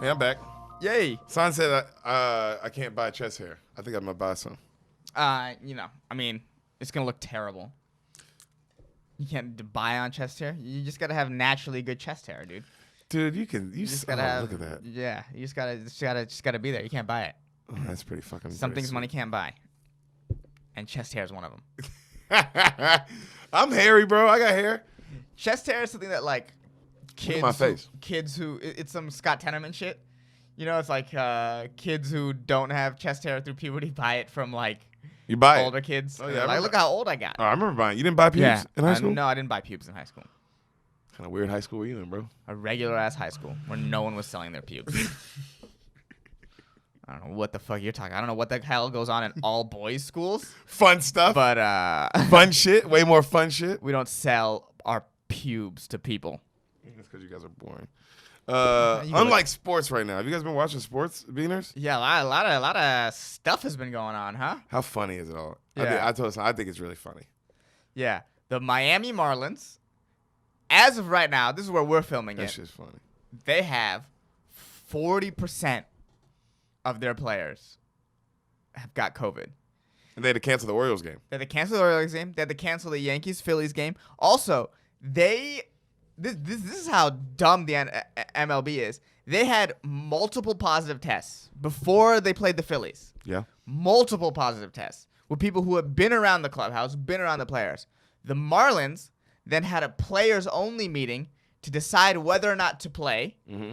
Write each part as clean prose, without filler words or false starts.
Hey, I'm back. Yay. Son said I can't buy chest hair. I think I'm gonna buy some. I mean, it's gonna look terrible. You can't buy on chest hair. You just gotta have naturally good chest hair, dude. Dude, you just gotta have. Look at that. Yeah, you just gotta be there. You can't buy it. Oh, that's pretty fucking. Some things money can't buy, and chest hair is one of them. I'm hairy, bro. I got hair. Chest hair is something that like kids. Look at my face. Kids who it's some Scott Tenorman shit. You know, it's like kids who don't have chest hair through puberty buy it from like. You buy older kids. Oh yeah, like look how old I got. Oh, I remember buying. You didn't buy pubes in high school? No, I didn't buy pubes in high school. Kind of weird high school were you in, bro? A regular ass high school where no one was selling their pubes. I don't know what the fuck you're talking. I don't know what the hell goes on in all boys schools. Fun stuff. But fun shit. Way more fun shit. We don't sell our pubes to people. That's because you guys are boring. Unlike sports right now. Have you guys been watching sports, Beaners? Yeah, a lot of stuff has been going on, huh? How funny is it all? Yeah. I think it's really funny. Yeah. The Miami Marlins, as of right now, this is where we're filming That's it. just funny. They have 40% of their players have got COVID. And they had to cancel the Orioles game. They had to cancel the Orioles game. They had to cancel the Yankees-Phillies game. Also, this is how dumb the MLB is. They had multiple positive tests before they played the Phillies. Yeah. Multiple positive tests with people who had been around the clubhouse, been around the players. The Marlins then had a players-only meeting to decide whether or not to play. Mm-hmm.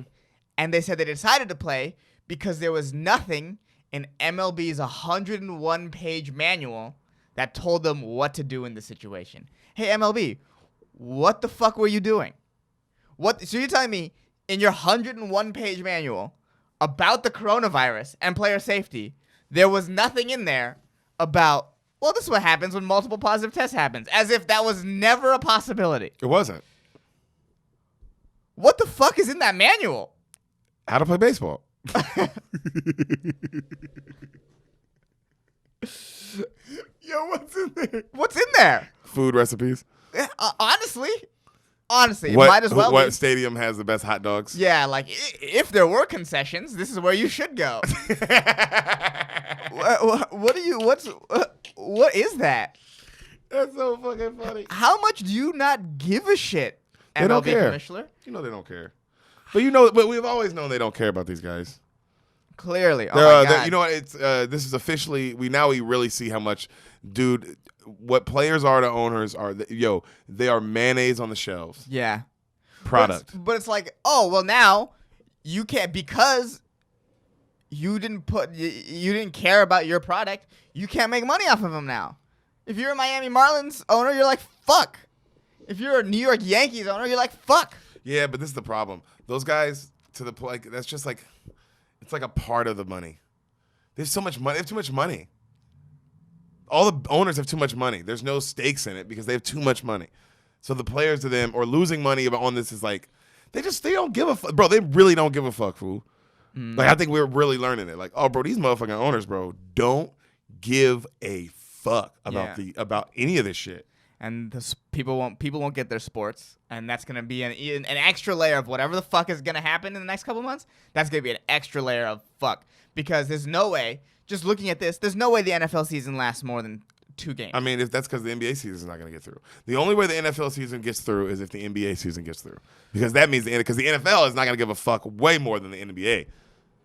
And they said they decided to play because there was nothing in MLB's 101-page manual that told them what to do in the situation. Hey, MLB, what the fuck were you doing? So you're telling me in your 101-page manual about the coronavirus and player safety, there was nothing in there about, well, this is what happens when multiple positive tests happens, as if that was never a possibility. It wasn't. What the fuck is in that manual? How to play baseball. Yo, what's in there? What's in there? Food recipes. Honestly, it might as well. What stadium has the best hot dogs? Yeah, like if there were concessions, this is where you should go. What is that? That's so fucking funny. How much do you not give a shit, They don't MLB care. Commissioner? You know they don't care. But we've always known they don't care about these guys. Clearly. Oh my God. You know what? It's this is officially we really see how much, dude. What players are to owners are. They are mayonnaise on the shelves. Yeah. Product. But it's like, oh well, now you can't because you didn't care about your product. You can't make money off of them now. If you're a Miami Marlins owner, you're like fuck. If you're a New York Yankees owner, you're like fuck. Yeah, but this is the problem. Those guys that's just like, it's like a part of the money. They have so much money. They have too much money. All the owners have too much money. There's no stakes in it because they have too much money. So the players to them or losing money on this is like, they don't give a fuck. Bro, they really don't give a fuck, fool. Like, I think we're really learning it. Like, oh, bro, these motherfucking owners, bro, don't give a fuck about any of this shit. And people won't get their sports, and that's gonna be an extra layer of whatever the fuck is gonna happen in the next couple months. That's gonna be an extra layer of fuck because there's no way. Just looking at this, there's no way the NFL season lasts more than 2 games. I mean, if that's because the NBA season is not gonna get through. The only way the NFL season gets through is if the NBA season gets through, because that means because the NFL is not gonna give a fuck way more than the NBA.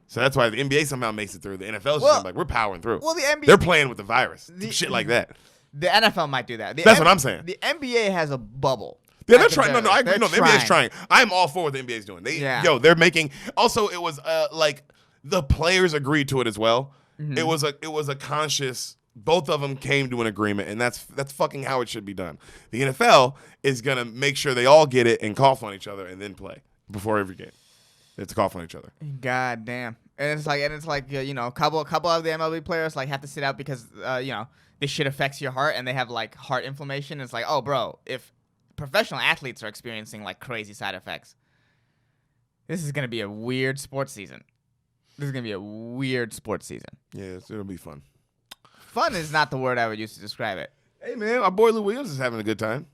So that's why the NBA somehow makes it through. The NFL is just like, we're powering through. Well, the NBA they're playing with the virus, shit like that. The NFL might do that. That's what I'm saying. The NBA has a bubble. Yeah, they're trying. No, I agree. No, the NBA is trying. I'm all for what the NBA is doing. They're making. Also, it was like the players agreed to it as well. Mm-hmm. It was a conscious. Both of them came to an agreement, and that's fucking how it should be done. The NFL is gonna make sure they all get it and cough on each other and then play before every game. They have to cough on each other. God damn. And it's like a couple of the MLB players like have to sit out because this shit affects your heart and they have like heart inflammation. It's like, oh bro, if professional athletes are experiencing like crazy side effects, this is gonna be a weird sports season. Yeah, it'll be fun. Fun is not the word I would use to describe it. Hey man, our boy Lou Williams is having a good time.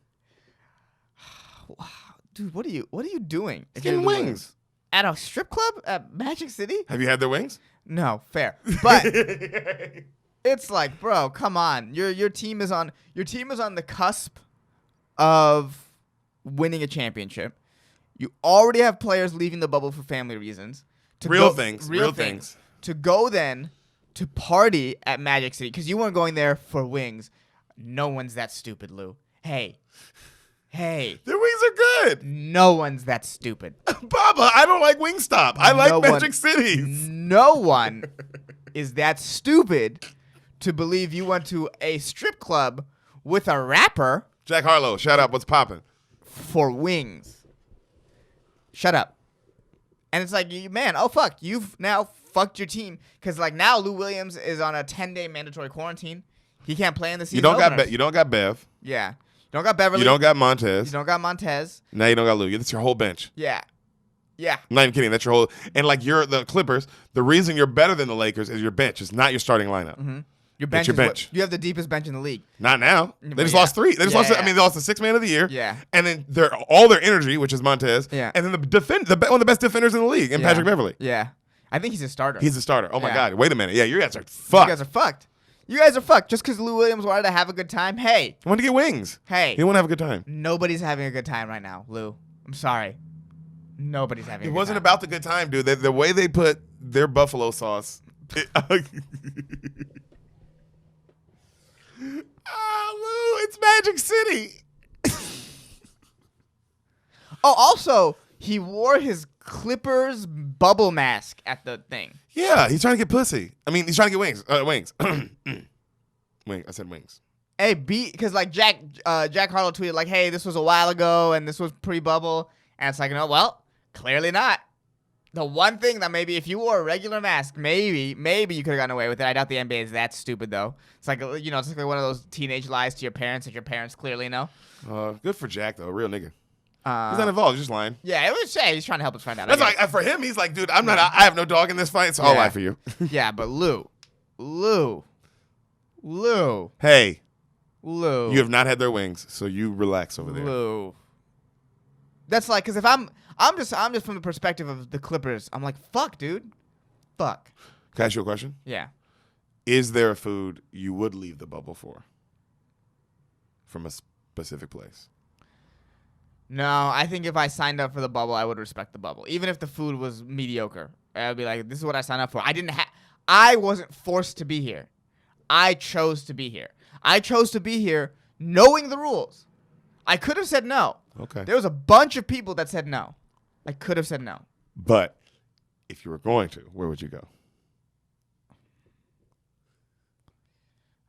Dude, what are you doing? He's getting wings. at a strip club at Magic City? Have you had their wings? No, fair. But it's like, bro, come on. Your team is on the cusp of winning a championship. You already have players leaving the bubble for family reasons. Real things. To go then to party at Magic City because you weren't going there for wings. No one's that stupid, Lou. Hey. Their wings are good. No one's that stupid. Baba, I don't like Wingstop. I like Magic Cities. No one is that stupid to believe you went to a strip club with a rapper. Jack Harlow, shout out. What's popping? For wings. Shut up. And it's like, man, oh, fuck. You've now fucked your team. Because, like, now Lou Williams is on a 10-day mandatory quarantine. He can't play in the season. You don't got Bev. Yeah. You don't got Beverly. You don't got Montez. You don't got Montez. Now you don't got Lou. That's your whole bench. Yeah. I'm not even kidding. That's your whole. And, like, you're the Clippers. The reason you're better than the Lakers is your bench. It's not your starting lineup. Mm-hmm. Your bench. You have the deepest bench in the league. Not now. They just lost 3. They just lost. I mean, they lost the 6th man of the year. Yeah. And then all their energy, which is Montez. Yeah. And then one of the best defenders in the league, and Patrick Beverly. Yeah. I think he's a starter. He's a starter. Oh my God. Wait a minute. Yeah, you guys are fucked. You guys are fucked. Just because Lou Williams wanted to have a good time. Hey. I want to get wings. Hey. He want to have a good time. Nobody's having a good time right now, Lou. I'm sorry. Nobody's having. It wasn't about the good time, dude. The way they put their buffalo sauce. Lou, it's Magic City. Oh, also, he wore his Clippers bubble mask at the thing. Yeah, he's trying to get pussy. I mean, he's trying to get wings. Wings. Wing. I said wings. Hey, because like Jack Harlow tweeted like, "Hey, this was a while ago, and this was pre-bubble," and it's like, no, well, clearly not. The one thing that maybe if you wore a regular mask, maybe you could have gotten away with it. I doubt the NBA is that stupid though. It's like it's like one of those teenage lies to your parents that your parents clearly know. Good for Jack though, real nigga. He's not involved. He's just lying. Yeah, it was he's trying to help us find out. That's like for him. He's like, dude, I'm not. I have no dog in this fight, so I'll lie for you. Yeah, but Lou. Hey, Lou. you have not had their wings, so you relax over there. Lou. That's like, because if I'm just from the perspective of the Clippers, I'm like, fuck, dude. Fuck. Can I ask you a question? Yeah. Is there a food you would leave the bubble for? From a specific place? No, I think if I signed up for the bubble, I would respect the bubble. Even if the food was mediocre. I'd be like, this is what I signed up for. I wasn't forced to be here. I chose to be here. I chose to be here knowing the rules. I could have said no. Okay. There was a bunch of people that said no. I could have said no. But if you were going to, where would you go?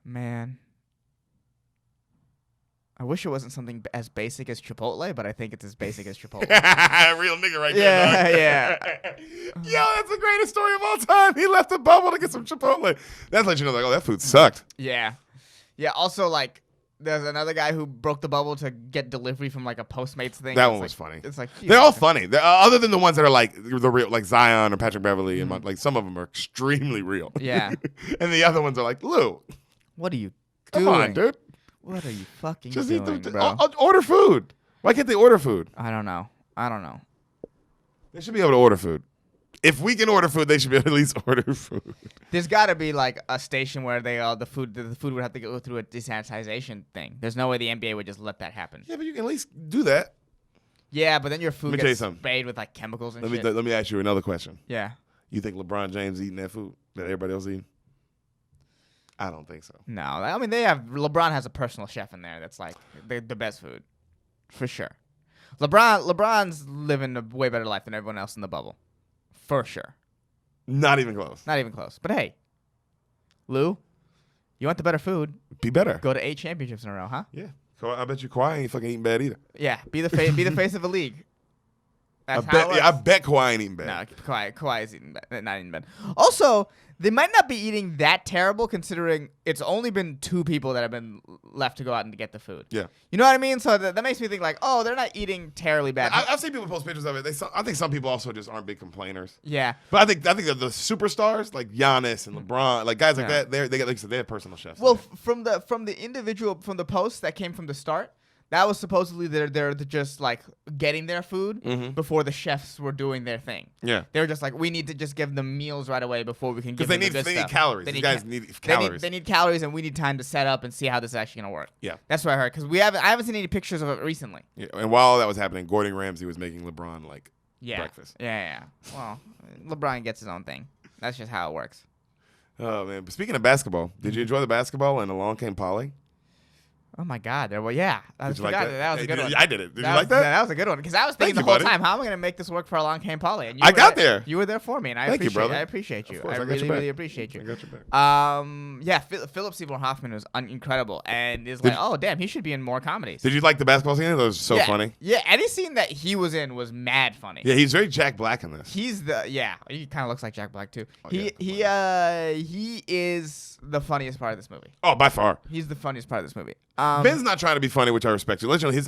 Man. I wish it wasn't something as basic as Chipotle, but I think it's as basic as Chipotle. Real nigga right there. Yeah. Yo, that's the greatest story of all time. He left the bubble to get some Chipotle. That's let you know, like, oh, that food sucked. Yeah. Yeah, also, like, there's another guy who broke the bubble to get delivery from, like, a Postmates thing. That one was funny. It's like, they're all funny. Other than the ones that are, like, the real, like Zion or Patrick Beverly, and like, some of them are extremely real. Yeah. And the other ones are like, Lou. What are you doing? Come on, dude. What are you fucking Just doing, eat bro? order food. Why can't they order food? I don't know. They should be able to order food. If we can order food, they should be able to at least order food. There's got to be like a station where the food would have to go through a desensitization thing. There's no way the NBA would just let that happen. Yeah, but you can at least do that. Yeah, but then your food gets something. sprayed with like chemicals and shit. Let me ask you another question. Yeah. You think LeBron James eating that food that everybody else eating? I don't think so. No, I mean LeBron has a personal chef in there that's like the best food, for sure. LeBron's living a way better life than everyone else in the bubble, for sure. Not even close. Not even close. But hey, Lou, you want the better food? Be better. Go to 8 championships in a row, huh? Yeah. I bet you Kawhi ain't fucking eating bad either. Yeah, be the face of a league. That's I bet Kawhi ain't eating bad. No, Kawhi is not eating bad. Also, they might not be eating that terrible considering it's only been 2 people that have been left to go out and to get the food. Yeah. You know what I mean? So that makes me think like, oh, they're not eating terribly bad. I've seen people post pictures of it. I think some people also just aren't big complainers. Yeah. But I think the superstars like Giannis and LeBron, like guys like that, they get like they have personal chefs. Well, from the posts that came from the start, That was supposedly they're just like getting their food Mhm. before the chefs were doing their thing. Yeah. They were just like, we need to just give them meals right away before we can give them the good they need stuff. calories. These guys ca- need calories. They need calories, and we need time to set up and see how this is actually gonna work. Yeah. That's what I heard. Because I haven't seen any pictures of it recently. Yeah. And while all that was happening, Gordon Ramsay was making LeBron like breakfast. Yeah. Well, LeBron gets his own thing. That's just how it works. Oh man! But speaking of basketball, did you enjoy the basketball and Along Came Polly? Oh my God! I Did you like forgot that? that was a good one. I did it. Did you like that? That was a good one because I was thinking Thank the you, whole buddy. time, how am I gonna make this work for Along Came Polly? And I got there. You were there for me, and I Thank you, appreciate. brother. I appreciate you. Of course, I I got your really, back. really appreciate I you. got your back. Yeah, Philip Seymour Hoffman was incredible, and is like, oh damn, he should be in more comedies. Did you like the basketball scene? That was so yeah, funny. Yeah, any scene that he was in was mad funny. Yeah, he's very Jack Black in this. He kind of looks like Jack Black too. Oh, He is the funniest part of this movie. Oh, by far. He's the funniest part of this movie. Ben's not trying to be funny, which I respect. Literally,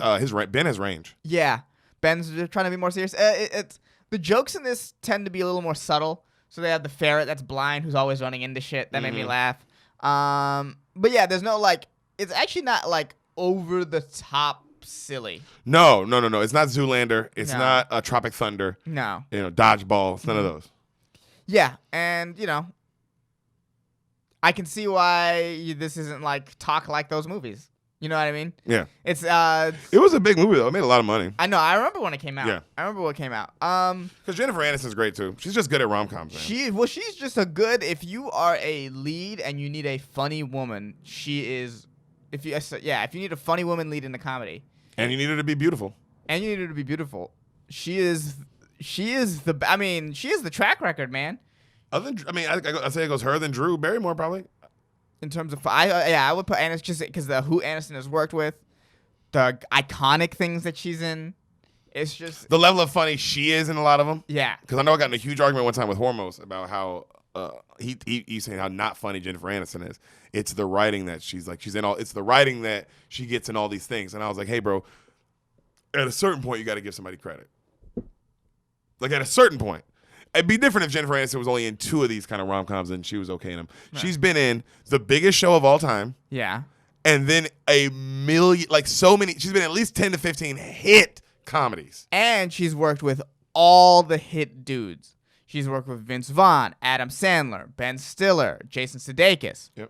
Ben has range. Yeah, Ben's just trying to be more serious. It's the jokes in this tend to be a little more subtle. So they have the ferret that's blind who's always running into shit. That made me laugh. But yeah, there's no like. It's actually not like over the top silly. No. It's not Zoolander. It's No. not Tropic Thunder. No. Dodgeball. It's none of those. Yeah, and I can see why this isn't like talk like those movies. You know what I mean? Yeah. It's It was a big movie though. It made a lot of money. I know. I remember when it came out. Yeah. I remember when it came out. Because Jennifer Aniston's great too. She's just good at rom-coms. Man. She's just a good. If you are a lead and you need a funny woman, she is. If you need a funny woman lead in a comedy, And you need her to be beautiful. and you need her to be beautiful, she is the track record, man. I say it goes her than Drew Barrymore probably. In terms of, I would put Aniston just because who Aniston has worked with, the iconic things that she's in. It's just The level of funny she is in a lot of them. yeah. Because I know I got in a huge argument one time with Hormos about how he's saying how not funny Jennifer Aniston is. It's the writing that she's in all. It's the writing that she gets in all these things. And I was like, hey, bro, at a certain point you got to give somebody credit. Like at a certain point. It'd be different if Jennifer Aniston was only in 2 of these kind of rom-coms and she was okay in them. Right. She's been in the biggest show of all time. Yeah. And then a million, like so many, she's been in at least 10 to 15 hit comedies. And she's worked with all the hit dudes. She's worked with Vince Vaughn, Adam Sandler, Ben Stiller, Jason Sudeikis. Yep.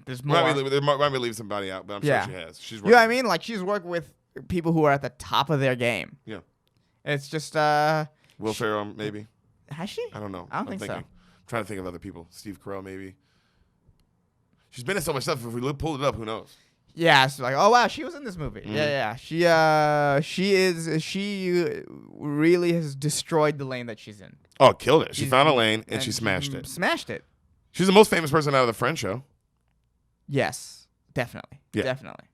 There's more. There might be leave somebody out, but I'm sure she has. She's You know what I mean? Like she's worked with people who are at the top of their game. Yeah. It's just Will Ferrell, maybe. Has she? I don't know. I don't think so. I'm trying to think of other people. Steve Carell, maybe. She's been in so much stuff. If we pull it up, who knows? Yeah, it's like, oh wow, she was in this movie. Mm-hmm. Yeah. She really has destroyed the lane that she's in. Oh, killed it. She found a lane and she smashed it. Smashed it. She's the most famous person out of the Friends show. Yes, definitely. Yeah. Definitely.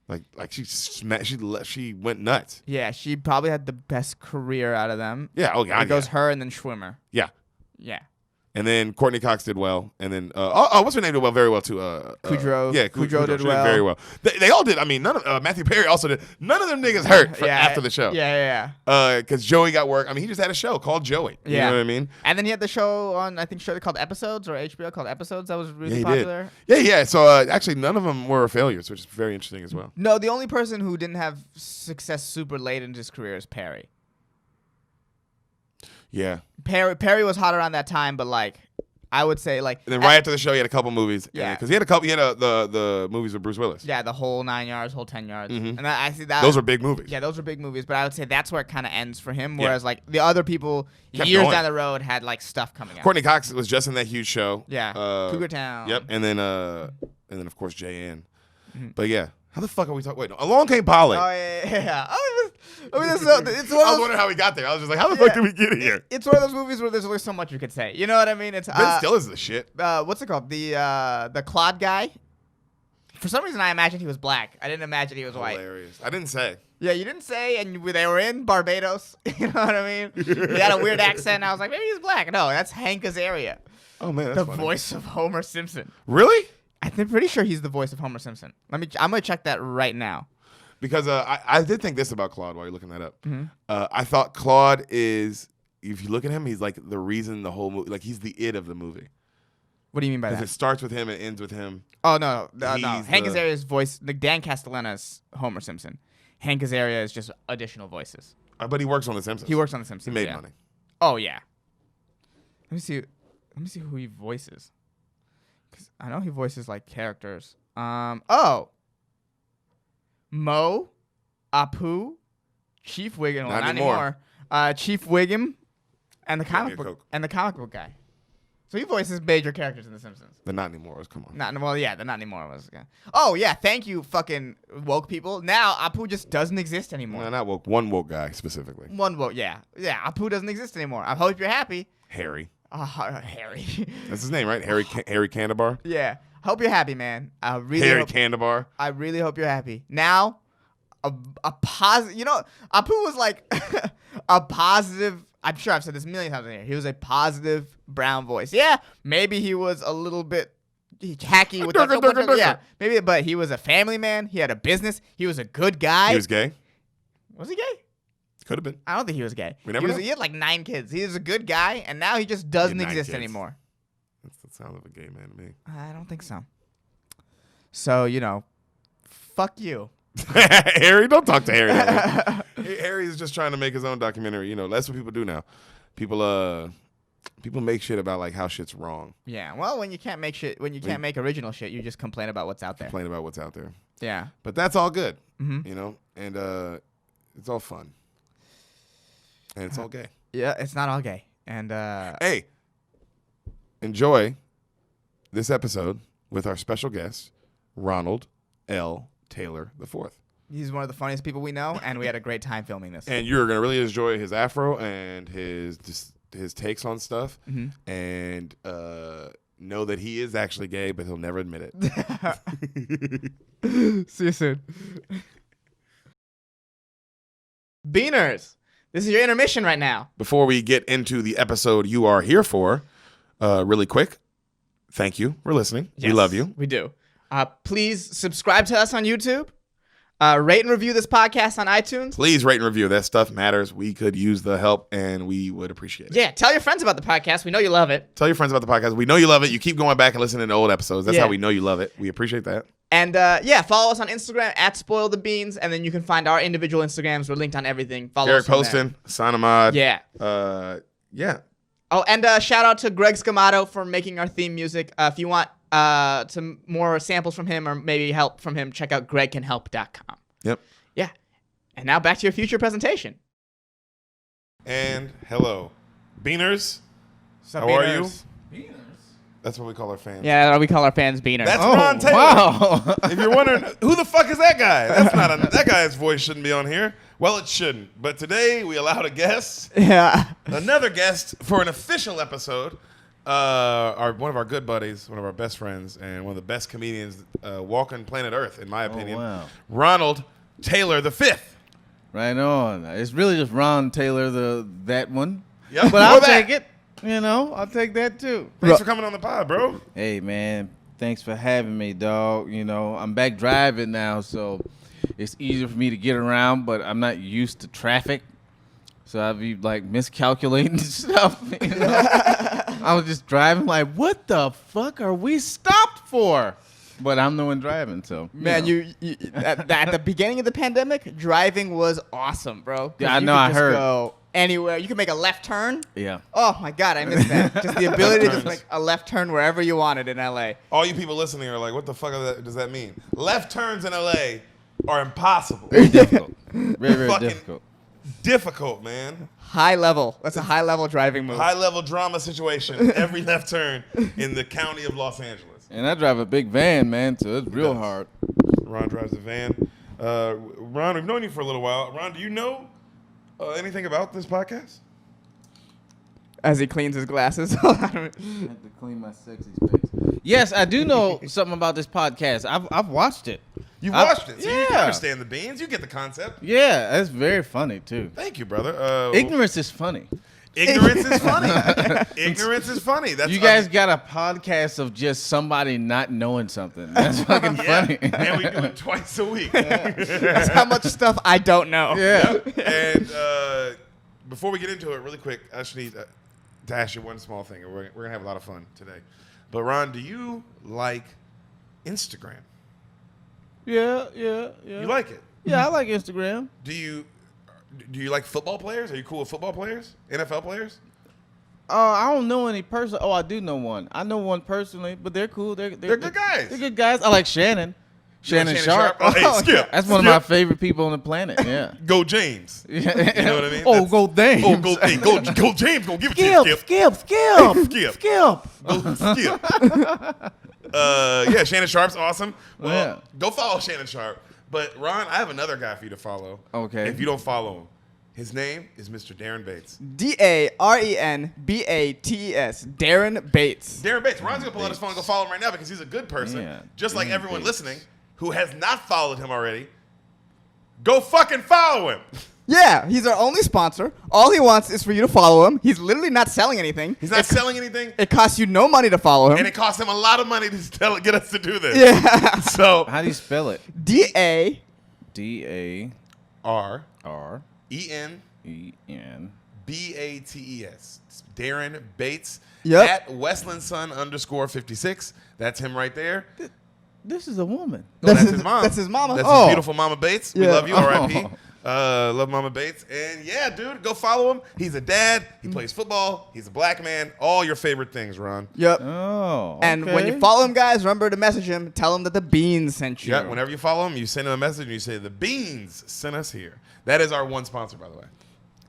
Like she went nuts. Yeah, she probably had the best career out of them. Yeah. Oh God. It goes her and then Schwimmer. Yeah. Yeah. And then Courtney Cox did well, and then what's her name did well, very well too. Kudrow. Yeah, Kudrow did well. Very well. They all did. I mean, none of Matthew Perry also did. None of them niggas hurt after the show. Yeah. Because Joey got work. I mean, he just had a show called Joey. You know what I mean? And then he had the show on, I think, called Episodes or HBO called Episodes that was really popular. Yeah. So actually, none of them were failures, which is very interesting as well. No, the only person who didn't have success super late in his career is Perry. Yeah. Perry was hot around that time, but like I would say like. And then right after the show, he had a couple movies. Yeah. Because he had a couple. He had the movies with Bruce Willis. Yeah, the whole 9 yards, whole 10 yards, Mm-hmm. and I see that. Those are big movies. Yeah, those are big movies, but I would say that's where it kind of ends for him. Yeah. Whereas like the other people, Kept years going. down the road, had like stuff coming out. Courtney Cox was just in that huge show. Yeah. Cougar Town. Yep. And then of course J.N. Mm-hmm. But yeah, how the fuck are we talking? Wait, no, Along Came Polly. Oh yeah. I mean, it's I one was of those. wondering how we got there. I was just like, how the fuck did we get here? It's one of those movies where there's only so much you could say. You know what I mean? It's Ben Stiller is the shit. what's it called? The Claude guy. For some reason, I imagined he was black. I didn't imagine he was white. Hilarious. I didn't say. Yeah, you didn't say, and they were in Barbados. You know what I mean? He had a weird accent. And I was like, maybe he's black. No, that's Hank Azaria, Oh man, that's the funny. voice of Homer Simpson. Really? I'm pretty sure he's the voice of Homer Simpson. I'm gonna check that right now. Because I did think this about Claude while you're looking that up. Mm-hmm. I thought Claude is, if you look at him, he's like the reason the whole movie, like he's the it of the movie. What do you mean by Because that? it starts with him and ends with him. Oh no. He's Hank the- Azaria's voice. Like Dan Castellaneta's Homer Simpson. Hank Azaria is just additional voices. But he works on The Simpsons. He works on The He Simpsons. made yeah. money. Oh yeah. Let me see. Let me see who he voices. Cause I know he voices like characters. Oh. Mo, Apu, Chief Wiggum. Well, Not not anymore. Chief Wiggum, and the Got me comic a book Coke. and the comic book guy. So he voices major characters in The Simpsons. The not anymore. Come on. Not well, yeah, the not anymore was. Yeah. Oh yeah, thank you, fucking woke people. Now Apu just doesn't exist anymore. No, not woke. One woke guy specifically. One woke, yeah. Apu doesn't exist anymore. I hope you're happy. Harry. Harry. That's his name, right? Harry Candabar. Yeah. Hope you're happy, man. I really Harry hope, Candabar. I really hope you're happy. Now, a positive. You know, Apu was like a positive. I'm sure I've said this a million times in here. He was a positive brown voice. Yeah, maybe he was a little bit hacky with that. Yeah, maybe, but he was a family man. He had a business. He was a good guy. He was gay. Was he gay? Could have been. I don't think he was gay. We never know. He had like 9 kids. He was a good guy, and now he just doesn't 9 exist kids. anymore. That's the sound of a gay man to me. I don't think so. So, you know, fuck you. Harry, don't talk to Harry that way. Harry is just trying to make his own documentary. You know, that's what people do now. People make shit about like how shit's wrong. Yeah. Well, when you can't make shit, when you can't make original shit, you just complain about what's out there. Complain about what's out there. Yeah. But that's all good. Mhm. You know, and it's all fun. And it's all gay. Yeah, it's not all gay. And Hey, enjoy this episode with our special guest, Ronald L. Taylor IV. he's one of the funniest people we know, and we had a great time filming this. And you're gonna really enjoy his afro and his takes on stuff, Mhm. and know that he is actually gay, but he'll never admit it. See you soon. Beaners, this is your intermission right now. Before we get into the episode you are here for, really quick, thank you for listening. We Yes, love you. We do. Please subscribe to us on YouTube. Rate and review this podcast on iTunes. Please rate and review. That stuff matters. We could use the help, and we would appreciate it. Yeah, tell your friends about the podcast. We know you love it. Tell your friends about the podcast. We know you love it. You keep going back and listening to old episodes. That's Yeah. how we know you love it. We appreciate that. And follow us on Instagram at Spoil the Beans, and then you can find our individual Instagrams. We're linked on everything. Follow Derek us from there. Poston, Sanamad. Yeah. Yeah. Oh, and shout out to Greg Scamato for making our theme music. If you want some more samples from him or maybe help from him, check out gregcanhelp.com. Yep. Yeah. And now back to your future presentation. And hello, Beaners. So How are you? That's what we call our fans. Yeah, we call our fans Beaners. That's Ron Taylor. Wow. If you're wondering who the fuck is that guy, that's not that guy's voice shouldn't be on here. Well, it shouldn't. But today we allowed a guest, Yeah. another guest for an official episode. One of our good buddies, one of our best friends, and one of the best comedians walking planet Earth, in my opinion. wow. Ronald Taylor V. Right on. It's really just Ron Taylor, that one. Yep. But I'll Or that. take it. You know, I'll take that too. Thanks for coming on the pod, bro. Hey, man. Thanks for having me, dog. You know, I'm back driving now, so it's easier for me to get around, but I'm not used to traffic. So I'll be like miscalculating stuff. You know? I was just driving like, what the fuck are we stopped for? But I'm the one driving, so. Man, know. you at the beginning of the pandemic, driving was awesome, bro. 'Cause Yeah, I you know, could I just heard. Go anywhere. You can make a left turn. Yeah. Oh my god, I missed that. Just the ability to just Turns. make a left turn wherever you wanted in LA. All you people listening are like, what the fuck does that mean? Left turns in LA are impossible. Very difficult. Very, very Fucking- difficult. Difficult, man. High level. That's a high level driving move. High level drama situation every left turn in the county of Los Angeles. And I drive a big van, man, so it's real does. hard. Ron drives a van. Ron, we've known you for a little while. Ron, do you know anything about this podcast? As he cleans his glasses. I have to clean my sexy space. Yes, I do know something about this podcast. I've watched it. You've I- watched it, so you yeah. understand the beans. You get the concept. Yeah, that's very funny too. Thank you, brother. Ignorance is funny. Ignorance is funny. Ignorance is funny. That's You guys got a podcast of just somebody not knowing something. That's fucking yeah, funny. and we do it twice a week. That's how much stuff I don't know. Yeah. And before we get into it, really quick, I just need to ask you one small thing. We're going to have a lot of fun today. But Ron, do you like Instagram? Yeah. You like it? Yeah, I like Instagram. Do you like football players? Are you cool with football players? NFL players? I don't know any person. Oh, I do know one. I know one personally, but they're cool. They're good guys. They're good guys. I like Shannon. Shannon Shannon Sharp. Oh, hey, Skip. That's one of my favorite people on the planet. Yeah. Go James. You know what I mean? Oh, go James. Oh, go James. Go give it to you, Skip. Go Skip. Yeah, Shannon Sharp's awesome. Well, go follow Shannon Sharp. But Ron, I have another guy for you to follow. Okay. If you don't follow him. His name is Mr. Darren Bates. DARENBATES. Darren Bates. Darren Bates. Ron's going to pull out his phone and go follow him right now because he's a good person. Yeah, just like Darren everyone Bates. listening who has not followed him already. Go fucking follow him. Yeah, he's our only sponsor. All he wants is for you to follow him. He's literally not selling anything. He's not selling anything. It costs you no money to follow him. And it costs him a lot of money to get us to do this. Yeah. So How do you spell it? DAREN R EN. BATES. It's Darren Bates. Yep. At Westlandson_56. That's him right there. This is a woman. No, that's his mom. That's his mama. That's Oh. his beautiful Mama Bates. We Yeah. love you, R.I.P. Love Mama Bates. And yeah, dude, go follow him. He's a dad. He plays football. He's a black man. All your favorite things, Ron. Yep. Oh. And when you okay. follow him, guys, remember to message him. Tell him that the Beans sent you. Yeah, whenever you follow him, you send him a message and you say, the Beans sent us here. That is our one sponsor, by the way.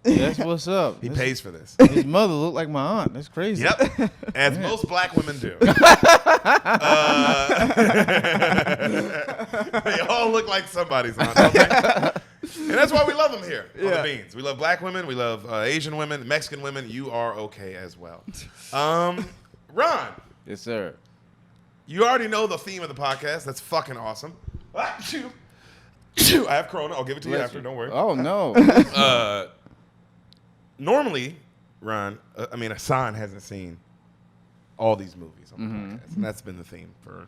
That's what's up. He pays for this. His mother looked like my aunt. That's crazy. Yep. As most black women do. They all look like somebody's aunt, don't they? And that's why we love them here on the Beans. We love black women. We love Asian women, Mexican women. You are okay as well. Ron, Yes, sir. you already know the theme of the podcast. That's fucking awesome. I have Corona. I'll give it to you Bless after. you. Don't worry. Oh no. Normally, Ron, Hassan hasn't seen all these movies on the podcast, and that's been the theme for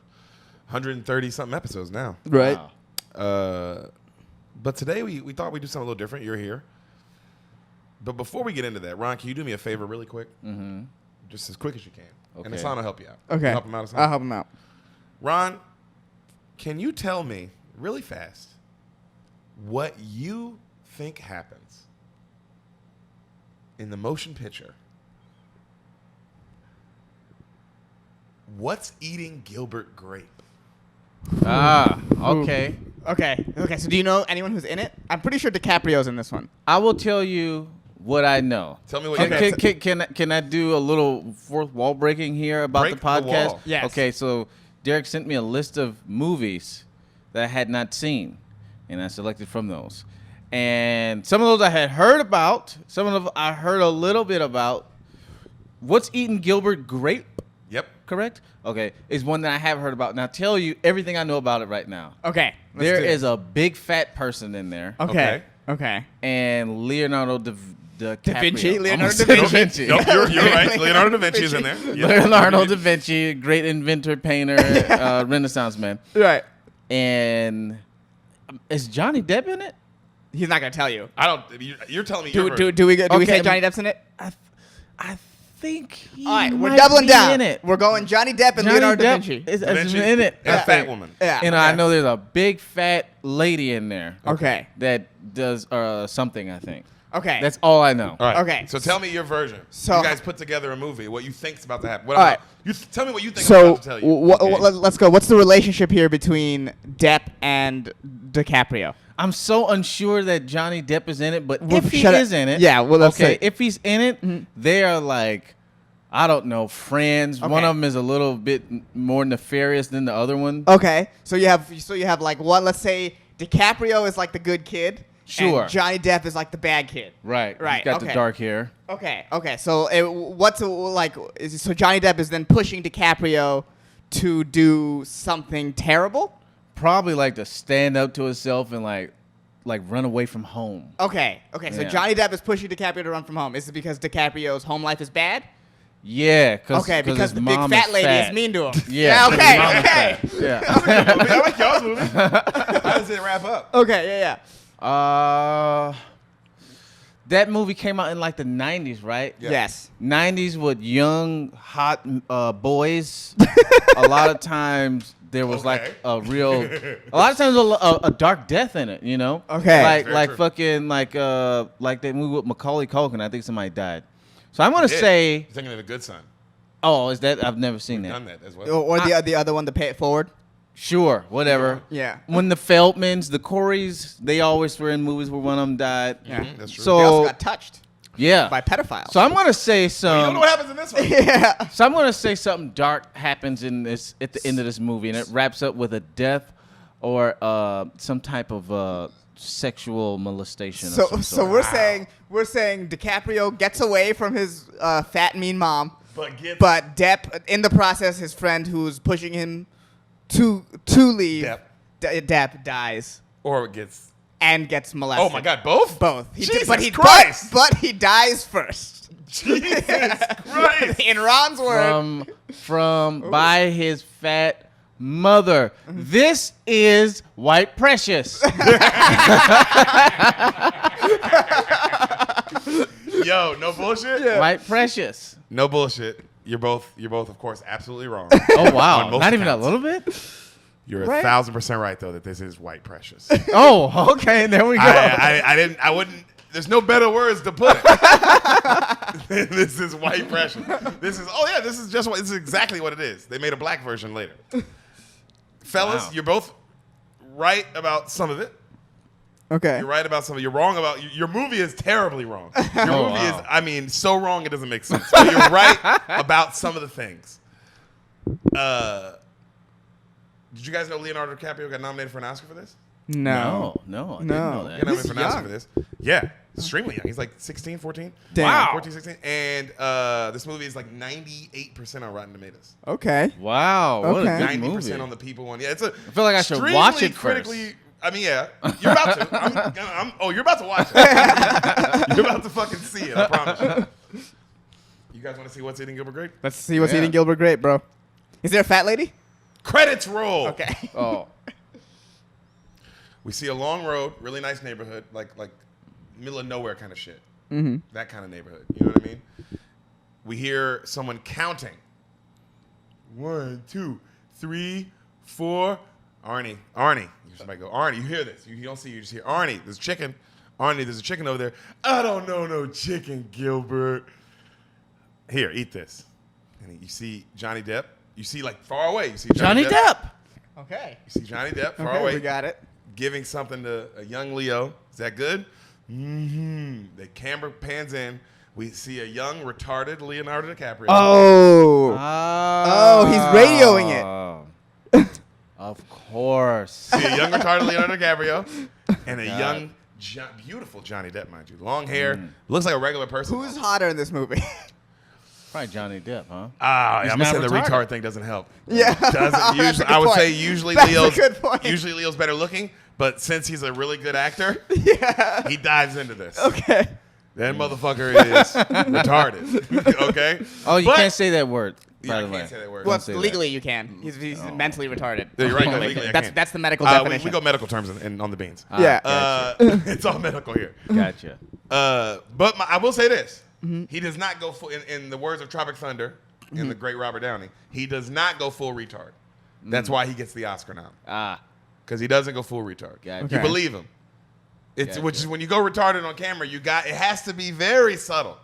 130-something episodes now. Right. Wow. But today we thought we'd do something a little different. You're here. But before we get into that, Ron, can you do me a favor really quick? Mm-hmm. Just as quick as you can. Okay. And Hassan will help you out. Okay. You help him out, Hassan? I'll help him out. Ron, can you tell me really fast what you think happens in the motion picture What's Eating Gilbert Grape? Okay. Okay. So do you know anyone who's in it? I'm pretty sure DiCaprio's in this one. I will tell you what I know. Tell me what you know. Can I do a little fourth wall breaking here about Break the podcast? the wall. Yes. Okay, so Derek sent me a list of movies that I had not seen, and I selected from those. And some of those I had heard about. Some of them I heard a little bit about. What's Eating Gilbert Grape? Yep. Correct? Okay, is one that I have heard about. And I'll tell you everything I know about it right now. Okay. There is a big fat person in there. Okay. And Leonardo da Vinci? DiCaprio. Leonardo Almost da said Vinci. Nope, you're right. Leonardo da Vinci is in there. Yep. Leonardo da Vinci, great inventor, painter, Renaissance man. Right. And is Johnny Depp in it? He's not gonna tell you. I don't. You're telling me. your version. Do we say Okay. Johnny Depp's in it? I think he All right, we're might doubling be down. in it. We're going Johnny Depp and Johnny Leonardo Depp da Vinci. is Da Vinci in it. and a fat woman. Yeah. And I know there's a big fat lady in there. Okay. That does something, I think. Okay. That's all I know. All right. Okay. So tell me your version. So- you guys put together a movie. What you think's about to happen. What All I'm right. tell me what you think I'm So about to tell you. Okay. let's go. What's the relationship here between Depp and DiCaprio? I'm so unsure that Johnny Depp is in it, but Well, if he shut up. is in it, Yeah, well, let's okay. say- If he's in it, they are like, I don't know, friends. One Okay. of them is a little bit more nefarious than the other one. Okay. So you have like one. Let's say DiCaprio is like the good kid. Sure. And Johnny Depp is like the bad kid. Right. Right, He's got the okay. dark hair. Okay. So so Johnny Depp is then pushing DiCaprio to do something terrible. Probably like to stand up to himself and like run away from home. Okay. So Yeah. Johnny Depp is pushing DiCaprio to run from home. Is it because DiCaprio's home life is bad? Yeah. Okay, because his the big mom fat lady fat. is mean to him. Yeah. 'cause his Okay. mom is Okay. fat. Yeah. I like y'all's movie. How does it wrap up? Okay. Yeah. that movie came out in like the 90s, right? Yeah. Yes. 90s with young, hot boys. A lot of times there was like a lot of times a dark death in it, you know? Okay. Like true. fucking like that movie with Macaulay Culkin. I think somebody died. So I'm gonna say, You're thinking of The Good Son. oh, is that? I've never seen Done that. that as well. Or the other one, to pay it forward. Sure, whatever. Yeah. When the Feldmans, the Coreys, they always were in movies where one of them died. Yeah. That's true. So They also got touched yeah, by pedophiles. so I'm gonna say you don't know what happens in this one. yeah. So I'm gonna say something dark happens in this at the end of this movie, and it wraps up with a death or some type of sexual molestation. So of some so sort. we're saying DiCaprio gets away from his fat mean mom, But Depp, in the process, his friend who's pushing him to leave, Depp dies or it gets. and gets molested. Oh my God, both. Both. Jesus but Christ. But he dies first. Jesus Christ. In Ron's word. from by his fat mother. This is white precious. Yo, no bullshit. Yeah. White precious. No bullshit. You're both, of course, absolutely wrong. Oh wow, On most not even a accounts. little bit. You're Right. 1,000% right though that this is white precious. Oh, okay, there we go. I wouldn't. There's no better words to put it. This is white precious. This is exactly what it is. They made a black version later. Fellas, Wow. you're both right about some of it. Okay. You're right about some of it. You're wrong about your movie is terribly wrong. Your Oh, movie wow. is, so wrong it doesn't make sense. But you're right about some of the things. Did you guys know Leonardo DiCaprio got nominated for an Oscar for this? No, I didn't know Got that. nominated for an Oscar young. for this. Yeah, extremely young. He's like 16, 14. Damn. Wow. 14, 16. And this movie is like 98% on Rotten Tomatoes. Okay. Wow, what Okay. a good 90% movie. on the people one. Yeah, it's a. I feel like I should watch it critically. I mean, yeah, you're about to. You're about to watch it. You're about to fucking see it. I promise you. You guys want to see What's Eating Gilbert Grape? Let's see what's Yeah. eating Gilbert Grape, bro. Is there a fat lady? Credits roll. Okay. Oh, We see a long road, really nice neighborhood, like middle of nowhere kind of shit. Mm-hmm. That kind of neighborhood. You know what I mean? We hear someone counting. 1, 2, 3, 4. Arnie. Somebody go, Arnie, you hear this. You don't see, you just hear, Arnie, there's chicken. Arnie, there's a chicken over there. I don't know no chicken, Gilbert. Here, eat this. And you see Johnny Depp. You see, like, far away. You see Johnny Depp. Okay. You see Johnny Depp far Okay, away. we got it. Giving something to a young Leo. Is that good? Mm-hmm. The camera pans in. We see a young, retarded Leonardo DiCaprio. Oh. Oh, he's radioing it. Of course. See a young, retarded Leonardo DiCaprio and a God. young, beautiful Johnny Depp, mind you. Long hair. Looks like a regular person. Who's hotter in this movie? Probably Johnny Depp, huh? I'm He's gonna say not the retarded. retard thing doesn't help. Yeah. Doesn't That's a usually, good I would point. say usually That's a Leo's good point. usually Leo's better looking, but since he's a really good actor, Yeah. he dives into this. Okay. That motherfucker is retarded. Okay? Oh, you But- can't say that word. Yeah, By I the way. can't say that word. Well, say that. legally you can. He's mentally retarded. Yeah, you're right. Legally. Legally, I that's can't. that's the medical We definition. go medical terms on the beans. Yeah. Gotcha. It's all medical here. Gotcha. But I will say this: he does not go full. In the words of Tropic Thunder and the great Robert Downey, he does not go full retard. That's why he gets the Oscar now, because he doesn't go full retard. Gotcha. You Okay. believe him. It's Gotcha. which is when you go retarded on camera, it has to be very subtle.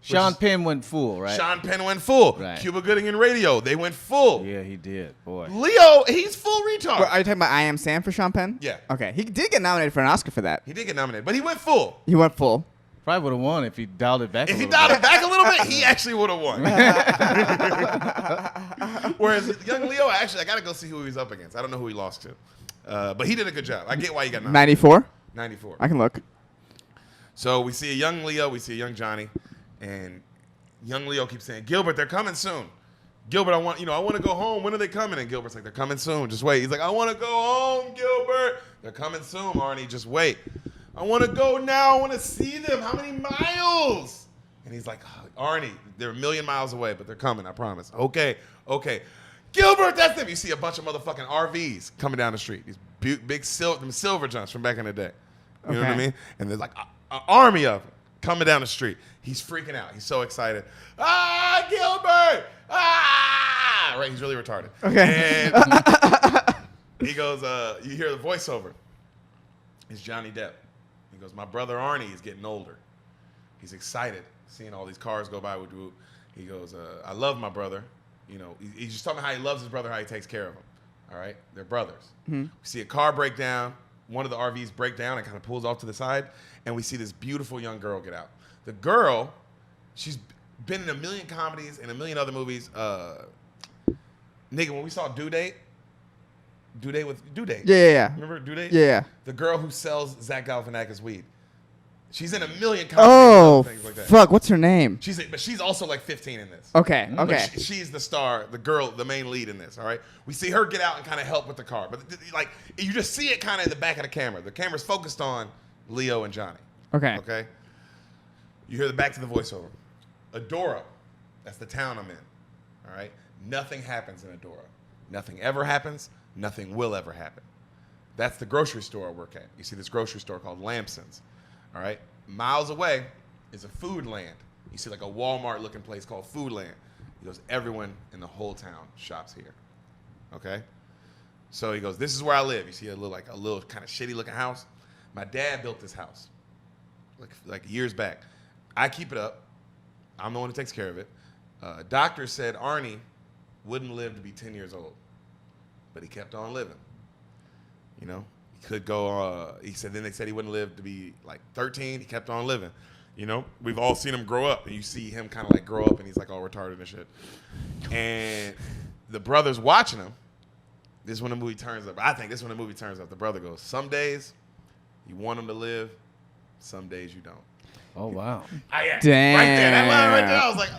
Sean Penn went full, right? Sean Penn went full. Right. Cuba Gooding in Radio, they went full. Yeah, he did. Boy. Leo, he's full retard. Are you talking about I Am Sam for Sean Penn? Yeah. Okay. He did get nominated for an Oscar for that. He did get nominated, but he went full. He went full. Probably would have won if he dialed it back. If a he little dialed bit. it back a little bit, he actually would have won. Whereas young Leo, actually, I got to go see who he was up against. I don't know who he lost to. But he did a good job. I get why he got nominated. 94? 94. I can look. So we see a young Leo, we see a young Johnny, and young Leo keeps saying, Gilbert, they're coming soon. Gilbert, I want to go home. When are they coming? And Gilbert's like, they're coming soon. Just wait. He's like, I want to go home, Gilbert. They're coming soon, Arnie. Just wait. I want to go now. I want to see them. How many miles? And he's like, oh, Arnie, they're a million miles away, but they're coming. I promise. Okay. Gilbert, that's them. You see a bunch of motherfucking RVs coming down the street. These big silver junks from back in the day. You know what I Okay. mean? And they're like, an army of them coming down the street. He's freaking out. He's so excited. Ah, Gilbert! Ah! Right, he's really retarded. Okay. And he goes, you hear the voiceover. It's Johnny Depp. He goes, my brother Arnie is getting older. He's excited seeing all these cars go by with Whoop. He goes, I love my brother. You know, he's just talking about how he loves his brother, how he takes care of him. All right? They're brothers. We see a car break down. One of the RVs break down and kind of pulls off to the side. And we see this beautiful young girl get out. The girl, she's been in a million comedies and a million other movies. Nigga, when we saw Due Date with Due Date. Yeah. Remember Due Date? Yeah. The girl who sells Zach Galifianakis weed. She's in a million comedies Oh, and things like that. fuck. What's her name? But she's also like 15 in this. Okay. But Okay. she's the star, the girl, the main lead in this, all right? We see her get out and kind of help with the car. But, like, you just see it kind of in the back of the camera. The camera's focused on Leo and Johnny. Okay. Okay? You hear the back to the voiceover. Adora. That's the town I'm in, all right? Nothing happens in Adora. Nothing ever happens. Nothing will ever happen. That's the grocery store I work at. You see this grocery store called Lampson's, all right? Miles away is a Food Land. You see like a Walmart-looking place called Food Land. He goes, everyone in the whole town shops here, okay? So he goes, this is where I live. You see a little kind of shitty-looking house. My dad built this house like years back. I keep it up. I'm the one who takes care of it. Doctors said Arnie wouldn't live to be 10 years old, but he kept on living. You know, he could go. Then they said he wouldn't live to be like 13. He kept on living. You know, we've all seen him grow up, and you see him kind of like grow up, and he's like all retarded and shit. And the brother's watching him. This is when the movie turns up. I think this is when the movie turns up. The brother goes, some days you want him to live, some days you don't. Oh, wow. Damn. Right there, that line right there. I was like,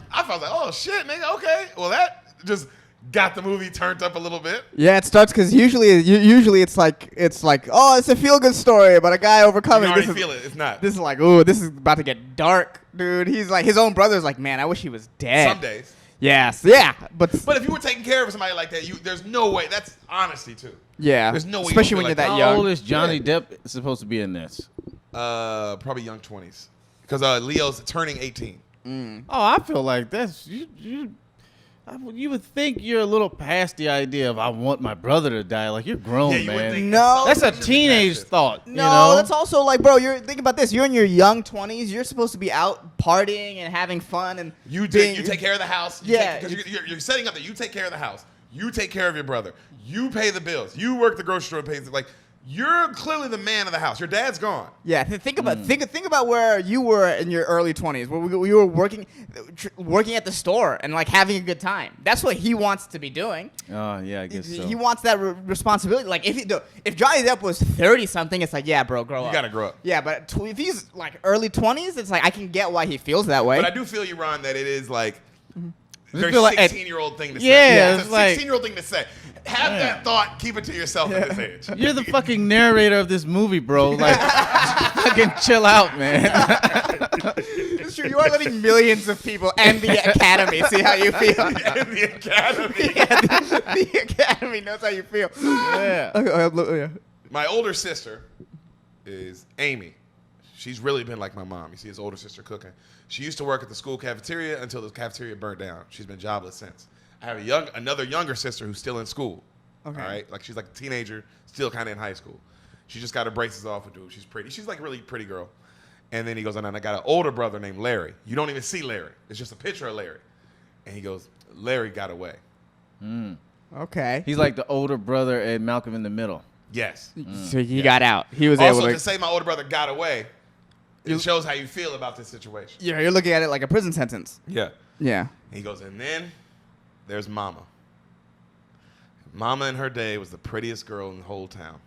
oh shit, nigga, okay. Well, that just got the movie turned up a little bit. Yeah, it starts because usually it's like oh, it's a feel good story about a guy overcoming. You already feel it. It's not. This is like, ooh, this is about to get dark, dude. He's like, his own brother's like, man, I wish he was dead. Some days. Yes, yeah, but if you were taking care of somebody like that, there's no way. That's honesty too. yeah, There's no way. especially when you you're feel that like young. How old is Johnny Depp supposed to be in this? Probably young 20s, because Leo's turning 18. Oh, I feel like that's you would think you're a little past the idea of I want my brother to die. Like, you're grown, Yeah, you would man. think No. That's a should be teenage past it. thought. No, you know? that's also like, bro, think about this. You're in your young 20s. You're supposed to be out partying and having fun and You take care of the house. Yeah. Because you're setting up that you take care of the house. You take care of your brother. You pay the bills. You work the grocery store and pays it. Like, you're clearly the man of the house. Your dad's gone. Yeah, think about where you were in your early 20s, where you were working at the store and like having a good time. That's what he wants to be doing. Oh, yeah, I guess so. He wants that responsibility. Like if Johnny Depp was 30 something, it's like, yeah, bro, grow up. You gotta grow up. Yeah, but if he's like early 20s, it's like I can get why he feels that way. But I do feel you, Ron, that it is like very feel like 16-year-old thing to say. Yeah, it's it's a like- 16-year-old thing to say. Have that thought. Keep it to yourself at this age. You're the fucking narrator of this movie, bro. Like, fucking chill out, man. It's true. You are letting millions of people and the Academy see how you feel. And the Academy. Yeah, the Academy knows how you feel. Yeah. Okay, My older sister is Amy. She's really been like my mom. You see his older sister cooking. She used to work at the school cafeteria until the cafeteria burnt down. She's been jobless since. I have another younger sister who's still in school. Okay. All right? Like, she's like a teenager, still kind of in high school. She just got her braces off with dude. She's pretty. She's like a really pretty girl. And then he goes, and I got an older brother named Larry. You don't even see Larry. It's just a picture of Larry. And he goes, Larry got away. Okay. He's like the older brother and Malcolm in the Middle. Yes. So he got out. He was Also, able to to. say my older brother got away, it shows how you feel about this situation. Yeah, you're looking at it like a prison sentence. Yeah. Yeah. He goes, and then there's Mama. Mama in her day was the prettiest girl in the whole town.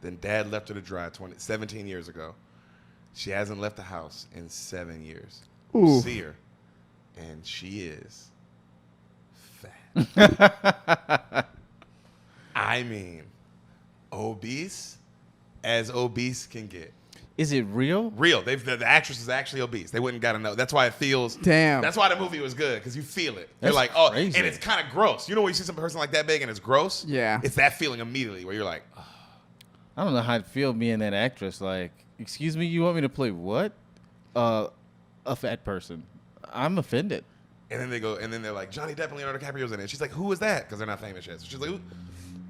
Then Dad left her to dry 17 years ago. She hasn't left the house in 7 years. Ooh. You see her, and she is fat. I mean, obese as obese can get. Is it real? Real. The actress is actually obese. They wouldn't got to know. That's why it feels. Damn. That's why the movie was good, because you feel it. That's You're like, oh, crazy. and it's kind of gross. You know when you see some person like that big and it's gross? Yeah. It's that feeling immediately where you're like, oh. I don't know how it feel being that actress. Like, excuse me, you want me to play what? A fat person. I'm offended. And then they're like, Johnny Depp and Leonardo DiCaprio's in it. She's like, who is that? Because they're not famous yet. So she's like, who?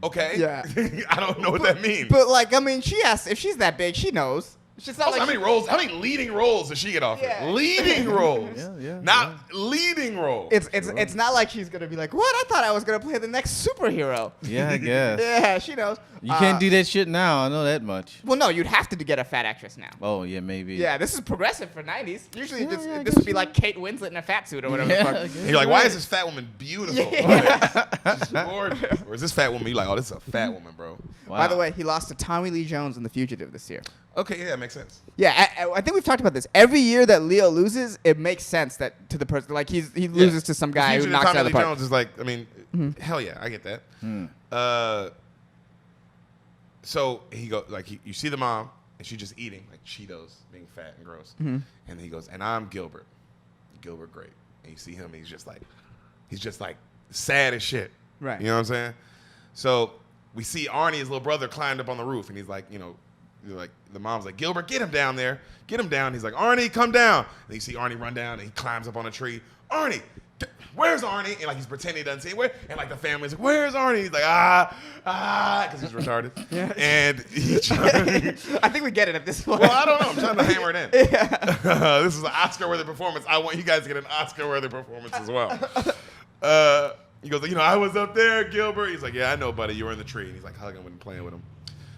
Okay. Yeah. I don't know what that means. But like, I mean, she asked if she's that big, she knows. She's not Also, like how many leading roles does she get offered? Yeah. Leading roles. Yeah. Not leading roles. it's not like she's gonna be like, what? I thought I was gonna play the next superhero. Yeah, I guess. Yeah, she knows. You can't do that shit now. I know that much. Well, no, you'd have to get a fat actress now. Oh, yeah, maybe. Yeah, this is progressive for 90s. Usually Yeah, I this guess would be like Kate Winslet in a fat suit or whatever Yeah, the I fuck. guess And you're like, why right. is this fat woman beautiful? Yeah. She's gorgeous. Or is this fat woman? You're like, oh, this is a fat woman, bro. Wow. By the way, he lost to Tommy Lee Jones in The Fugitive this year. Okay, yeah, that makes sense. Yeah, I think we've talked about this. Every year that Leo loses, it makes sense that to the person, like he loses to some guy who Fugitive knocks Tommy out of Lee the park. Jones is like, I mean, hell yeah, I get that. So he goes, like, you see the mom, and she's just eating, like, Cheetos, being fat and gross. And he goes, and I'm Gilbert Grape. And you see him, he's just like, sad as shit. Right. You know what I'm saying? So we see Arnie, his little brother, climbed up on the roof, and he's like, like the mom's like, Gilbert, get him down there. Get him down. He's like, Arnie, come down. And you see Arnie run down, and he climbs up on a tree. Arnie, where's Arnie? And like he's pretending he doesn't see him. Where? And like the family's like, where's Arnie? He's like, because he's retarded. Yeah. And I think we get it at this point. well, I don't know. I'm trying to hammer it in. Yeah. This is an Oscar-worthy performance. I want you guys to get an Oscar-worthy performance as well. He goes, I was up there, Gilbert. He's like, yeah, I know, buddy. You were in the tree. And he's like hugging him and playing with him.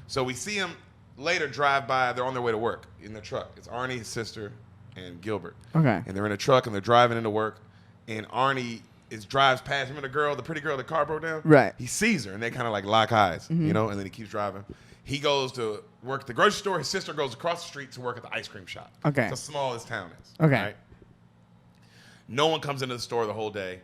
So we see him later drive by. They're on their way to work in their truck. It's Arnie, his sister, and Gilbert. Okay. And they're in a truck, and they're driving into work. And Arnie drives past him and the pretty girl, the car broke down. Right. He sees her, and they kind of like lock eyes, and then he keeps driving. He goes to work at the grocery store. His sister goes across the street to work at the ice cream shop. Okay. It's how small this town is. Okay. Right? No one comes into the store the whole day.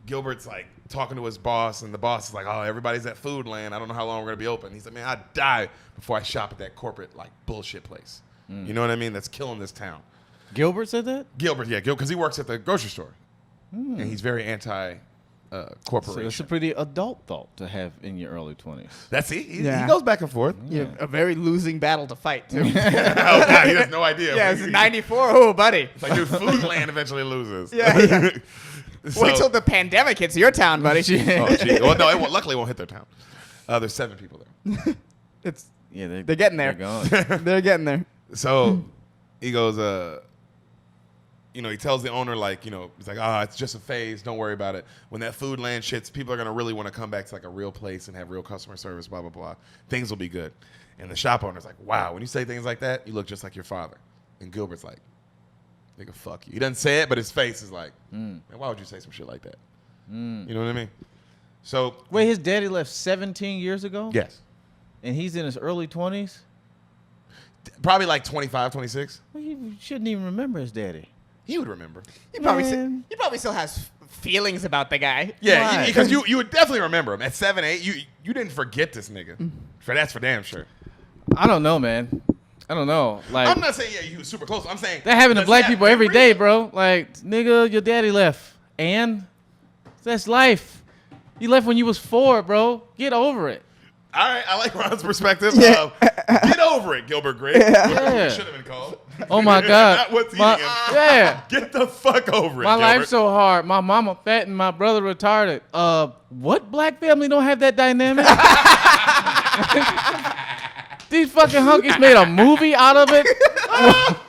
Gilbert's like talking to his boss, and the boss is like, oh, everybody's at Food Land. I don't know how long we're going to be open. He's like, man, I'd die before I shop at that corporate like bullshit place. You know what I mean? That's killing this town. Gilbert said that? Gilbert, yeah, because he works at the grocery store. And he's very anti-corporation. So it's a pretty adult thought to have in your early 20s. That's it. He Yeah. goes back and forth. Yeah, a very losing battle to fight, too. Oh, God, he has no idea. Yeah, it's 94. Oh, buddy. It's like, dude, Food Land eventually loses. Yeah. So- Wait till the pandemic hits your town, buddy. Oh, gee. Well, no, luckily it won't hit their town. There's 7 people there. It's Yeah, they're getting there. They're gone. They're getting there. So he goes, he tells the owner, like, he's like, it's just a phase. Don't worry about it. When that Food Land shits, people are going to really want to come back to like a real place and have real customer service, blah, blah, blah. Things will be good. And the shop owner's like, wow, when you say things like that, you look just like your father. And Gilbert's like, nigga, fuck you. He doesn't say it, but his face is like, man, why would you say some shit like that? You know what I mean? So, Wait, his daddy left 17 years ago? yes. And he's in his early 20s? Probably like 25, 26. Well, he shouldn't even remember his daddy. He would remember. He probably Man. he probably still has feelings about the guy. Yeah, Why? because you would definitely remember him. At 7, 8, you didn't forget this nigga. That's for damn sure. I don't know, man. I don't know. Like, I'm not saying, yeah, you were super close. I'm saying that happened to does black he have people every memory? day, bro. Like, nigga, your daddy left. And? That's life. You left when you was 4, bro. Get over it. All right, I like Ron's perspective. Yeah. Get over it, Gilbert Grape. Yeah. Should have been called. Oh, my God. Not what's My- eating him. Yeah. Get the fuck over it, My Gilbert. life's so hard. My mama fat and my brother retarded. What black family don't have that dynamic? These fucking hunkies made a movie out of it.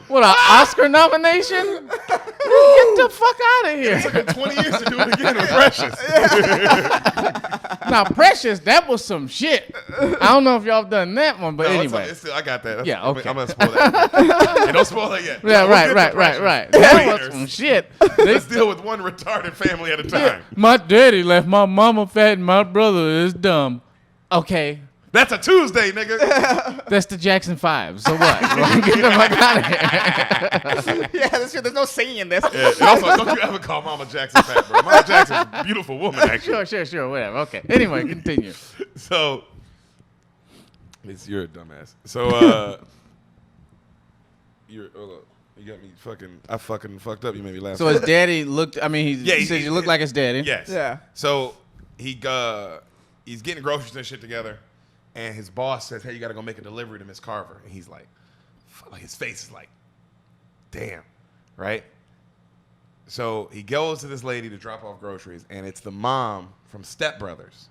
What an Oscar nomination? Get the fuck out of here. It took him 20 years to do it again with Precious. Now, Precious, that was some shit. I don't know if y'all done that one, but No, anyway. it's still, I got that. Yeah, okay. I'm going to spoil that. Hey, don't spoil that yet. Yeah, We'll right, get to right. Precious. That was Haters. some shit. Let's deal with one retarded family at a time. My daddy left my mama fat and my brother is dumb. Okay. That's a Tuesday, nigga. That's the Jackson 5. So what? Get the fuck out of here. Yeah, that's true. There's no singing in this. Yeah, and also, don't you ever call Mama Jackson fat, bro. Mama Jackson's a beautiful woman, actually. Sure, whatever. Okay. Anyway, continue. So, you're a dumbass. So, you got me I fucking fucked up. You made me laugh. So his daddy looked, he said you look like his daddy. Yes. Yeah. So, he's getting groceries and shit together, and his boss says, hey, you got to go make a delivery to Miss Carver. And he's like, like his face is like, damn, right? So he goes to this lady to drop off groceries, and it's the mom from Step Brothers.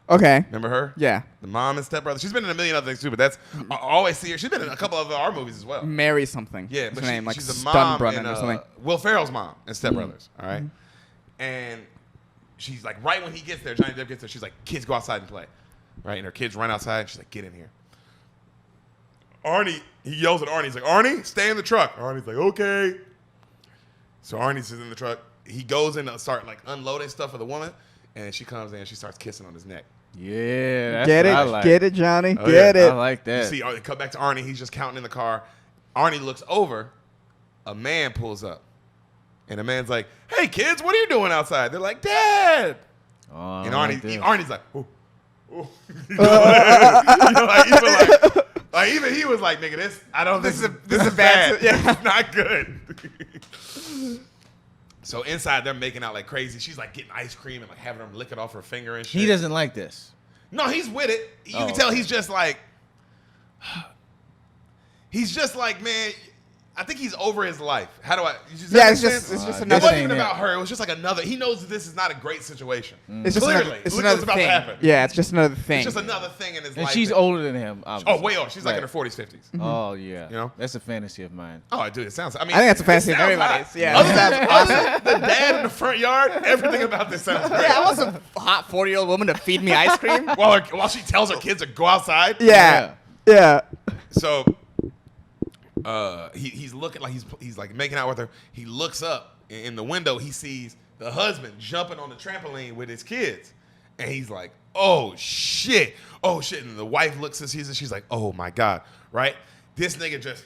Okay. Remember her? Yeah. The mom and Step Brothers. She's been in a million other things too, but that's I always see her. She's been in a couple of our movies as well. Mary something. Yeah, What's but her name? Like she's a mom in, or something. Will Ferrell's mom and Step Brothers. All right? And she's like, right when he gets there, Johnny Depp gets there, she's like, kids, go outside and play. Right? And her kids run outside, and she's like, get in here. Arnie, he yells at Arnie. He's like, Arnie, stay in the truck. Arnie's like, okay. So Arnie's in the truck. He goes in to start like unloading stuff for the woman, and she comes in and she starts kissing on his neck. Yeah, that's Get what it, I like. get it, Johnny, Oh, get I it. like that. You see, cut back to Arnie. He's just counting in the car. Arnie looks over. A man pulls up. And the man's like, hey, kids, what are you doing outside? They're like, Dad. Oh, And I like this. Arnie's like, ooh. Ooh. You know, like, even he was like, nigga, this is bad. Yeah. It's not good. So inside, they're making out like crazy. She's like getting ice cream and like having him lick it off her finger and shit. He doesn't like this. No, he's with it. You Oh, can tell okay. he's just like, man, I think he's over his life. How do I? Does that Yeah, make it's just sense? it's just It another. wasn't even Ain't it. about her. It was just like another. He knows that this is not a great situation. It's just Clearly, another, it's look another what's about thing. to happen. Yeah, it's just another thing. It's just another thing in his And life. she's that- older than him. Oh, Obviously. way older. She's like in her Right. 40s, 50s. Oh yeah. You know? That's a fantasy of mine. Oh, dude, it sounds. I mean, I think that's a it fantasy of sounds everybody's. hot. Yeah. Other than the dad in the front yard, everything about this sounds great. Yeah, I want some hot 40-year-old woman to feed me ice cream. While she tells her kids to go outside. Yeah. Yeah. So he's looking like he's like making out with her. He looks up in the window. He sees the husband jumping on the trampoline with his kids, and he's like, "Oh shit! Oh shit!" And the wife looks and sees it. She's like, "Oh my god!" Right? This nigga just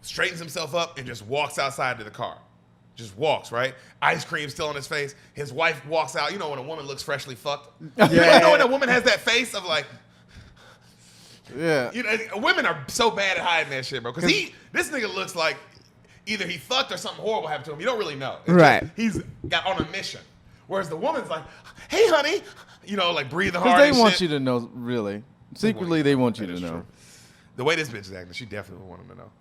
straightens himself up and just walks outside to the car. Just walks, right? Ice cream still on his face. His wife walks out. You know when a woman looks freshly fucked? You know when a woman has that face of like, Yeah. you know, women are so bad at hiding that shit, bro. Because this nigga looks like either he fucked or something horrible happened to him. You don't really know. It's Right. just, he's got on a mission. Whereas the woman's like, hey, honey, you know, like breathing Because hard they and want shit. you to know, really. Secretly, they want you That to is know. true. The way this bitch is acting, she definitely would want him to know.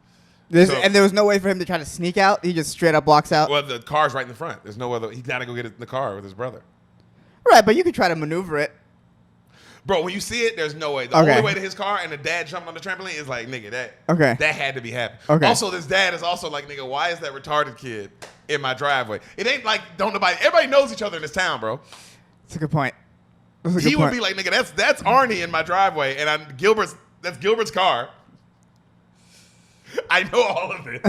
And there was no way for him to try to sneak out. He just straight up walks out. Well, the car's right in the front. There's no other. He got to go get it in the car with his brother. Right, but you could try to maneuver it. Bro, when you see it, there's no way. The Okay. only way to his car and the dad jumped on the trampoline is like, nigga, that had to be happening. Okay. Also, this dad is also like, nigga, why is that retarded kid in my driveway? It ain't like everybody knows each other in this town, bro. That's a good point. He would be like, nigga, that's Arnie in my driveway, and that's Gilbert's car. I know all of it.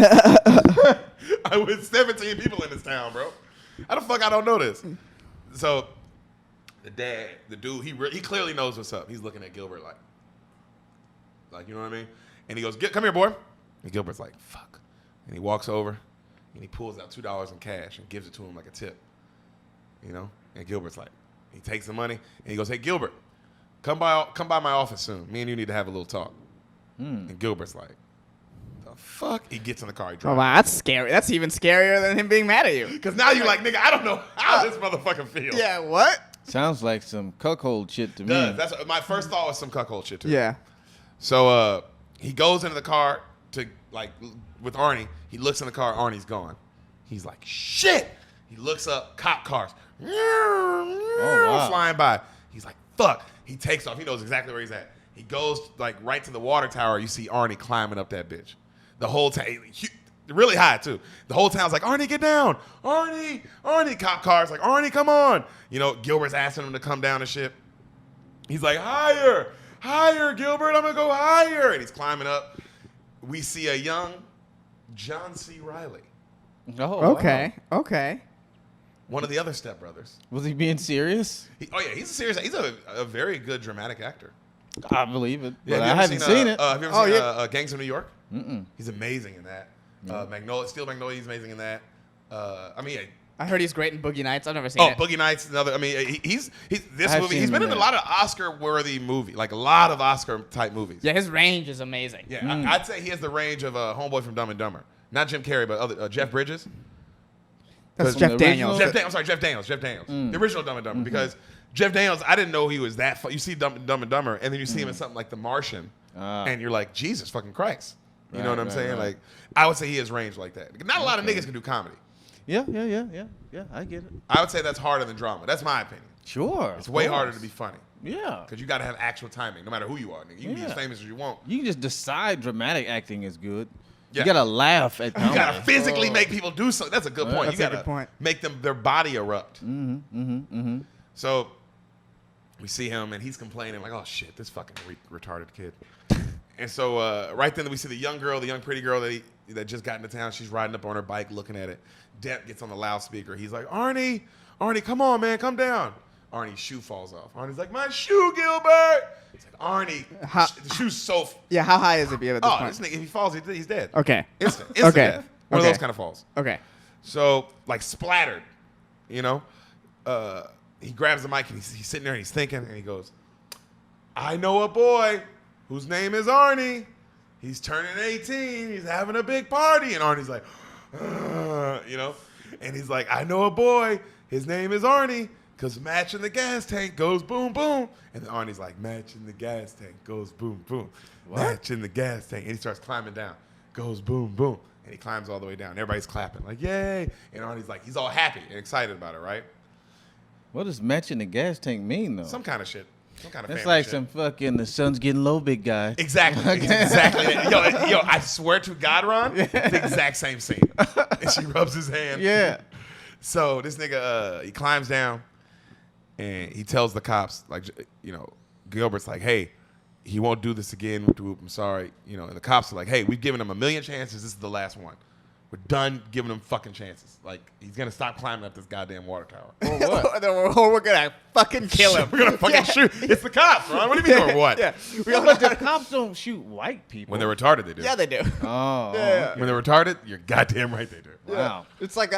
I was 17 people in this town, bro. How the fuck I don't know this? So the dude, he clearly knows what's up. He's looking at Gilbert like you know what I mean? And he goes, come here, boy. And Gilbert's like, fuck. And he walks over and he pulls out $2 in cash and gives it to him like a tip. You know? And Gilbert's like, he takes the money and he goes, hey, Gilbert, come by my office soon. Me and you need to have a little talk. And Gilbert's like, the fuck? He gets in the car. He Oh, drives. wow, that's scary. That's even scarier than him being mad at you. Because now you're like, nigga, I don't know how this motherfucker feels. Yeah, what? Sounds like some cuckold shit to me. That's my first thought was some cuckold shit too. Yeah. So he goes into the car to with Arnie. He looks in the car. Arnie's gone. He's like, shit. He looks up. Cop cars. wow. Flying by. He's like, fuck. He takes off. He knows exactly where he's at. He goes like right to the water tower. You see Arnie climbing up that bitch. The whole time. Really high too. The whole town's like, Arnie, get down. Arnie. Cop cars like, Arnie, come on. You know, Gilbert's asking him to come down and shit. He's like, higher, Gilbert. I'm gonna go higher. And he's climbing up. We see a young John C. Reilly, Oh, Okay. wow. Okay. one of the other stepbrothers. Was he being serious? He's a very good dramatic actor. I believe it. Yeah, But have I you haven't ever seen it. Have you ever Oh, seen yeah. Gangs of New York? Mm-mm. He's amazing in that. Steel Magnolia, he's amazing in that. I heard he's great in Boogie Nights. I've never seen Oh, it. Boogie Nights, another. I mean, he's this I have movie. seen He's him been in in a that. lot of Oscar-worthy movies, like a lot of Oscar-type movies. Yeah, his range is amazing. Yeah, I'd say he has the range of Homeboy from Dumb and Dumber. Not Jim Carrey, but Jeff Bridges. That's From Jeff the Daniels. original? I'm sorry, Jeff Daniels. The original Dumb and Dumber. Because Jeff Daniels, I didn't know he was that. You see Dumb and Dumber, and then you see him in something like The Martian, and you're like, Jesus fucking Christ. You know what I'm saying? Like, I would say he has range like that. Not a lot of niggas can do comedy. Yeah. I get it. I would say that's harder than drama. That's my opinion. Sure. It's way harder to be funny. Yeah. Because you got to have actual timing, no matter who you are. Nigga. You can be as famous as you want. You can just decide dramatic acting is good. Yeah. You gotta laugh at comedy. You got to physically make people do something. That's a good point. That's You a got good point. to make their body erupt. Mm-hmm. So we see him, and he's complaining like, oh, shit, this fucking retarded kid. And so right then we see the young pretty girl that just got into town. She's riding up on her bike looking at it. Depp gets on the loudspeaker. He's like, Arnie, come on, man, come down. Arnie's shoe falls off. Arnie's like, my shoe, Gilbert. He's like, Arnie, the shoe's so... Yeah, how high is it at this point? This nigga, if he falls, he's dead. Okay. Instant Okay. death. One of Okay. those kind of falls. Okay. So, like, splattered, you know? He grabs the mic, and he's sitting there, and he's thinking, and he goes, I know a boy whose name is Arnie. He's turning 18. He's having a big party. And Arnie's like, you know? And he's like, I know a boy. His name is Arnie. Because matching the gas tank goes boom, boom. And then Arnie's like, matching the gas tank goes boom, boom. What? Matching the gas tank. And he starts climbing down. Goes boom, boom. And he climbs all the way down. Everybody's clapping like, yay. And Arnie's like, he's all happy and excited about it, right? What does matching the gas tank mean, though? Some kind of shit. Some kind of That's family like shit. some fucking the sun's getting low, big guy. Exactly. It's exactly that. Yo, I swear to God, Ron, it's the exact same scene. And she rubs his hand. Yeah. So this nigga, he climbs down and he tells the cops, like, you know, Gilbert's like, hey, he won't do this again. I'm sorry. You know, and the cops are like, hey, we've given him 1,000,000 chances. This is the last one. We're done giving him fucking chances. Like, he's going to stop climbing up this goddamn water tower. Or what? Or we're gonna fucking kill him. We're going to fucking shoot. It's the cops, Ron. What do you mean, or what? Yeah. But the cops don't shoot white people. When they're retarded, they do. Yeah, they do. Oh. Yeah. When they're retarded, you're goddamn right they do. Wow. It's like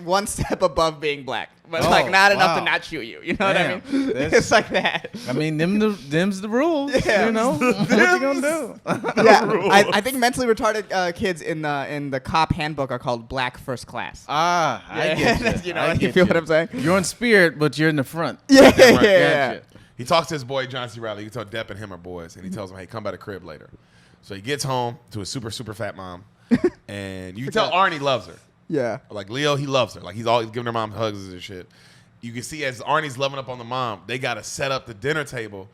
one step above being black, but Oh, like not enough to wow. not shoot you. You know Damn. what I mean? That's- It's like that. I mean, them's the rules. Yeah. You know, what you gonna do? Yeah, I think mentally retarded kids in the cop handbook are called black first class. Ah, I get you. You know, I you get feel what I'm saying? You're in spirit, but you're in the front. Yeah, Right. yeah. Gotcha. He talks to his boy, John C. Reilly. You can tell Depp and him are boys. And he tells him, hey, come by the crib later. So he gets home to his super, super fat mom. And you can tell Arnie loves her. Yeah. Like, Leo, he loves her. Like, he's always giving her mom hugs and shit. You can see as Arnie's loving up on the mom, they got to set up the dinner table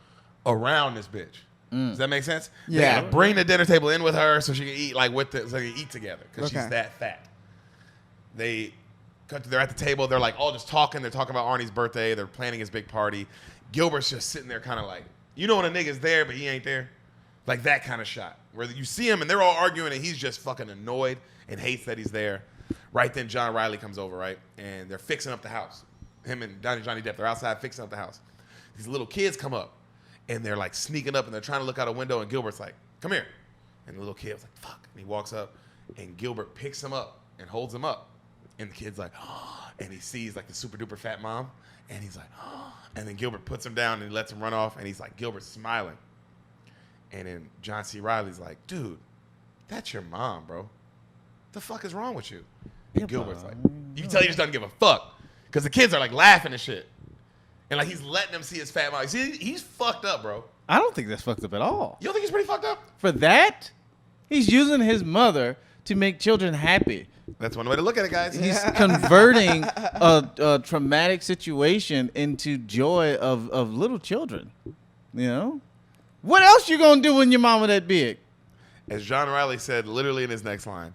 around this bitch. Does that make sense? They Yeah. gotta bring the dinner table in with her so she can eat, like, so they can eat together. Because she's Okay. that fat. They're at the table. They're, like, all just talking. They're talking about Arnie's birthday. They're planning his big party. Gilbert's just sitting there kind of like, you know when a nigga's there, but he ain't there? Like that kind of shot. Where you see him and they're all arguing and he's just fucking annoyed and hates that he's there. Right then, John Riley comes over, right? And they're fixing up the house. Him and Johnny Depp, they're outside fixing up the house. These little kids come up and they're like sneaking up and they're trying to look out a window and Gilbert's like, come here. And the little kid was like, fuck. And he walks up and Gilbert picks him up and holds him up. And the kid's like, oh, and he sees like the super duper fat mom. And he's like, oh. And then Gilbert puts him down and he lets him run off. And he's like, Gilbert's smiling. And then John C. Reilly's like, dude, that's your mom, bro. The fuck is wrong with you? And Gilbert's like, you can tell he just doesn't give a fuck. Because the kids are like laughing and shit. And like he's letting them see his fat mom. See, he's fucked up, bro. I don't think that's fucked up at all. You don't think he's pretty fucked up? For that, he's using his mother to make children happy. That's one way to look at it, guys. He's converting a traumatic situation into joy of little children. You know? What else you gonna do when your mama that big? As John Riley said literally in his next line,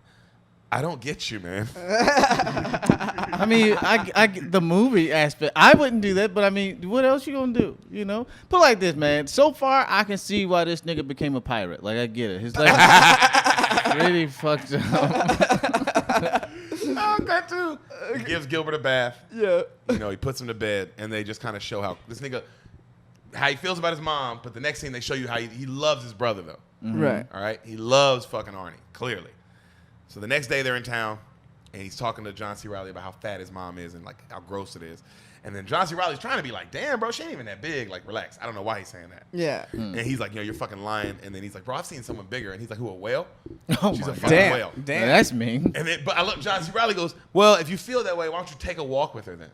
I don't get you, man. I mean, I the movie aspect. I wouldn't do that, but I mean, what else you gonna do? You know? Put it like this, man. So far, I can see why this nigga became a pirate. Like, I get it. His life really fucked up. Oh, that too. He gives Gilbert a bath. Yeah. You know, he puts him to bed, and they just kind of show how this nigga, how he feels about his mom. But the next scene, they show you how he loves his brother, though. Right. All right? He loves fucking Arnie, clearly. So the next day, they're in town, and he's talking to John C. Reilly about how fat his mom is and, like, how gross it is. And then John C. Reilly's trying to be like, damn, bro, she ain't even that big. Like, relax. I don't know why he's saying that. Yeah. And he's like, you're fucking lying. And then he's like, bro, I've seen someone bigger. And he's like, who, a whale? Oh She's my a fucking Damn. whale. Damn. Now, that's mean. And then, but I love John C. Reilly goes, well, if you feel that way, why don't you take a walk with her then?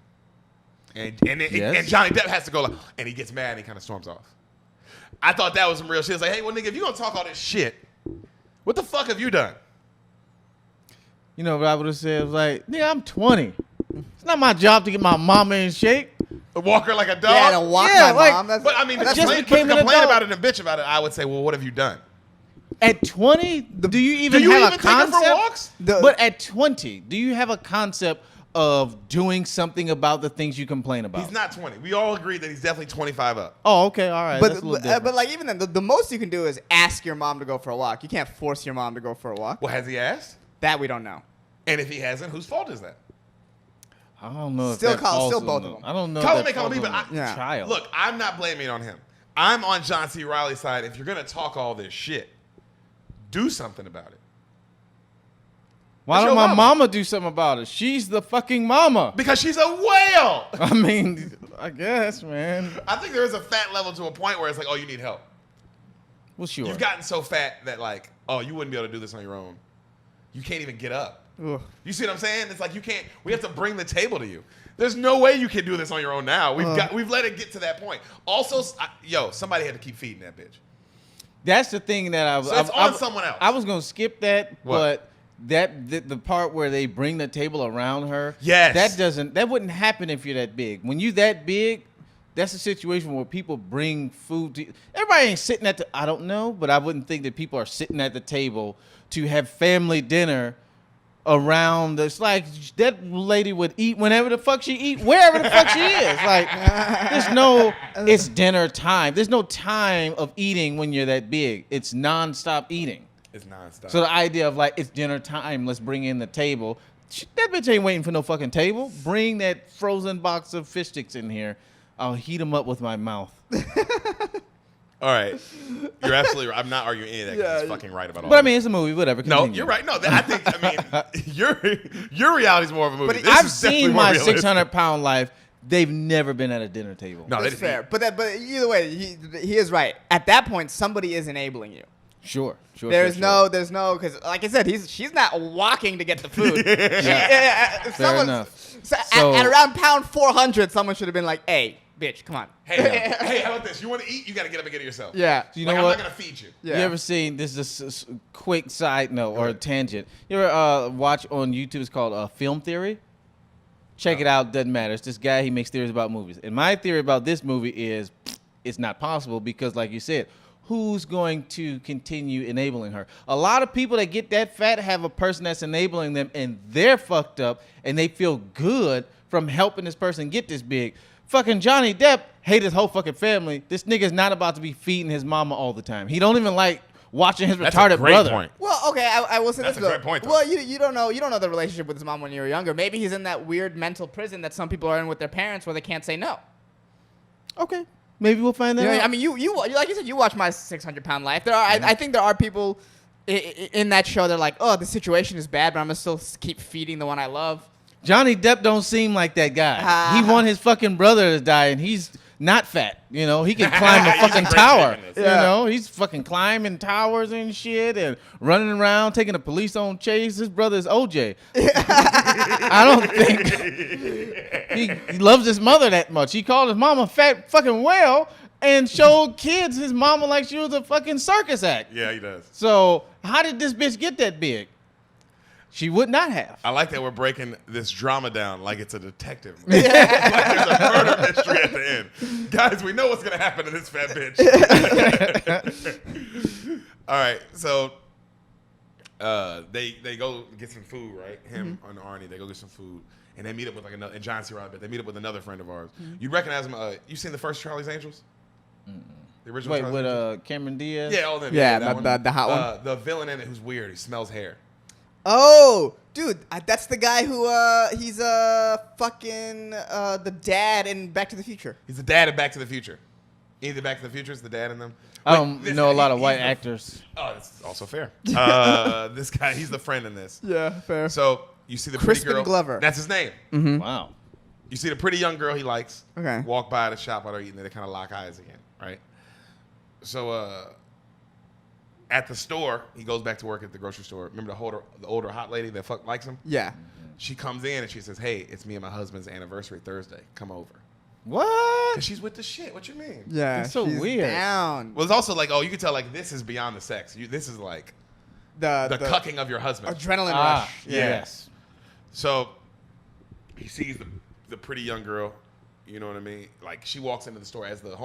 Yes. And Johnny Depp has to go like, and he gets mad and he kind of storms off. I thought that was some real shit. It's like, hey, well, nigga, if you gonna talk all this shit, What the fuck have you done? You know what I would have said? Was like, nigga, I'm 20. It's not my job to get my mama in shape. Walk her like a dog? Yeah, to walk Yeah, my like- mom. That's, But I mean, to That's complain, just became an complain adult. about it and bitch about it, I would say, well, what have you done? At 20, do you even Do you have even a take her for concept? walks? But at 20, do you have a concept of doing something about the things you complain about? He's not 20. We all agree that he's definitely 25 up. Oh, okay, all right. That's a little different. but like even then, the most you can do is ask your mom to go for a walk. You can't force your mom to go for a walk. Well, has he asked? That we don't know. And if he hasn't, whose fault is that? I don't know. Still if that call- falls still on both the- of them. I don't know. Call if me, that call me, falls but on the Yeah. child. Look, I'm not blaming it on him. I'm on John C. Reilly's side. If you're going to talk all this shit, do something about it. Why That's don't your my mama. mama do something about it? She's the fucking mama. Because she's a whale. I mean, I guess, man. I think there is a fat level to a point where it's like, oh, you need help. Well, sure. You've gotten so fat that like, oh, you wouldn't be able to do this on your own. You can't even get up. Ugh. You see what I'm saying? It's like you can't. We have to bring the table to you. There's no way you can do this on your own now. We've let it get to that point. Also, somebody had to keep feeding that bitch. That's the thing that I was. So it's on someone else. I was gonna skip that, What? but the part where they bring the table around her. Yes. That wouldn't happen if you're that big. When you that big, that's a situation where people bring food to. Everybody ain't sitting at the. I don't know, but I wouldn't think that people are sitting at the table to have family dinner around. It's like that lady would eat whenever the fuck she eat, wherever the fuck she is. Like, there's no, it's dinner time. There's no time of eating when you're that big. It's nonstop eating. It's nonstop. So the idea of like, it's dinner time, let's bring in the table. That bitch ain't waiting for no fucking table. Bring that frozen box of fish sticks in here. I'll heat them up with my mouth. All right, you're absolutely right. I'm not arguing any of that. 'Cause Yeah, he's fucking right about all. But I that. mean, it's a movie, whatever. no, Continue. you're right. No, I think. I mean, your reality's more of a movie. But This I've is definitely seen more my realistic. 600-pound life. They've never been at a dinner table. No, That's they fair. But either way, he is right. At that point, somebody is enabling you. Sure. There's no, because like I said, she's not walking to get the food. Fair enough. So at around pound 400, someone should have been like, "Hey, bitch, come on." Hey, how about this? You want to eat? You got to get up and get it yourself. Yeah. You Like, know I'm what? not gonna feed you. Yeah. You ever seen this? Is a quick side note or a tangent. You ever watch on YouTube? It's called Film Theory. Check it out. Doesn't matter. It's this guy. He makes theories about movies. And my theory about this movie is, it's not possible because, like you said, who's going to continue enabling her? A lot of people that get that fat have a person that's enabling them, and they're fucked up, and they feel good from helping this person get this big. Fucking Johnny Depp hate his whole fucking family. This nigga's not about to be feeding his mama all the time. He don't even like watching his That's retarded a great brother. point. Well, okay, I will say That's this a though. great point, though. Well, you don't know the relationship with his mom when you were younger. Maybe he's in that weird mental prison that some people are in with their parents where they can't say no. Okay, maybe we'll find that You know, out. I mean, you like you said, you watch my 600-pound life. There are, I think there are people in that show. They're like, oh, the situation is bad, but I'm gonna still keep feeding the one I love. Johnny Depp don't seem like that guy. He want his fucking brother to die, and he's not fat. You know, he can climb a He's a fucking great tower. shape in this. You Yeah. know, he's fucking climbing towers and shit, and running around taking the police on chase. His brother is OJ. I don't think he loves his mother that much. He called his mama fat fucking whale and showed kids his mama like she was a fucking circus act. Yeah, he does. So how did this bitch get that big? She would not have. I like that we're breaking this drama down like it's a detective movie. Like there's a murder mystery at the end. Guys, we know what's going to happen to this fat bitch. All right, so they go get some food, right? Him and Arnie, they go get some food. And they meet up with like another, and John C. Reilly, but they meet up with another friend of ours. You'd recognize him. You seen the first Charlie's Angels? The original Wait, Charlie's with Angels? Cameron Diaz? Yeah, all of them. Yeah, that the hot one. The villain in it who's weird. He smells hair. Oh, dude, that's the guy who he's fucking the dad in Back to the Future. He's the dad in Back to the Future. Either Back to the Future is the dad in them. I don't This know guy, a lot of he's white the- actors. Oh, that's also fair. This guy, he's the friend in this. Yeah, fair. So you see the Crispin pretty girl. Glover. That's his name. Wow. You see the pretty young girl he likes. Okay. Walk by the shop while they're eating. They kind of lock eyes again, right? So at the store, he goes back to work at the grocery store. Remember the older hot lady that likes him? Yeah. She comes in and she says, "Hey, it's me and my husband's anniversary Thursday. Come over." What? Cause she's with the shit. What you mean? Yeah. That's so she's weird. Down. Well, it's also like, oh, you can tell like this is beyond the sex. This is like the cucking of your husband. adrenaline rush. Yes. So he sees the pretty young girl. You know what I mean? Like she walks into the store as the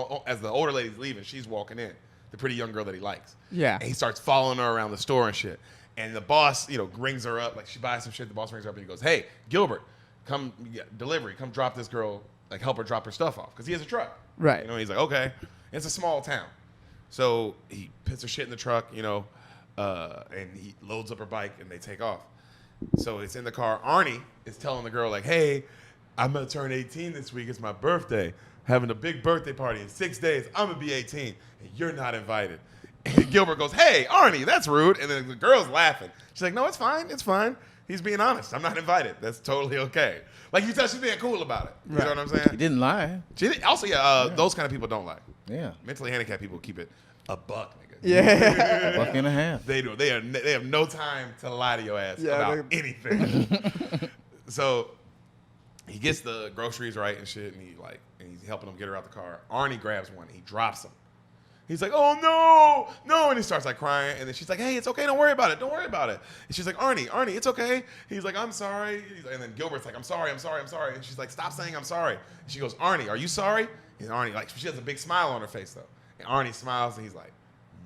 older lady's leaving. She's walking in. The pretty young girl that he likes. Yeah. And he starts following her around the store and shit. And the boss, rings her up. Like she buys some shit. The boss rings her up and he goes, "Hey, Gilbert, come delivery. Come drop this girl. Like help her drop her stuff off because he has a truck." Right. He's like, "Okay." It's a small town, so he puts her shit in the truck. And he loads up her bike and they take off. So it's in the car. Arnie is telling the girl like, "Hey, I'm gonna turn 18 this week. It's my birthday. Having a big birthday party in 6 days. I'm gonna be 18, and you're not invited." And Gilbert goes, "Hey, Arnie, that's rude." And then the girl's laughing. She's like, "No, it's fine. It's fine. He's being honest. I'm not invited. That's totally okay." Like you tell she's being cool about it. You know what I'm saying? He didn't lie. Also, those kind of people don't lie. Yeah. Mentally handicapped people keep it a buck, nigga. Yeah. Buck and a half. They do. They have no time to lie to your ass about anything. So he gets the groceries right and shit, and he's helping him get her out the car. Arnie grabs one. He drops him. He's like, "Oh no!" And he starts like crying, and then she's like, "Hey, it's okay. Don't worry about it. Don't worry about it." And she's like, Arnie, it's okay." He's like, "I'm sorry." And then Gilbert's like, "I'm sorry. And she's like, "Stop saying I'm sorry." And she goes, "Arnie, are you sorry?" And Arnie, she has a big smile on her face though. And Arnie smiles, and he's like,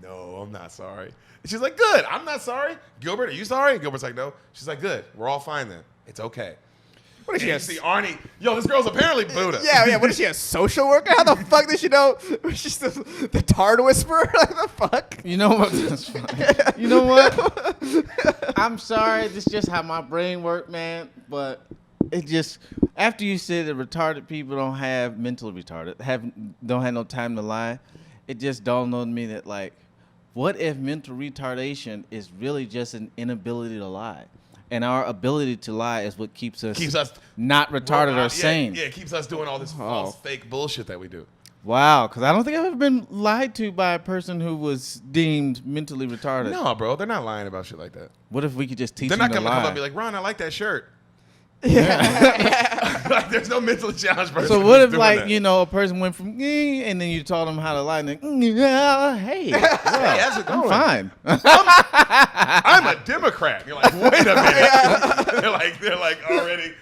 "No, I'm not sorry." And she's like, "Good, I'm not sorry." "Gilbert, are you sorry?" And Gilbert's like, "No." She's like, "Good, we're all fine then. It's okay." What is she? And you see Arnie, this girl's apparently Buddha. Yeah. What is she, a social worker? How the fuck does she know? She's the Tard Whisperer? Like the fuck? You know what? That's fine. You know what? I'm sorry. This is just how my brain works, man. But it just, after you said that retarded people don't have mentally retarded, don't have no time to lie, it just dawned on me that what if mental retardation is really just an inability to lie? And our ability to lie is what keeps us not retarded or sane. Yeah, it keeps us doing all this false, fake bullshit that we do. Wow, because I don't think I've ever been lied to by a person who was deemed mentally retarded. No, bro, they're not lying about shit like that. What if we could just teach They're them not to gonna lie? come up and be like, "Ron, I like that shirt." Yeah. Like, there's no mentally challenged person. So what if doing that. a person went from and then you taught them how to lie and then hey, how's it going? I'm fine. I'm a Democrat. You're like, wait a minute. they're like already.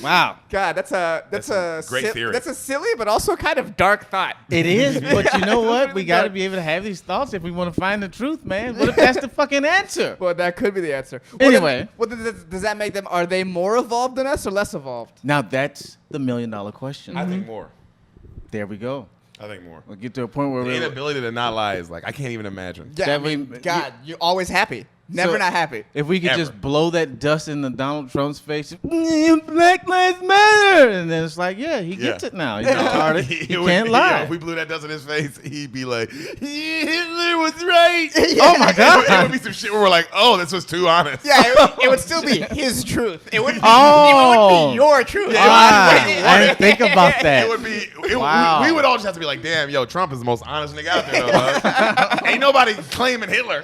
Wow. God, that's a great theory. That's a silly but also kind of dark thought. It is, but you know what? We got to be able to have these thoughts if we want to find the truth, man. What if that's the fucking answer? Well, that could be the answer. Anyway. Does that make them, are they more evolved than us or less evolved? Now that's the $1 million question. I think more. There we go. I think more. We'll get to a point where The we're inability to not lie is like I can't even imagine. Yeah, That we- God, you're always happy. Never not happy. If we could Ever. just blow that dust into Donald Trump's face, Black Lives Matter, and then it's like, yeah, he gets it now. He's retarded. He can't lie. If we blew that dust in his face, he'd be like, "Hitler was right." Oh my God. It would be some shit where we're like, "Oh, this was too honest." Yeah, it would still be his truth. It wouldn't be, Oh. it wouldn't be your truth. I didn't think about that. It would be. Wow. We would all just have to be like, "Damn, yo, Trump is the most honest nigga out there, though, huh?" Ain't nobody claiming Hitler.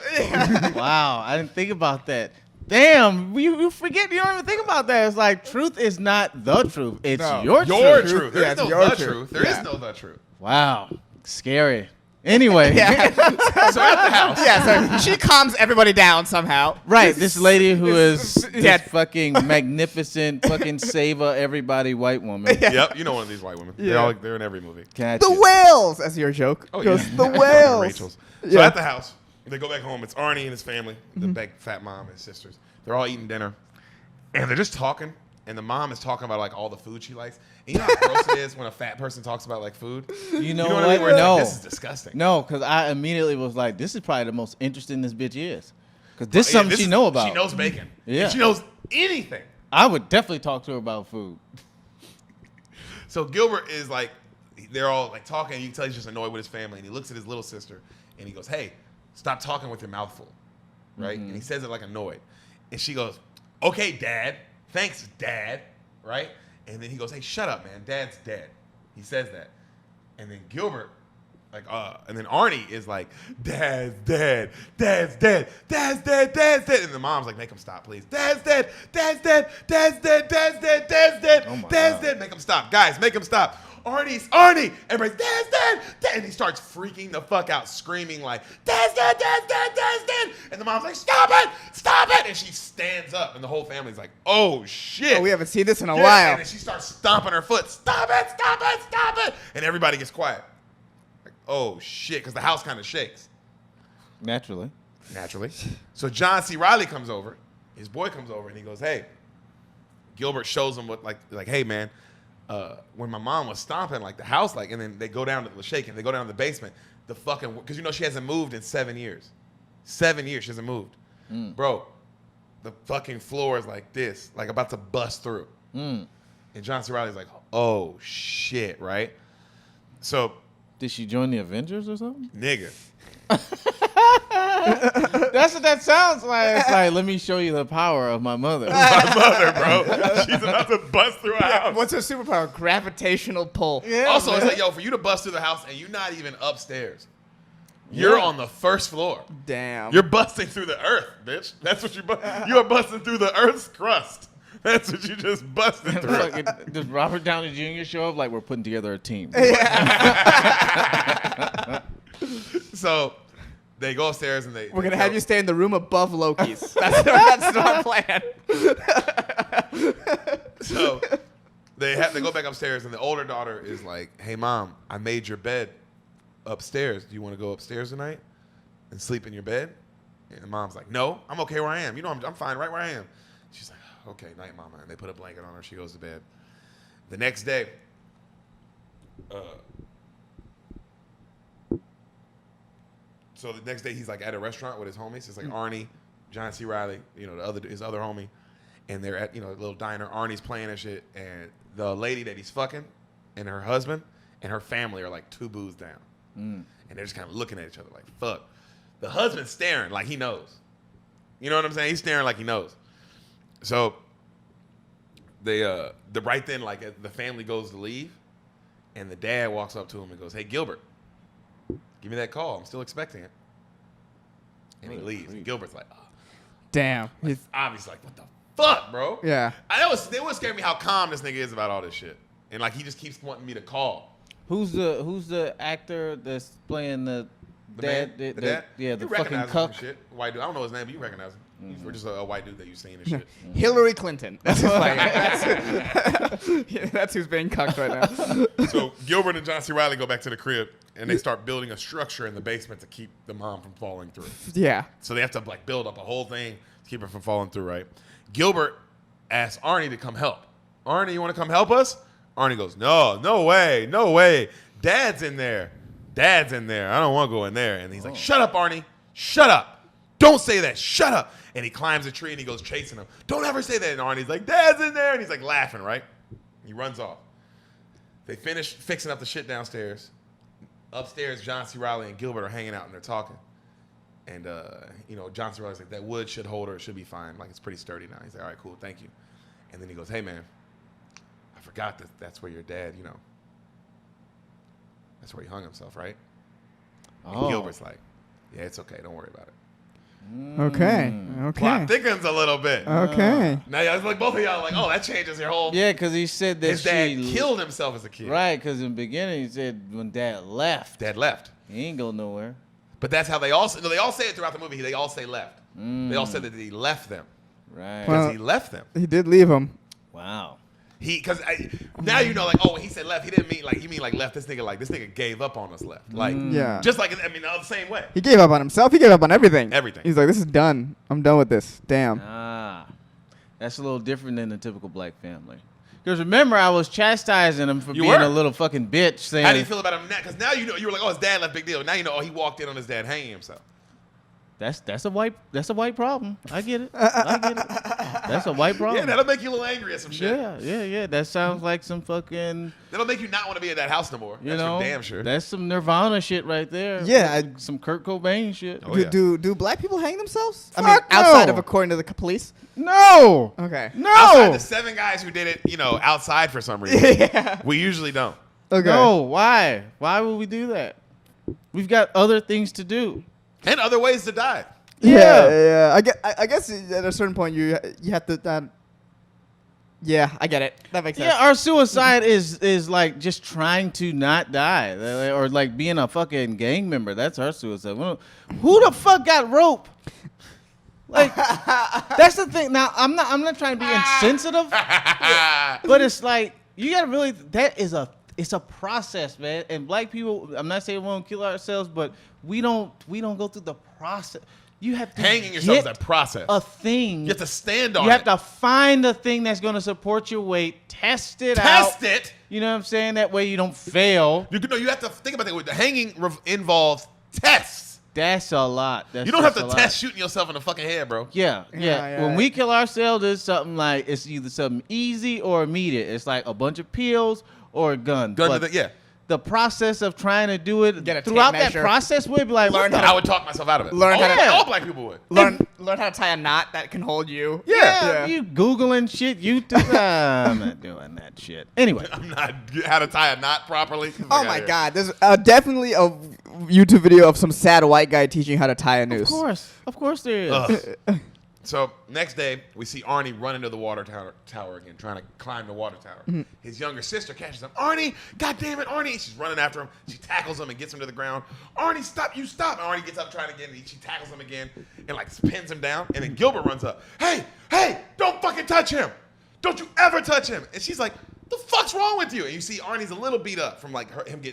Wow, I didn't think about that. Damn, you forget. You don't even think about that. It's like truth is not the truth. It's your Your truth. truth. There Yeah, is no your the truth. truth. There is no the truth. Wow, scary. Anyway, So at the house. Yeah, so she calms everybody down somehow. right, this lady who is this yeah. fucking magnificent, fucking saver everybody white woman. Yep, you know one of these white women. Yeah. They're in every movie. Catch The it. whales. That's your joke. Oh, Goes, yeah. the Fucking whales. Rachel's. So Yeah. at the house, they go back home. It's Arnie and his family, the big fat mom and his sisters. They're all eating dinner, and they're just talking. And the mom is talking about like all the food she likes. And you know how gross it is when a fat person talks about like food. You know what what? I mean? Where it's No, like, this is disgusting. no, because I immediately was like, this is probably the most interesting this bitch is, because this is Yeah, something she know about. She knows bacon. Yeah. She knows anything. I would definitely talk to her about food. So Gilbert is like, they're all like talking. And you can tell he's just annoyed with his family. And he looks at his little sister and he goes, "Hey, stop talking with your mouth full." Right? And he says it like annoyed. And she goes, "Okay, Dad. Thanks, Dad." Right? And then he goes, "Hey, shut up, man. Dad's dead." He says that. And then Gilbert, and then Arnie is like, "Dad's dead. Dad's dead. Dad's dead. Dad's dead." And the mom's like, "Make him stop, please. Dad's dead. Dad's dead. Dad's dead. Dad's dead. Dad's dead. Oh my Dad's God. dead. Make him stop. Guys, make him stop." Arnie. Everybody's, Dad's dead. And he starts freaking the fuck out, screaming like, Dad's dead. And the mom's like, stop it. And she stands up, and the whole family's like, oh, shit. Oh, we haven't seen this in a Yeah, while. And then she starts stomping her foot. Stop it. And everybody gets quiet. Like, oh, shit, because the house kind of shakes. Naturally. So John C. Reilly comes over. His boy comes over, and he goes, hey. Gilbert shows him what, like, hey, man, when my mom was stomping, like, the house, like, and then they go down to the shaking. They go down to the basement. The fucking, because, you know, she hasn't moved in 7 years. 7 years she hasn't moved. Bro, the fucking floor is like this, like about to bust through. And John C. Reilly's like, oh, shit, right? So. Did she join the Avengers or something? Nigga. That's what that sounds like. It's like, let me show you the power of my mother. My mother, bro. She's about to bust through a house. What's her superpower? Gravitational pull. Yeah, Also, man. it's like, yo, for you to bust through the house and you're not even upstairs. You're on the first floor. Damn. You're busting through the earth, bitch. That's what you are busting through the earth's crust. That's what you just busted through. Like, does Robert Downey Jr. show up like we're putting together a team? So they go upstairs and We're going to have you stay in the room above Loki's. That's our plan. So they go back upstairs, and the older daughter is like, hey, Mom, I made your bed upstairs. Do you want to go upstairs tonight and sleep in your bed? And the mom's like, no, I'm okay where I am. You know, I'm fine right where I am. She's like, okay, night, Mama. And they put a blanket on her. She goes to bed. The next day, so the next day he's like at a restaurant with his homies. It's like Arnie, John C. Reilly, you know, his other homie, and they're at, you know, a little diner. Arnie's playing and shit, and the lady that he's fucking and her husband and her family are like 2 booths down. And they're just kind of looking at each other like, fuck. The husband's staring like he knows. You know what I'm saying? He's staring like he knows. So they right then, like, the family goes to leave, and the dad walks up to him and goes, hey, Gilbert, give me that call. I'm still expecting it. And he leaves. And Gilbert's like, oh. Damn. Like, obviously, like, what the fuck, bro? Yeah. It would scare me how calm this nigga is about all this shit. And, like, he just keeps wanting me to call. Who's the actor that's playing the dad? The dad? Yeah, the You fucking recognize him from cuck. shit. White dude. I don't know his name, but you recognize him. He's just a white dude that you've seen and shit. Hillary Clinton. That's who's playing. That's who's being cucked right now. So Gilbert and John C. Reilly go back to the crib, and they start building a structure in the basement to keep the mom from falling through. Yeah. So they have to, like, build up a whole thing to keep her from falling through, right? Gilbert asks Arnie to come help. Arnie, you want to come help us? Arnie goes, no way. Dad's in there. I don't want to go in there. And he's like, shut up, Arnie. Shut up. Don't say that. Shut up. And he climbs a tree and he goes chasing him. Don't ever say that. And Arnie's like, Dad's in there. And he's like laughing, right? He runs off. They finish fixing up the shit downstairs. Upstairs, John C. Reilly and Gilbert are hanging out and they're talking. And, you know, John C. Reilly's like, that wood should hold her. It should be fine. Like, it's pretty sturdy now. He's like, all right, cool. Thank you. And then he goes, hey, man, I forgot that that's where your dad, you know, that's where he hung himself, right? And Gilbert's like, yeah, it's okay. Don't worry about it. Okay. Plot thickens a little bit. Okay. Now, it's like both of y'all are like, oh, that changes your whole. Yeah, because he said that His dad killed himself as a kid. Right, because in the beginning he said when Dad left, Dad left. he ain't go nowhere. But that's how they all say. No, they all say it throughout the movie. They all say left. They all said that he left them. Right. Because Well- he left them. He did leave him. Wow. Because now you know, like, oh, when he said left, he didn't mean like, he mean like left this nigga, like this nigga gave up on us left. Like, Yeah. just like, I mean, the same way. He gave up on himself. He gave up on everything. Everything. He's like, this is done. I'm done with this. Damn. That's a little different than the typical black family. Because remember, I was chastising him for You being were. a little fucking bitch. Saying, How do you feel about him now? Because now you know, you were like, oh, his dad left, big deal. Now you know, oh, he walked in on his dad hanging himself. That's a white problem. I get it. That's a white problem. Yeah, that'll make you a little angry at some shit. Yeah. That sounds like some fucking, That'll make you not want to be in that house no more. you That's know, for damn sure. That's some Nirvana shit right there. Yeah, Some Kurt Cobain shit. Oh, yeah. Do black people hang themselves? I Fuck mean, outside no. of according to the police. No. Okay. No. Outside the 7 guys who did it, you know, outside for some reason. Yeah. We usually don't. Okay. No. Why? Why would we do that? We've got other things to do. And other ways to die. Yeah. I guess at a certain point you have to. Yeah, I get it. That makes sense. Yeah, our suicide is like just trying to not die, or like being a fucking gang member. That's our suicide. Who the fuck got rope? Like, that's the thing. Now, I'm not trying to be insensitive, but it's like you gotta really. It's a process, man. And black people, I'm not saying we won't kill ourselves, but we don't go through the process. You have to Hanging yourself is a process. A thing. You have to stand on it. You have to find a thing that's going to support your weight, test it out. Test it. You know what I'm saying? That way you don't fail. You have to think about that. The hanging involves tests. That's a lot. You don't have to test shooting yourself in the fucking head, bro. Yeah. When we kill ourselves, it's something like it's either something easy or immediate. It's like a bunch of pills or a gun. The process of trying to do it throughout that process would be like, I would talk myself out of it. All black people would. Learn how to tie a knot that can hold you. Yeah. You Googling shit, YouTube. I'm not doing that shit. Anyway. I'm not how to tie a knot properly. Oh my God. There's definitely a YouTube video of some sad white guy teaching how to tie a noose. Of course there is. So next day, we see Arnie run into the water tower again, trying to climb the water tower. Mm-hmm. His younger sister catches him. Arnie, God damn it, Arnie! She's running after him. She tackles him and gets him to the ground. Arnie, stop! You stop! And Arnie gets up trying again. And she tackles him again and like pins him down. And then Gilbert runs up. Hey, don't fucking touch him! Don't you ever touch him! And she's like, the fuck's wrong with you? And you see Arnie's a little beat up from like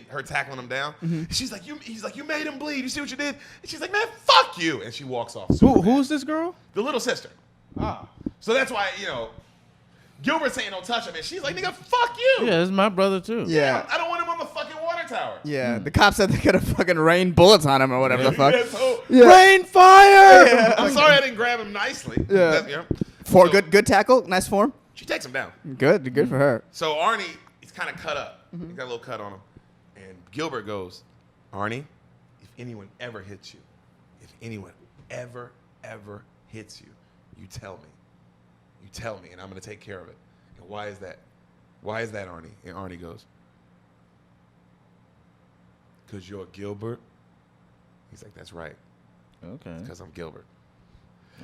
her tackling him down. Mm-hmm. She's like, he's like, you made him bleed. You see what you did? And she's like, man, fuck you. And she walks off. Who's this girl? The little sister. So that's why, Gilbert's saying don't touch him. And she's like, nigga, fuck you. Yeah, this is my brother too. Yeah. I don't want him on the fucking water tower. Yeah. The cops said they could have fucking rained bullets on him or whatever the fuck. Rain fire! Yeah. I'm sorry I didn't grab him nicely. Yeah. Good tackle. Nice form. She takes him down. Good for her. So Arnie, he's kind of cut up. He's got a little cut on him. And Gilbert goes, Arnie, if anyone ever hits you, if anyone ever hits you, you tell me. You tell me, and I'm going to take care of it. And why is that? Why is that, Arnie? And Arnie goes, because you're Gilbert? He's like, that's right. Okay. Because I'm Gilbert.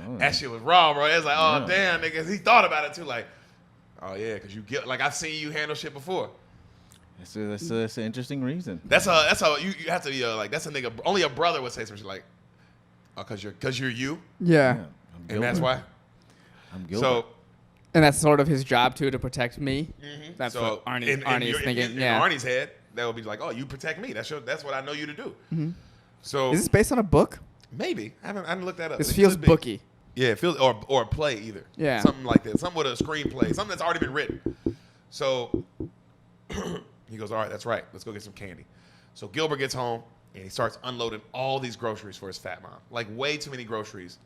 Oh. That shit was raw, bro. It was like, oh, damn, nigga. He thought about it, too. Like, oh, yeah, because you like, I've seen you handle shit before. That's an interesting reason. That's how you have to be like, that's a nigga. Only a brother would say some shit like, oh, because you're you? Yeah. And that's why? I'm Gilbert. So, and that's sort of his job, too, to protect me. Mm-hmm. That's so what Arnie is thinking. In Arnie's head, that would be like, oh, you protect me. That's what I know you to do. Mm-hmm. So is this based on a book? Maybe. I haven't looked that up. This feels booky. Yeah, it feels, or a play either. Yeah. Something like that. Something with a screenplay. Something that's already been written. So he goes, all right, that's right. Let's go get some candy. So Gilbert gets home, and he starts unloading all these groceries for his fat mom. Like, way too many groceries.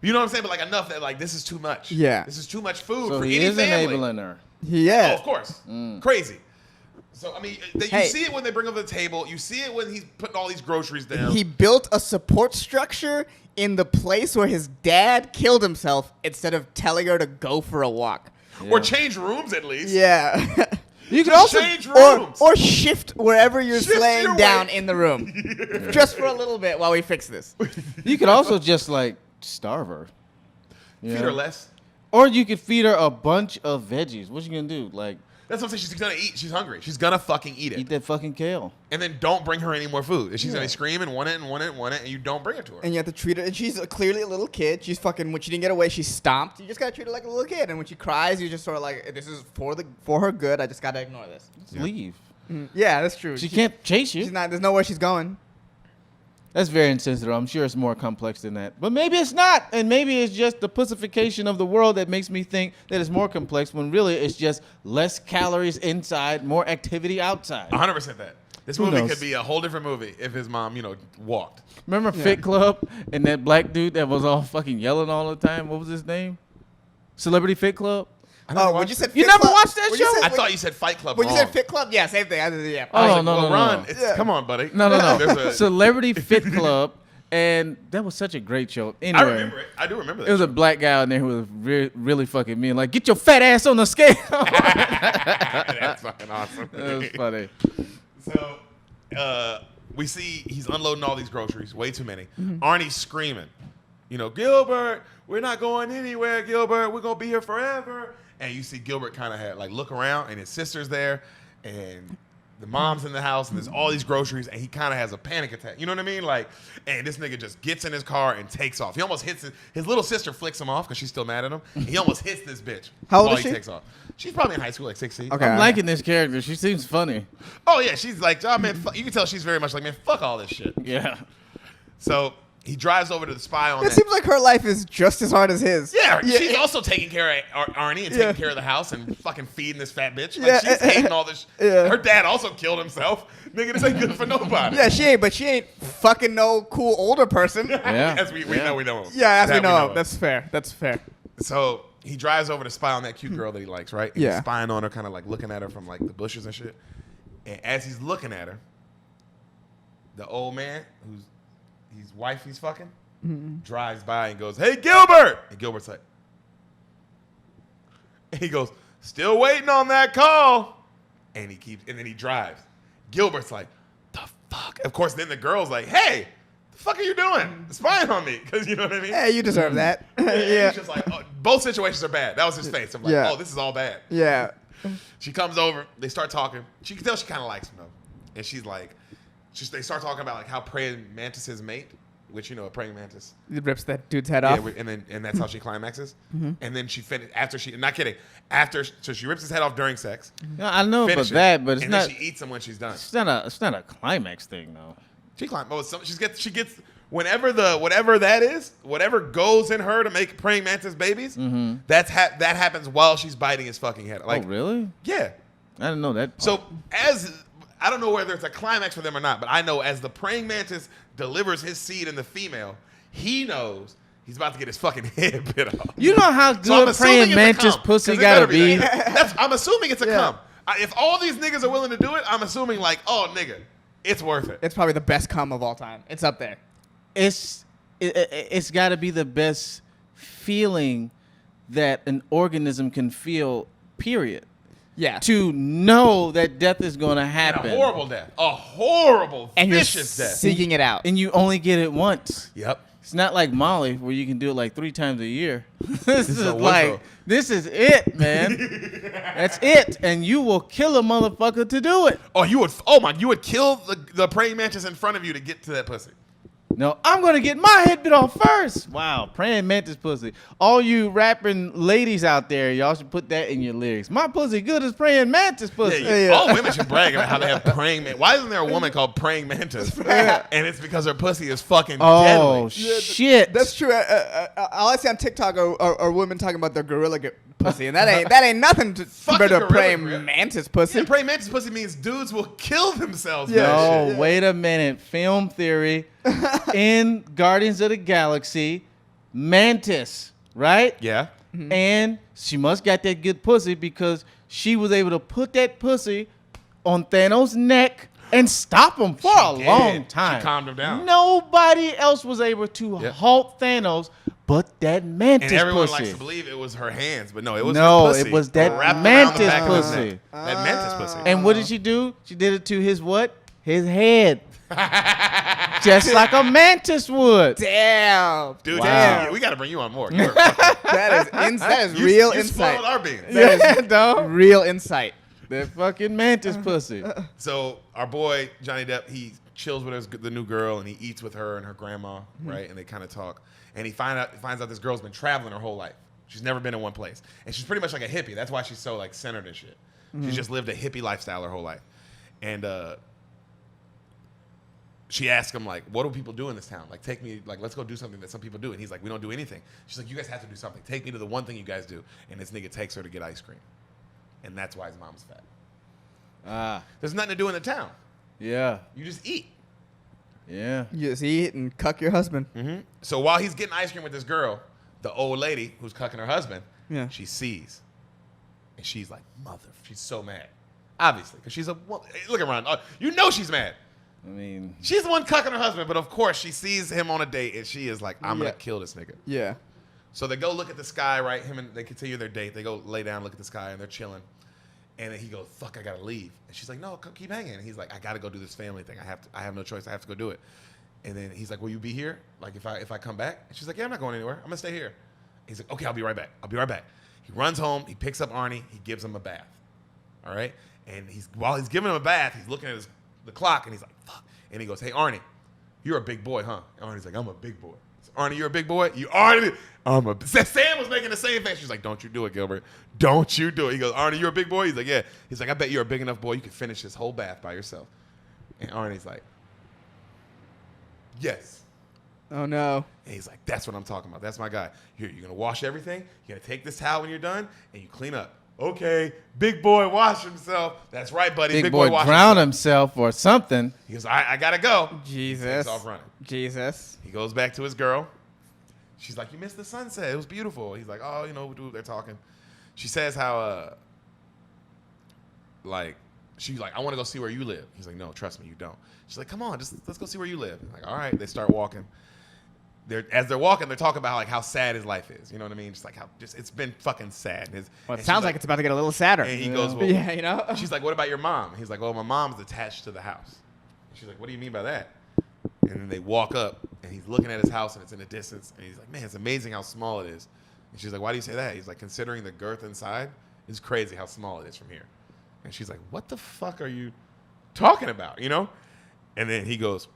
You know what I'm saying? But, like, enough that, like, this is too much. Yeah. This is too much food so for he any is family. Enabling her. Yeah. Oh, of course. Crazy. So, I mean, you see it when they bring up the table. You see it when he's putting all these groceries down. He built a support structure in the place where his dad killed himself instead of telling her to go for a walk. Yeah. Or change rooms, at least. Yeah. You could also change rooms. Or shift wherever you're laying down in the room. Just for a little bit while we fix this. You could also just, like, starve her. Feed her less. Or you could feed her a bunch of veggies. What you gonna do? Like, that's what I'm saying. She's gonna eat. She's hungry. She's gonna fucking eat it. Eat that fucking kale. And then don't bring her any more food. And she's gonna scream and want it and want it and want it, and you don't bring it to her. And you have to treat her. And she's clearly a little kid. She's fucking. When she didn't get away, she stomped. You just gotta treat her like a little kid. And when she cries, you just sort of like, this is for her good. I just gotta ignore this. Just leave. Yeah, that's true. She can't chase you. She's not. There's nowhere she's going. That's very insensitive. I'm sure it's more complex than that. But maybe it's not. And maybe it's just the pussification of the world that makes me think that it's more complex when really it's just less calories inside, more activity outside. 100% that. This movie could be a whole different movie if his mom, walked. Remember Fit Club and that black dude that was all fucking yelling all the time? What was his name? Celebrity Fit Club? Oh, when you said you Fit never Club, watched that show? I thought you said Fight Club. When wrong. you said Fit Club, yeah, same thing. Yeah. Oh, no. Ron, come on, buddy. No. Celebrity Fit Club. And that was such a great show. Anyway, I remember it. I do remember that. It was a black guy on there who was really fucking mean. Like, get your fat ass on the scale. That's fucking awesome. That was funny. So, we see he's unloading all these groceries. Way too many. Arnie's screaming. Gilbert, we're not going anywhere, Gilbert. We're going to be here forever. and you see Gilbert kind of had like look around, and his sister's there, and the mom's in the house, and there's all these groceries, and he kind of has a panic attack. You know what I mean? Like, and this nigga just gets in his car and takes off. He almost hits his little sister flicks him off because she's still mad at him. He almost hits this bitch. How old while is he she? takes off. She's probably in high school, like 16. Okay. I'm liking this character. She seems funny. Oh yeah, she's like, oh man, you can tell she's very much like, man, fuck all this shit. Yeah. So he drives over to the spy on It that. seems like her life is just as hard as his. Yeah, she's also taking care of Arnie and taking care of the house and fucking feeding this fat bitch. Like, she's hating all this. Yeah. Her dad also killed himself. Nigga, this ain't good for nobody. Yeah, she ain't fucking no cool older person. Yeah. As we know, we know. Yeah, as we That know. of. That's fair. That's fair. So he drives over to spy on that cute girl that he likes, right? And Yeah. he's spying on her, kind of like looking at her from like the bushes and shit. And as he's looking at her, the old man, his wife he's fucking, drives by and goes, "Hey, Gilbert!" And Gilbert's like, and he goes, "Still waiting on that call." And then he drives. Gilbert's like, "The fuck?" Of course, then the girl's like, "Hey, the fuck are you doing? Spying on me?" Because you know what I mean? Hey, you deserve that. Yeah. He's just like, oh, both situations are bad. That was his face. I'm like, Yeah. oh, this is all bad. Yeah. She comes over. They start talking. She can tell she kind of likes him though, and she's like, they start talking about like how praying mantises mate, which you know a praying mantis. It rips that dude's head off. Yeah, and that's how she climaxes. And then she finished after she. Not kidding. So she rips his head off during sex. No, I know about finishes, that, but it's and not. then she eats him when she's done. It's not a climax thing though. She climbs. Oh, she gets whatever that is, whatever goes in her to make praying mantis babies. That happens while she's biting his fucking head. Like, Oh really? yeah. I didn't know that. So I don't know whether it's a climax for them or not, but I know as the praying mantis delivers his seed in the female, he knows he's about to get his fucking head bit off. You know how So I'm good assuming praying it's a mantis cum, pussy 'cause it gotta better be. that. I'm assuming it's a Yeah. cum. If all these niggas are willing to do it, I'm assuming like, oh nigga, it's worth it. It's probably the best cum of all time. It's up there. It's got to be the best feeling that an organism can feel. Period. Yeah. To know that death is going to And happen. a horrible death. A horrible, And you're vicious death. seeking it out. And you only get it once. Yep. It's not like Molly where you can do it like 3 times a year. This is a like, whistle. this is it, man. That's it. And you will kill a motherfucker to do it. Oh, you would kill the praying mantis in front of you to get to that pussy. No, I'm going to get my head bit off first. Wow, praying mantis pussy. All you rapping ladies out there, y'all should put that in your lyrics. My pussy good as praying mantis pussy. Yeah, all women should brag about how they have praying mantis. Why isn't there a woman called praying mantis? And it's because her pussy is fucking Oh, deadly. shit. That's true. All I see on TikTok are women talking about their gorilla pussy, and that ain't nothing compared to a gorilla praying grip. mantis pussy. Yeah, praying mantis pussy means dudes will kill themselves. Yeah. with that No, shit. wait a minute. Film theory. In Guardians of the Galaxy, Mantis, right? Yeah. And she must got that good pussy because she was able to put that pussy on Thanos' neck and stop him for a did. long She time. calmed him down. Nobody else was able to Yep. halt Thanos but that Mantis And everyone pussy. likes to believe it was her hands, but no, it was No, her pussy. it was that wrapped around mantis the back of his pussy. neck. That mantis pussy. And what did she do? She did it to his what? His head. Just like a mantis would. Damn. Dude, Wow. we got to bring you on more. You are fucking- That is you- real you insight. spoiled our beans. Yeah, dog. Real insight. That fucking mantis pussy. So our boy Johnny Depp, he chills with the new girl, and he eats with her and her grandma, right? And they kind of talk. And he finds out this girl's been traveling her whole life. She's never been in one place, and she's pretty much like a hippie. That's why she's so like centered and shit. She's just lived a hippie lifestyle her whole life. And she asked him like, "What do people do in this town? Like, take me, like, let's go do something that some people do." And he's like, "We don't do anything." She's like, "You guys have to do something. Take me to the one thing you guys do." And this nigga takes her to get ice cream, and that's why his mom's fat. Ah, There's nothing to do in the town. yeah, You just eat. yeah. You just eat and cuck your husband. So while he's getting ice cream with this girl, the old lady who's cucking her husband, Yeah. she sees, and she's like, "Mother," she's so mad, obviously, because she's a woman. Hey, look around, you know she's mad. I mean, She's the one cucking her husband, but of course she sees him on a date, and she is like, "I'm Yeah. gonna kill this nigga." Yeah. So they go look at the sky, right? Him and they continue their date. They go lay down, look at the sky, and they're chilling. And then he goes, "Fuck, I gotta leave." And she's like, "No, keep hanging." And he's like, "I gotta go do this family thing. I have no choice. I have to go do it." And then he's like, "Will you be here? Like if I come back?" And she's like, "Yeah, I'm not going anywhere. I'm gonna stay here." He's like, "Okay, I'll be right back. I'll be right back." He runs home. He picks up Arnie. He gives him a bath. All right? And while he's giving him a bath, he's looking at the clock, and he's like, fuck. And he goes, hey, Arnie, you're a big boy, huh? And Arnie's like, I'm a big boy. So, Arnie, you're a big boy? You are? Sam was making the same face. She's like, don't you do it, Gilbert. Don't you do it. He goes, Arnie, you're a big boy? He's like, yeah. He's like, I bet you're a big enough boy you can finish this whole bath by yourself. And Arnie's like, yes. Oh, no. And he's like, that's what I'm talking about. That's my guy. Here, you're going to wash everything. You're going to take this towel when you're done, and you clean up. Okay, big boy wash himself. That's right, buddy. Big boy drown himself or something. He goes, I got to go. Jesus. He takes off running. Jesus. He goes back to his girl. She's like, you missed the sunset. It was beautiful. He's like, oh, dude, they're talking. She says how, she's like, I want to go see where you live. He's like, no, trust me, you don't. She's like, come on, let's go see where you live. I'm like, all right. They start walking. As they're walking, they're talking about like how sad his life is. You know what I mean? Just like how it's been fucking sad. Well, it sounds like it's about to get a little sadder. And he goes, well, yeah, you know. She's like, what about your mom? He's like, well, my mom's attached to the house. She's like, what do you mean by that? And then they walk up, and he's looking at his house, and it's in the distance. And he's like, man, it's amazing how small it is. And she's like, why do you say that? He's like, considering the girth inside, it's crazy how small it is from here. And she's like, what the fuck are you talking about? You know? And then he goes,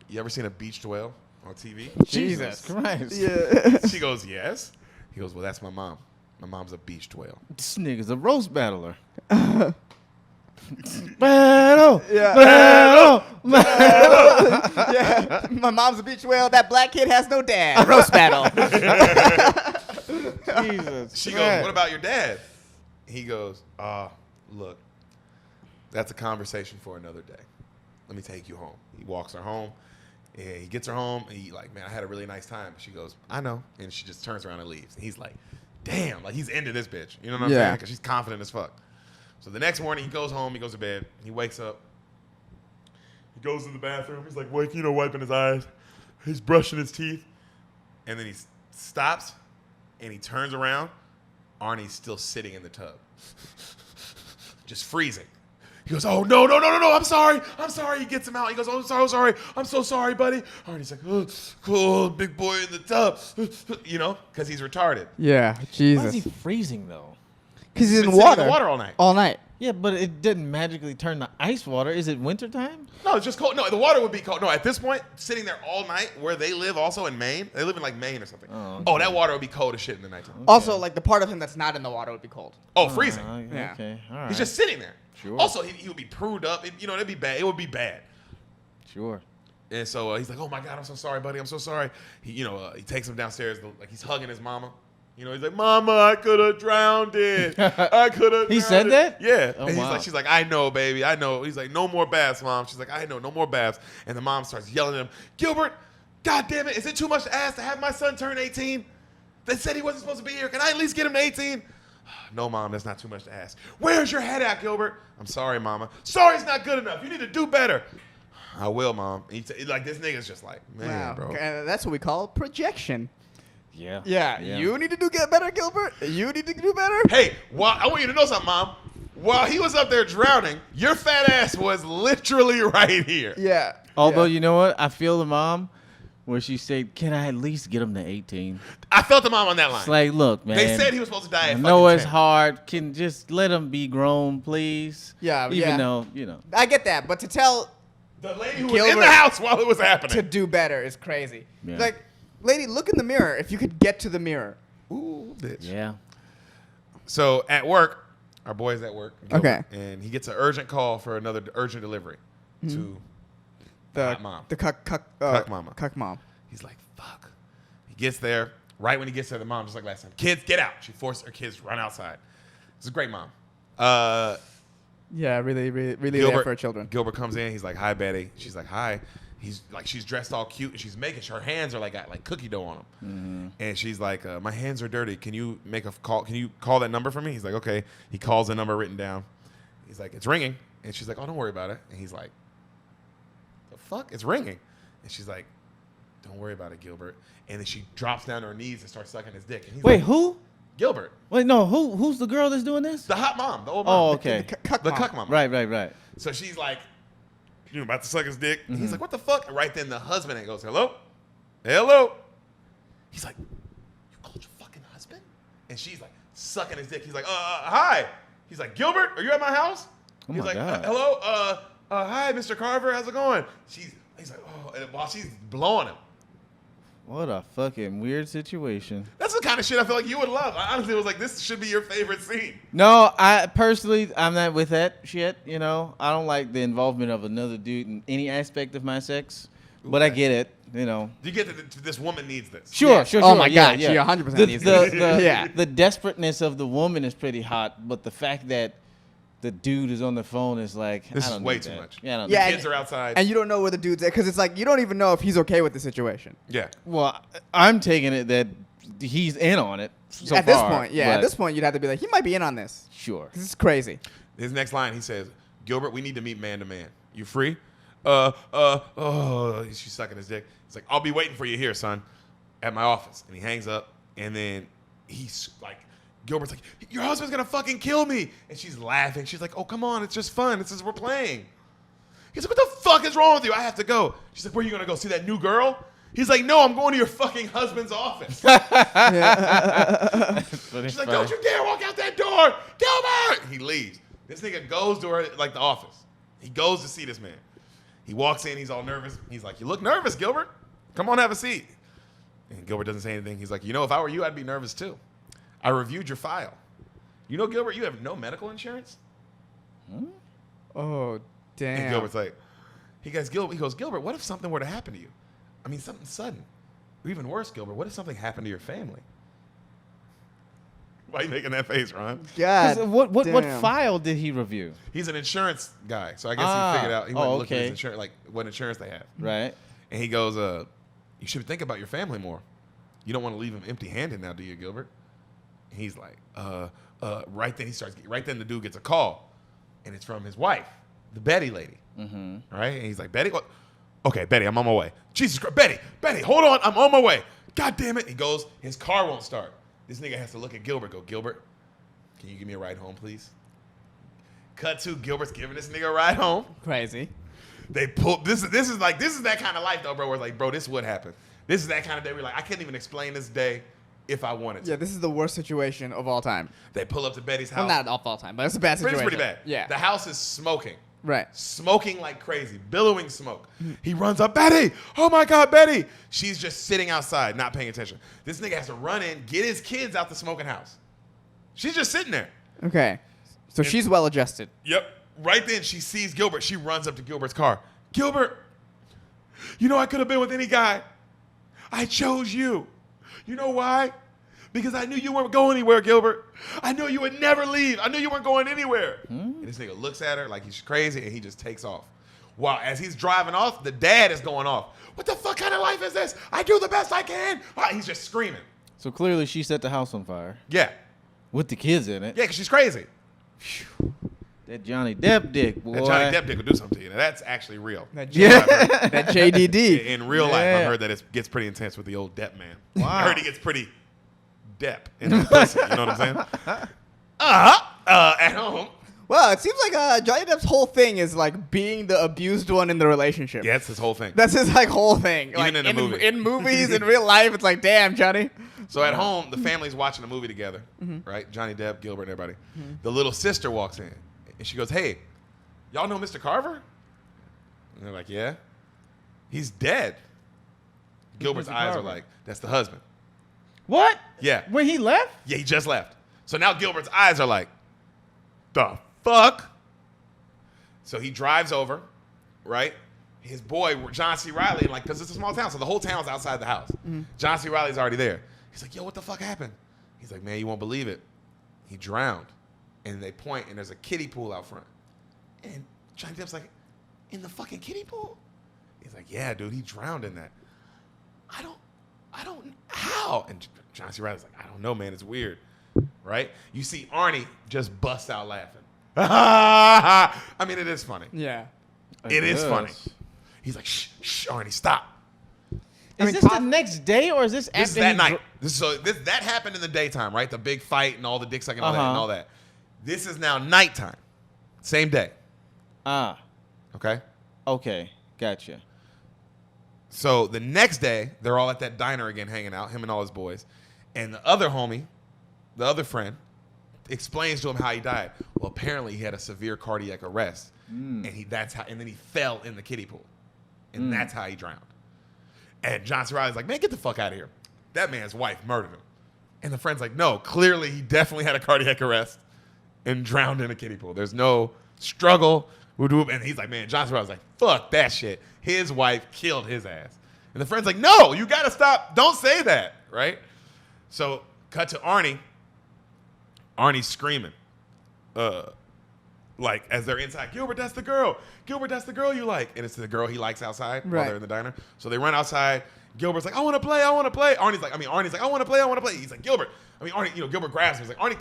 you ever seen a beached whale on TV? Jesus Christ. Yeah. She goes, yes. He goes, well, that's my mom. My mom's a beached whale. This nigga's a roast battler. Battle. Yeah. Battle. Yeah. My mom's a beach whale. That black kid has no dad. Roast battle. Jesus. She goes, what about your dad? He goes, look, that's a conversation for another day. Let me take you home. He walks her home. And he gets her home. And he's like, man, I had a really nice time. She goes, I know. And she just turns around and leaves. And he's like, damn, like he's into this bitch. You know what I'm saying? Because she's confident as fuck. So the next morning, he goes home. He goes to bed. He wakes up. He goes to the bathroom. He's like, wiping his eyes. He's brushing his teeth. And then he stops. And he turns around. Arnie's still sitting in the tub. Just freezing. He goes, oh, no, I'm sorry. He gets him out. He goes, oh, I'm sorry. I'm so sorry, buddy. Arnie's like, oh, cool, big boy in the tub. You know, because he's retarded. Yeah, Why is Jesus. he freezing, though? Because he's Been in sitting water. in the water all night. All night. Yeah, but it didn't magically turn to ice water. Is it wintertime? No, it's just cold. No, the water would be cold. No, at this point, sitting there all night where they live also in Maine. They live in like Maine or something. Oh, That water would be cold as shit in the nighttime. Also, like the part of him that's not in the water would be cold. Oh, freezing. Yeah. Okay, all right. He's just sitting there. Sure. Also, he would be prued up. It'd be bad. It would be bad. Sure. And so he's like, oh my God, I'm so sorry, buddy. I'm so sorry. He takes him downstairs. Like he's hugging his mama. He's like, Mama, I could have drowned it. I could have. He said that? Yeah. Oh, And wow. she's like, I know, baby, I know. He's like, no more baths, Mom. She's like, I know, no more baths. And the mom starts yelling at him, Gilbert, God damn it, is it too much to ask to have my son turn 18? They said he wasn't supposed to be here. Can I at least get him to 18? No, Mom, that's not too much to ask. Where's your head at, Gilbert? I'm sorry, Mama. Sorry's not good enough. You need to do better. I will, Mom. Like this nigga's just like, man, bro. That's what we call projection. Yeah. Yeah. You need to get better, Gilbert. You need to do better. Hey, I want you to know something, Mom. While he was up there drowning, your fat ass was literally right here. Yeah. Although, you know what? I feel the mom where she said, can I at least get him to 18? I felt the mom on that line. It's like, look, man. They said he was supposed to die I at know fucking it's 10. hard. Can just let him be grown, please? Yeah, Even though, I get that, but to tell The lady who was in Gilbert the house while it was happening. to do better is crazy. Yeah. Like, lady, look in the mirror. If you could get to the mirror. Ooh, bitch. Yeah. So at work, our boy's at work. Gilbert, Okay. And he gets an urgent call for another urgent delivery to The hot mom. The cuck mama. Cuck mom. He's like, fuck. He gets there. Right when he gets there, the mom, just like last time, kids, get out. She forced her kids to run outside. It's a great mom. Yeah, really there for her children. Gilbert comes in. He's like, hi, Betty. She's like, hi. She's dressed all cute, and she's making sure her hands are got like cookie dough on them. Mm-hmm. And she's like, my hands are dirty. Can you make a call? Can you call that number for me? He's like, okay. He calls the number written down. He's like, it's ringing. And she's like, oh, don't worry about it. And he's like, the fuck? It's ringing. And she's like, don't worry about it, Gilbert. And then she drops down to her knees and starts sucking his dick. And he's Wait, like, who? Gilbert. Wait, no. Who's the girl that's doing this? The hot mom, the old mom. Oh, okay. The cuck The mom. cuck mom. Right. So she's like, about to suck his dick. And he's like, what the fuck? And right then the husband goes, hello? Hello? He's like, you called your fucking husband? And she's like, sucking his dick. He's like, hi. He's like, Gilbert, are you at my house? Oh He's my like, God. hello, hi, Mr. Carver, how's it going? He's like, oh, and while she's blowing him. What a fucking weird situation. That's the kind of shit I feel like you would love. I honestly was like, this should be your favorite scene. No, I personally, I'm not with that shit. You know, I don't like the involvement of another dude in any aspect of my sex. But I get it. You know. You get that this woman needs this. Sure. Oh my yeah, God, yeah. she 100% The- needs the- this. the- Yeah. The desperateness of the woman is pretty hot, but the fact that the dude is on the phone is like, This I is don't way need too that. much. Yeah, I don't Yeah, need Kids are outside. And you don't know where the dude's at because it's like you don't even know if he's okay with the situation. Yeah. that. Well, I'm taking it that he's in on it. So at this far, point, yeah. At but this point, you'd have to be like, he might be in on this. sure. This is crazy. His next line, he says, Gilbert, we need to meet man to man. You free? She's sucking his dick. He's like, I'll be waiting for you here, son, at my office. And he hangs up, and then he's like, Gilbert's like, your husband's gonna fucking kill me. And she's laughing. She's like, oh, come on, it's just fun. This is, we're playing. He's like, what the fuck is wrong with you? I have to go. She's like, where are you gonna go? See that new girl? He's like, no, I'm going to your fucking husband's office. She's like, don't you dare walk out that door. Gilbert! He leaves. This nigga goes to her, like, the office. He goes to see this man. He walks in. He's all nervous. He's like, you look nervous, Gilbert. Come on, have a seat. And Gilbert doesn't say anything. He's like, you know, if I were you, I'd be nervous too. I reviewed your file. You know, Gilbert, you have no medical insurance? Oh, And damn. Gilbert's like, he goes, Gilbert, what if something were to happen to you? I mean, something sudden. Or even worse, Gilbert, what if something happened to your family? Why are you making that face, Ron? God. 'Cause what damn. file did he review? He's an insurance guy, so I guess Ah, he figured out. He went and looked at his okay. insurance, like what insurance they have. Right. And he goes, you should think about your family more. You don't want to leave them empty-handed now, do you, Gilbert? And he's like, right then the dude gets a call, and it's from his wife, the Betty lady. Mm-hmm. Right? And he's like, Betty, what? Okay, Betty, I'm on my way. Jesus Christ, Betty, hold on, I'm on my way. God damn it. He goes, his car won't start. This nigga has to look at Gilbert, go, Gilbert, can you give me a ride home, please? Cut to Gilbert's giving this nigga a ride home. Crazy. They pull this is that kind of life though, bro. Where it's like, bro, this would happen. This is that kind of day where like I couldn't even explain this day if I wanted to. Yeah, this is the worst situation of all time. They pull up to Betty's house. Well, not of all time, but it's a bad It's situation. pretty bad. Yeah. The house is smoking. Right. Smoking like crazy, billowing smoke. He runs up, Betty! Oh my God, Betty! She's just sitting outside, not paying attention. This nigga has to run in, get his kids out the smoking house. She's just sitting there. Okay. So she's well adjusted. Yep. Right then, she sees Gilbert. She runs up to Gilbert's car. Gilbert, you know I could have been with any guy. I chose you. You know why? Because I knew you weren't going anywhere, Gilbert. I knew you would never leave. I knew you weren't going anywhere. And this nigga looks at her like he's crazy, and he just takes off. While as he's driving off, the dad is going off. What the fuck kind of life is this? I do the best I can. He's just screaming. So clearly she set the house on fire Yeah. with the kids in it. Yeah, because she's crazy. That Johnny Depp dick, boy. That Johnny Depp dick will do something to you. Now, that's actually real. Yeah. That JDD. In real life, Yeah. I've heard that it gets pretty intense with the old Depp man. Wow. I heard he gets pretty Depp in the pussy. You know what I'm saying? At home. Well, it seems like Johnny Depp's whole thing is like being the abused one in the relationship. Yeah, that's his whole thing. That's his like whole thing. Even Like, in a movie. In movies, in real life, it's like, damn, Johnny. So at home, the family's watching a movie together, right? Johnny Depp, Gilbert, and everybody. The little sister walks in, and she goes, hey, y'all know Mr. Carver? And they're like, yeah. He's dead. Gilbert's Mr. eyes are Carver? like, that's the husband. What? Yeah. When he left? Yeah, he just left. So now Gilbert's eyes are like, the fuck? So he drives over, right? His boy, John C. Reilly, like, because it's a small town, so the whole town's outside the house. John C. Reilly's already there. He's like, yo, what the fuck happened? He's like, man, you won't believe it. He drowned. And they point, and there's a kiddie pool out front. And Johnny Depp's like, in the fucking kiddie pool? He's like, yeah, dude, he drowned in that. I don't, how? And John C. Reilly's like, I don't know, man, it's weird, right? You see Arnie just bust out laughing. I mean, it is funny. Yeah. It is funny. He's like, shh, Arnie, stop. Is mean, this the next day or is this after This is that he night. That happened in the daytime, right? The big fight and all the dick sucking and all that and all that. This is now nighttime. Same day. Okay? Okay. Gotcha. So the next day, they're all at that diner again hanging out, him and all his boys. And the other homie the other friend, explains to him how he died. Well, apparently he had a severe cardiac arrest, and then he fell in the kiddie pool, and that's how he drowned. And John C. Reilly's like, man, get the fuck out of here. That man's wife murdered him. And the friend's like, no, clearly he definitely had a cardiac arrest and drowned in a kiddie pool. There's no struggle. And he's like, man, John C. Reilly's like, fuck that shit. His wife killed his ass. And the friend's like, no, you gotta stop. Don't say that, right? So cut to Arnie. Arnie's screaming. Like, as they're inside, Gilbert, that's the girl. Gilbert, that's the girl you like. And it's the girl he likes outside while they're in the diner. So they run outside. Gilbert's like, I want to play. Arnie's like, I want to play. He's like, Gilbert. Gilbert grabs him. He's like, Arnie,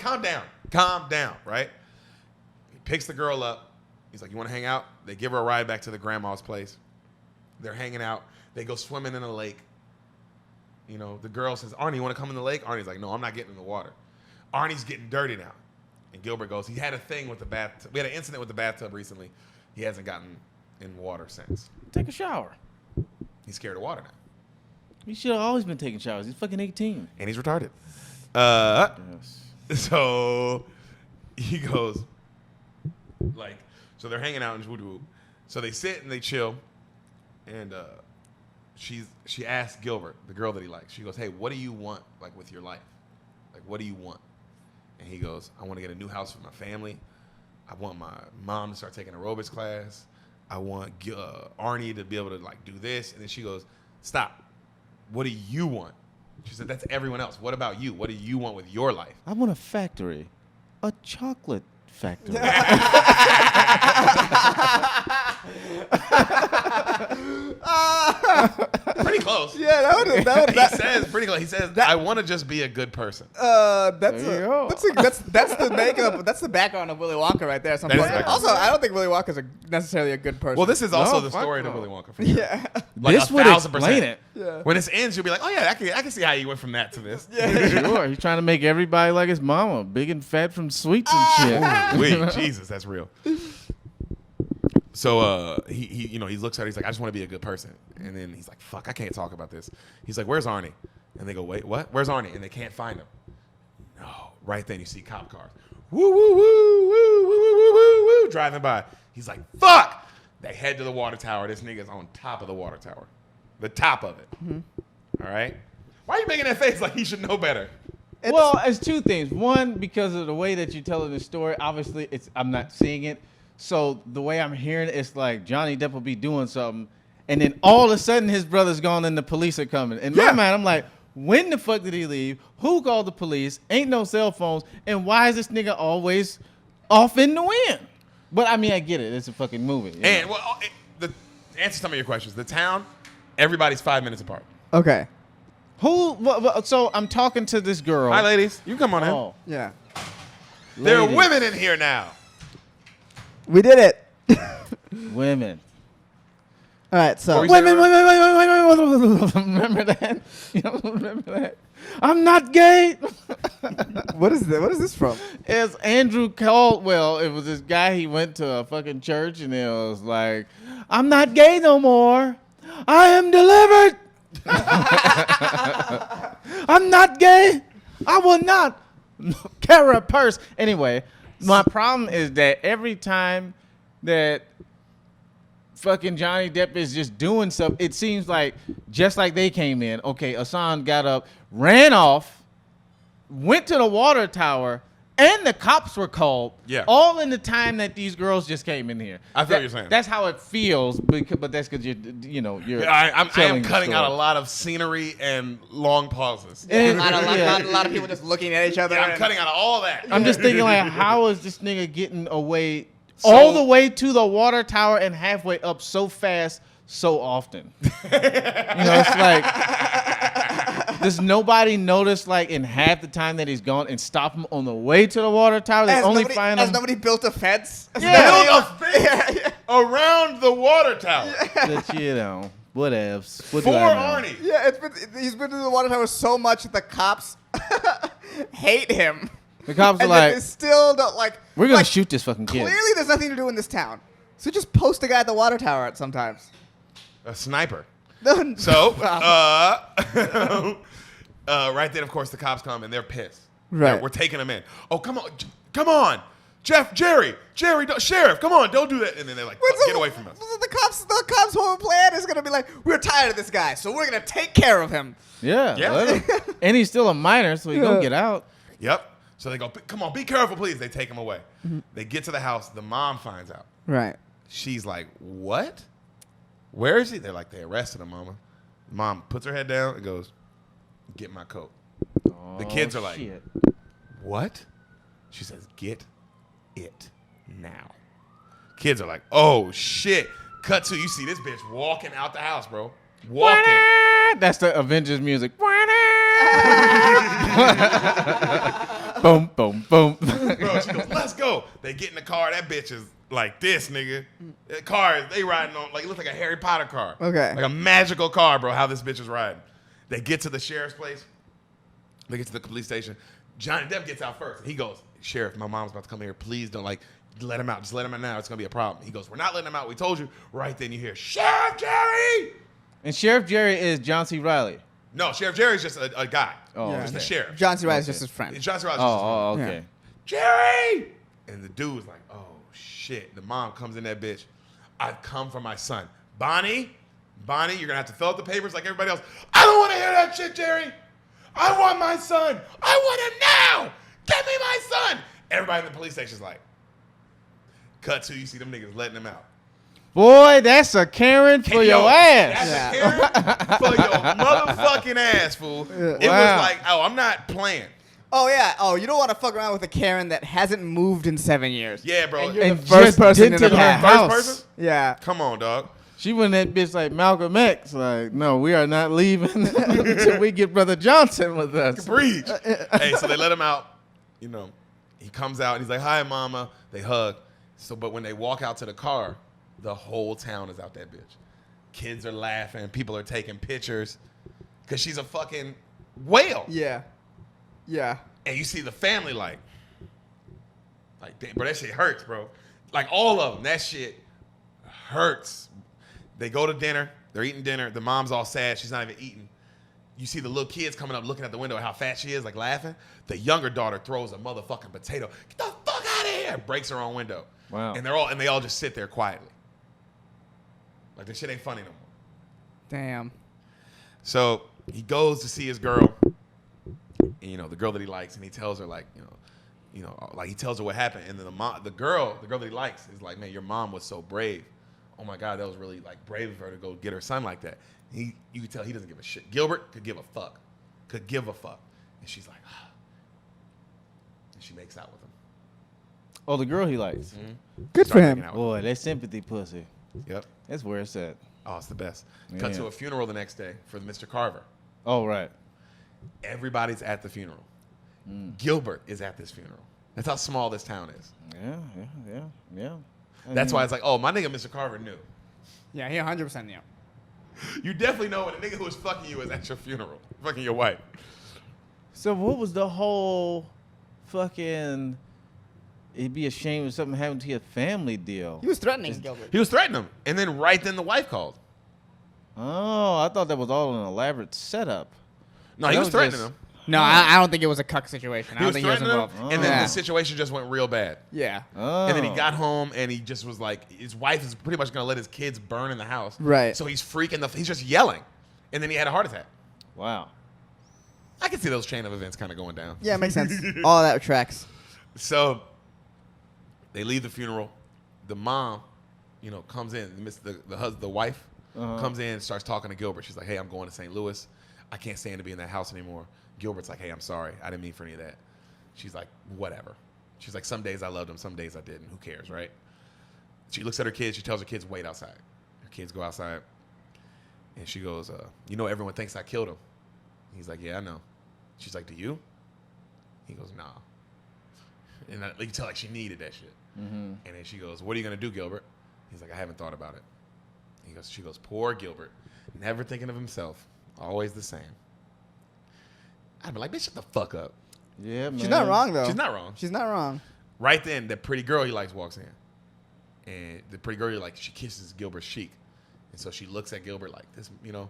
calm down, right? He picks the girl up. He's like, you want to hang out? They give her a ride back to the grandma's place. They're hanging out. They go swimming in a lake. You know, the girl says, Arnie, you want to come in the lake? Arnie's like, no, I'm not getting in the water. Arnie's getting dirty now. And Gilbert goes, he had a thing with the bathtub. We had an incident with the bathtub recently. He hasn't gotten in water since. Take a shower. He's scared of water now. He should have always been taking showers. He's fucking 18. And he's retarded. Yes. So he goes, like, so they're hanging out in Voodoo. So they sit and they chill. And she asks Gilbert, the girl that he likes, she goes, hey, what do you want, like, with your life? Like, what do you want? And he goes, I want to get a new house for my family. I want my mom to start taking aerobics class. I want Arnie to be able to, like, do this. And then she goes, stop. What do you want? She said, that's everyone else. What about you? What do you want with your life? I want a factory. A chocolate factory. Pretty close. Yeah, He says pretty close. He says, I want to just be a good person. That's There you go. that's the makeup. That's the background of Willy Wonka right there. That is the Also, I don't think Willy Wonka's necessarily a good person. Well, this is also No, the fuck story no. to Willy Wonka. For you. yeah, Like This would 1,000%. explain it. yeah. When this ends, you'll be like, oh yeah, I can see how you went from that to this. Sure. He's trying to make everybody like his mama, big and fat from sweets and shit. Wait, Jesus, that's real. So he looks at her, he's like, I just want to be a good person. And then he's like, fuck, I can't talk about this. He's like, where's Arnie? And they go, wait, what? Where's Arnie? And they can't find him. No. Right then you see cop cars. Woo, woo, woo, woo, woo, woo, woo, woo, woo, driving by. He's like, fuck! They head to the water tower. This nigga's on top of the water tower. The top of it. Mm-hmm. All right? Why are you making that face like he should know better? Well, it's two things. One, because of the way that you're telling the story, obviously I'm not seeing it. So the way I'm hearing it, it's like Johnny Depp will be doing something, and then all of a sudden his brother's gone and the police are coming. In my mind, I'm like, when the fuck did he leave? Who called the police? Ain't no cell phones. And why is this nigga always off in the wind? But I mean, I get it. It's a fucking movie. And well, the answer some of your questions. The town, everybody's 5 minutes apart. Okay. So I'm talking to this girl. Hi, ladies. You come on in. Oh, Yeah. There are ladies. women in here now. We did it. Women. All right. So Wait. Remember that? You don't remember that? I'm not gay. what is that? What is this from? It's Andrew Caldwell. It was this guy. He went to a fucking church and it was like, I'm not gay no more. I am delivered. I'm not gay. I will not carry a purse. Anyway, my problem is that every time that fucking Johnny Depp is just doing stuff, it seems like just like they came in. Okay, Hassan got up, ran off, went to the water tower, and the cops were called. Yeah. All in the time that these girls just came in here. I feel what you're saying. That's how it feels, but that's because you're. I am telling the cutting out a story. lot of scenery and long pauses. And- A lot of people just looking at each other. Yeah, I'm cutting out all that. I'm just thinking like, how is this nigga getting away So- all the way to the water tower and halfway up so fast, so often? It's like, does nobody notice like in half the time that he's gone and stop him on the way to the water tower? They only find him. Has nobody built a fence? Build a fence around the water tower That, whatevs. What for do I know? Arnie. Yeah, he's been to the water tower so much that the cops hate him. The cops are And like, they still don't like. we're gonna like, shoot this fucking kid. Clearly, there's nothing to do in this town, so just post a guy at the water tower at sometimes. A sniper. So, Right then, of course, the cops come and they're pissed. Right. We're taking them in. Oh, come on. Jerry, Sheriff, come on, don't do that. And then they're like, get away from us. The cops' whole plan is gonna be like, we're tired of this guy, so we're gonna take care of him. Yeah. Yeah. let him- and he's still a minor, so he gonna get out. Yep. So they go, come on, be careful, please. They take him away. They get to the house. The mom finds out. Right. She's like, what? Where is he? They're like, they arrested him, mama. Mom puts her head down and goes, get my coat. The kids are like, shit. what? She says, get it now. Kids are like, oh, shit. Cut to, you see this bitch walking out the house, bro. Walking. That's the Avengers music. Boom, boom, boom. Bro, she goes, let's go. They get in the car. That bitch is like this, nigga. That car, they riding on, like, it looks like a Harry Potter car. Okay. Like a magical car, bro, how this bitch is riding. They get to the sheriff's place. They get to the police station. Johnny Depp gets out first. He goes, Sheriff, my mom's about to come here. Please don't, like, let him out. Just let him out now. It's going to be a problem. He goes, we're not letting him out. We told you. Right then you hear, Sheriff Jerry! And Sheriff Jerry is John C. Reilly. No, Sheriff Jerry's just a guy. Oh, Yeah. Just a okay. sheriff. John C. Reilly's just his friend. John C. Reilly's just his friend. Oh, okay. Jerry! And the dude's like, oh, shit. The mom comes in that bitch. I've come for my son. Bonnie, you're going to have to fill out the papers like everybody else. I don't want to hear that shit, Jerry. I want my son. I want him now. Get me my son. Everybody in the police station's like, cut to, you see them niggas letting him out. Boy, that's a Karen for Yo, your ass. That's a Karen for your motherfucking ass, fool. It Wow. was like, oh, I'm not playing. Oh yeah. Oh, you don't want to fuck around with a Karen that hasn't moved in 7 years. Yeah, bro. And you're And the first just person in did to the her past. house. First person? Yeah. Come on, dog. She went that bitch like Malcolm X. Like, no, we are not leaving until we get Brother Johnson with us. Breach. Hey, so they let him out. You know, he comes out and he's like, hi, mama. They hug. So, but when they walk out to the car, the whole town is out that bitch. Kids are laughing. People are taking pictures because she's a fucking whale. Yeah. Yeah. And you see the family like, damn, bro, that shit hurts, bro. Like all of them, that shit hurts. They go to dinner. They're eating dinner. The mom's all sad. She's not even eating. You see the little kids coming up looking at the window at how fat she is, like laughing. The younger daughter throws a motherfucking potato. Get the fuck out of here. Breaks her own window. Wow. And they all just sit there quietly. Like this shit ain't funny no more. Damn. So he goes to see his girl, and, you know, the girl that he likes, and he tells her like, like he tells her what happened, and then the girl that he likes is like, man, your mom was so brave. Oh my God, that was really like brave of her to go get her son like that. You can tell he doesn't give a shit. Gilbert could give a fuck. And she's like, ah. And she makes out with him. Oh, the girl he likes. Mm-hmm. Good for him. Boy, that sympathy pussy. Yep. That's where it's at. Oh, it's the best. Cut Yeah. to a funeral the next day for Mr. Carver. Oh, right. Everybody's at the funeral. Gilbert is at this funeral. That's how small this town is. Yeah. That's why it's like, oh, my nigga Mr. Carver knew. Yeah. He 100% knew. You definitely know when a nigga who was fucking you is at your funeral. Fucking your wife. So what was the whole fucking it'd be a shame if something happened to your family deal? He was threatening Gilbert. He was threatening him. And then right then the wife called. Oh, I thought that was all an elaborate setup. No, he That was was threatening just- him. No, I don't think it was a cuck situation. I He don't was think he was threatening him. involved. And then Yeah. the situation just went real bad. Yeah. Oh. And then he got home and he just was like, his wife is pretty much going to let his kids burn in the house. Right. So he's freaking he's just yelling. And then he had a heart attack. Wow. I can see those chain of events kind of going down. Yeah, makes sense. All that tracks. So they leave the funeral. The mom, comes in. The wife comes in and starts talking to Gilbert. She's like, hey, I'm going to St. Louis. I can't stand to be in that house anymore. Gilbert's like, hey, I'm sorry. I didn't mean for any of that. She's like, whatever. She's like, some days I loved him, some days I didn't. Who cares, right? She looks at her kids. She tells her kids, wait outside. Her kids go outside. And she goes, everyone thinks I killed him. He's like, yeah, I know. She's like, do you? He goes, nah. And you can tell like she needed that shit. Mm-hmm. And then she goes, what are you going to do, Gilbert? He's like, I haven't thought about it. She goes, poor Gilbert. Never thinking of himself. Always the same. I'd be like, bitch, shut the fuck up. Yeah, man. She's not wrong, though. She's not wrong. She's not wrong. Right then, that pretty girl he likes walks in. And the pretty girl he likes, she kisses Gilbert's cheek. And so she looks at Gilbert like this, and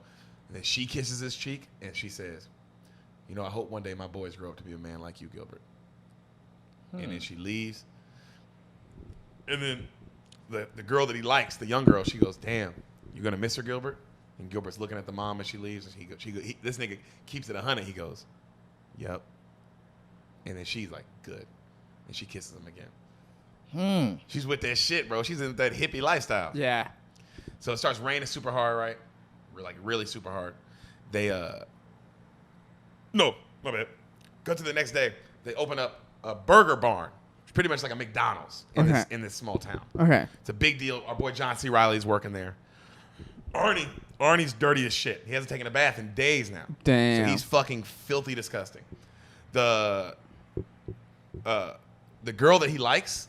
then she kisses his cheek and she says, you know, I hope one day my boys grow up to be a man like you, Gilbert. And then she leaves. And then the girl that he likes, the young girl, she goes, damn, you going to miss her, Gilbert? And Gilbert's looking at the mom as she leaves. And this nigga keeps it 100. He goes, yep. And then she's like, good. And she kisses him again. She's with that shit, bro. She's in that hippie lifestyle. Yeah. So it starts raining super hard, right? Like really super hard. They no, my bad. Go to the next day. They open up a burger barn. It's pretty much like a McDonald's in this small town. Okay. It's a big deal. Our boy John C. Reilly's working there. Arnie's dirty as shit. He hasn't taken a bath in days now. Damn. So he's fucking filthy disgusting. The girl that he likes,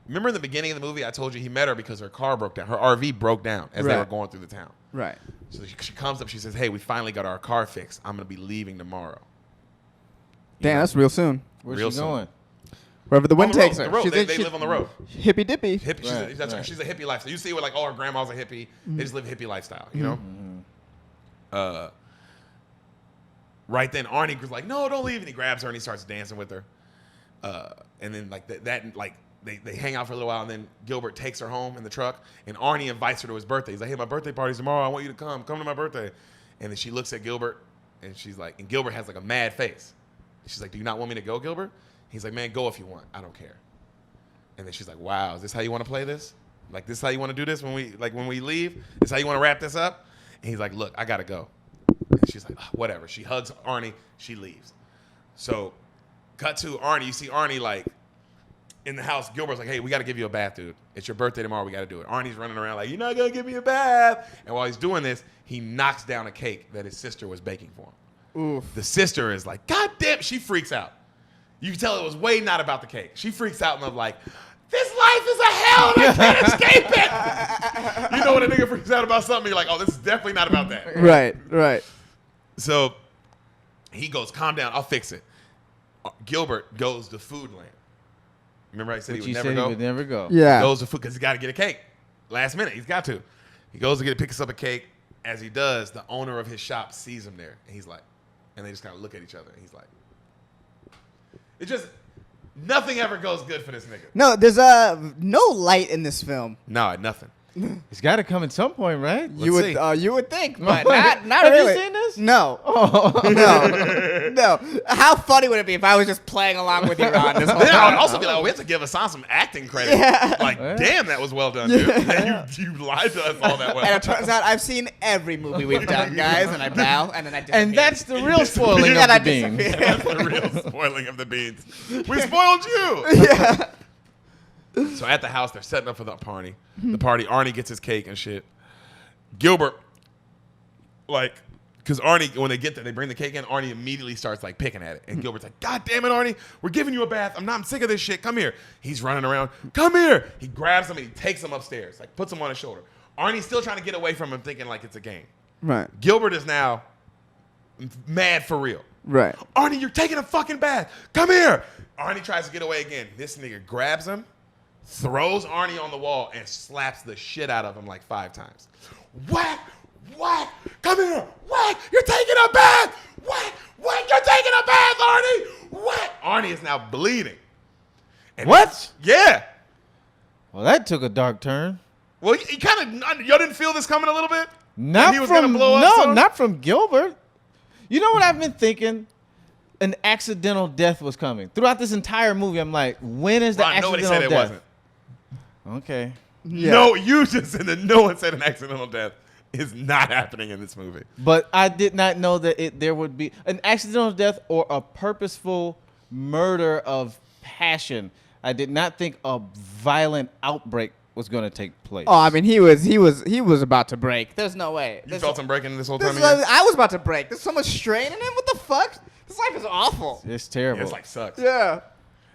remember in the beginning of the movie I told you he met her because her car broke down. Her RV broke down as they were going through the town. Right. So she comes up, she says, hey, we finally got our car fixed. I'm going to be leaving tomorrow. Damn, that's real soon. Where's Real she soon. going? Wherever the wind On the road, takes her. the road. She's They live on the road. Hippy dippy. Hippie, Right. she's a hippie lifestyle. You see where like all her grandma's a hippie. They just live a hippie lifestyle, you know? Right then Arnie was like, no, don't leave. And he grabs her and he starts dancing with her. And then like they hang out for a little while, and then Gilbert takes her home in the truck, and Arnie invites her to his birthday. He's like, hey, my birthday party's tomorrow. I want you to come to my birthday. And then she looks at Gilbert, and she's like, and Gilbert has like a mad face. She's like, do you not want me to go, Gilbert? He's like, man, go if you want. I don't care. And then she's like, wow, is this how you want to play this? Like, this is how you want to do this when we leave? This is how you want to wrap this up? And he's like, look, I got to go. And she's like, whatever. She hugs Arnie. She leaves. So cut to Arnie. You see Arnie like in the house. Gilbert's like, hey, we got to give you a bath, dude. It's your birthday tomorrow. We got to do it. Arnie's running around like, you're not going to give me a bath. And while he's doing this, he knocks down a cake that his sister was baking for him. Oof. The sister is like, God damn. She freaks out. You can tell it was way not about the cake. She freaks out and I'm like, this life is a hell and I can't escape it. You know when a nigga freaks out about something, you're like, oh, this is definitely not about that. Right. So he goes, calm down, I'll fix it. Gilbert goes to Food Land. Remember I said he would never go? Yeah. He goes to food because he's got to get a cake. Last minute, he's got to. He goes to picks up a cake. As he does, the owner of his shop sees him there. And he's like, and they just kind of look at each other. And he's like, it just, nothing ever goes good for this nigga. No, there's no light in this film. No, nothing. It's got to come at some point, right? You would think, but not Have really. you seen this? No. No. How funny would it be if I was just playing along with you on this whole Then I would time? also be like, oh, we have to give Hassan some acting credit. Yeah. Like, damn, that was well done, dude. You lied to us all that well. And it turns out I've seen every movie we've done, guys, and I bow, and then I disappear. And that's the real spoiling of the beans. That's the real spoiling of the beans. We spoiled you. Yeah. So at the house, they're setting up for the party. Arnie gets his cake and shit. Gilbert, like, because Arnie, when they get there, they bring the cake in. Arnie immediately starts like picking at it, and Gilbert's like, "God damn it, Arnie, we're giving you a bath. I'm sick of this shit. Come here." He's running around. Come here. He grabs him and he takes him upstairs, like puts him on his shoulder. Arnie's still trying to get away from him, thinking like it's a game. Right. Gilbert is now mad for real. Right. Arnie, you're taking a fucking bath. Come here. Arnie tries to get away again. This nigga grabs him, throws Arnie on the wall, and slaps the shit out of him like 5 times. Whack, whack, come here, whack, you're taking a bath, whack, whack, you're taking a bath, Arnie, whack. Arnie is now bleeding. And What? Yeah. Well, that took a dark turn. Well, you kind of, you didn't feel this coming a little bit? Not he was from gonna blow up soon? not from Gilbert. You know what I've been thinking? An accidental death was coming. Throughout this entire movie, I'm like, when is the Ron, accidental nobody said death? it wasn't. Okay. Yeah. No, you just said that no one said an accidental death is not happening in this movie. But I did not know that there would be an accidental death or a purposeful murder of passion. I did not think a violent outbreak was going to take place. Oh, I mean, he was about to break. There's no way. You felt him breaking this whole time? I was about to break. There's so much strain in him. What the fuck? This life is awful. It's terrible. This life sucks. Yeah.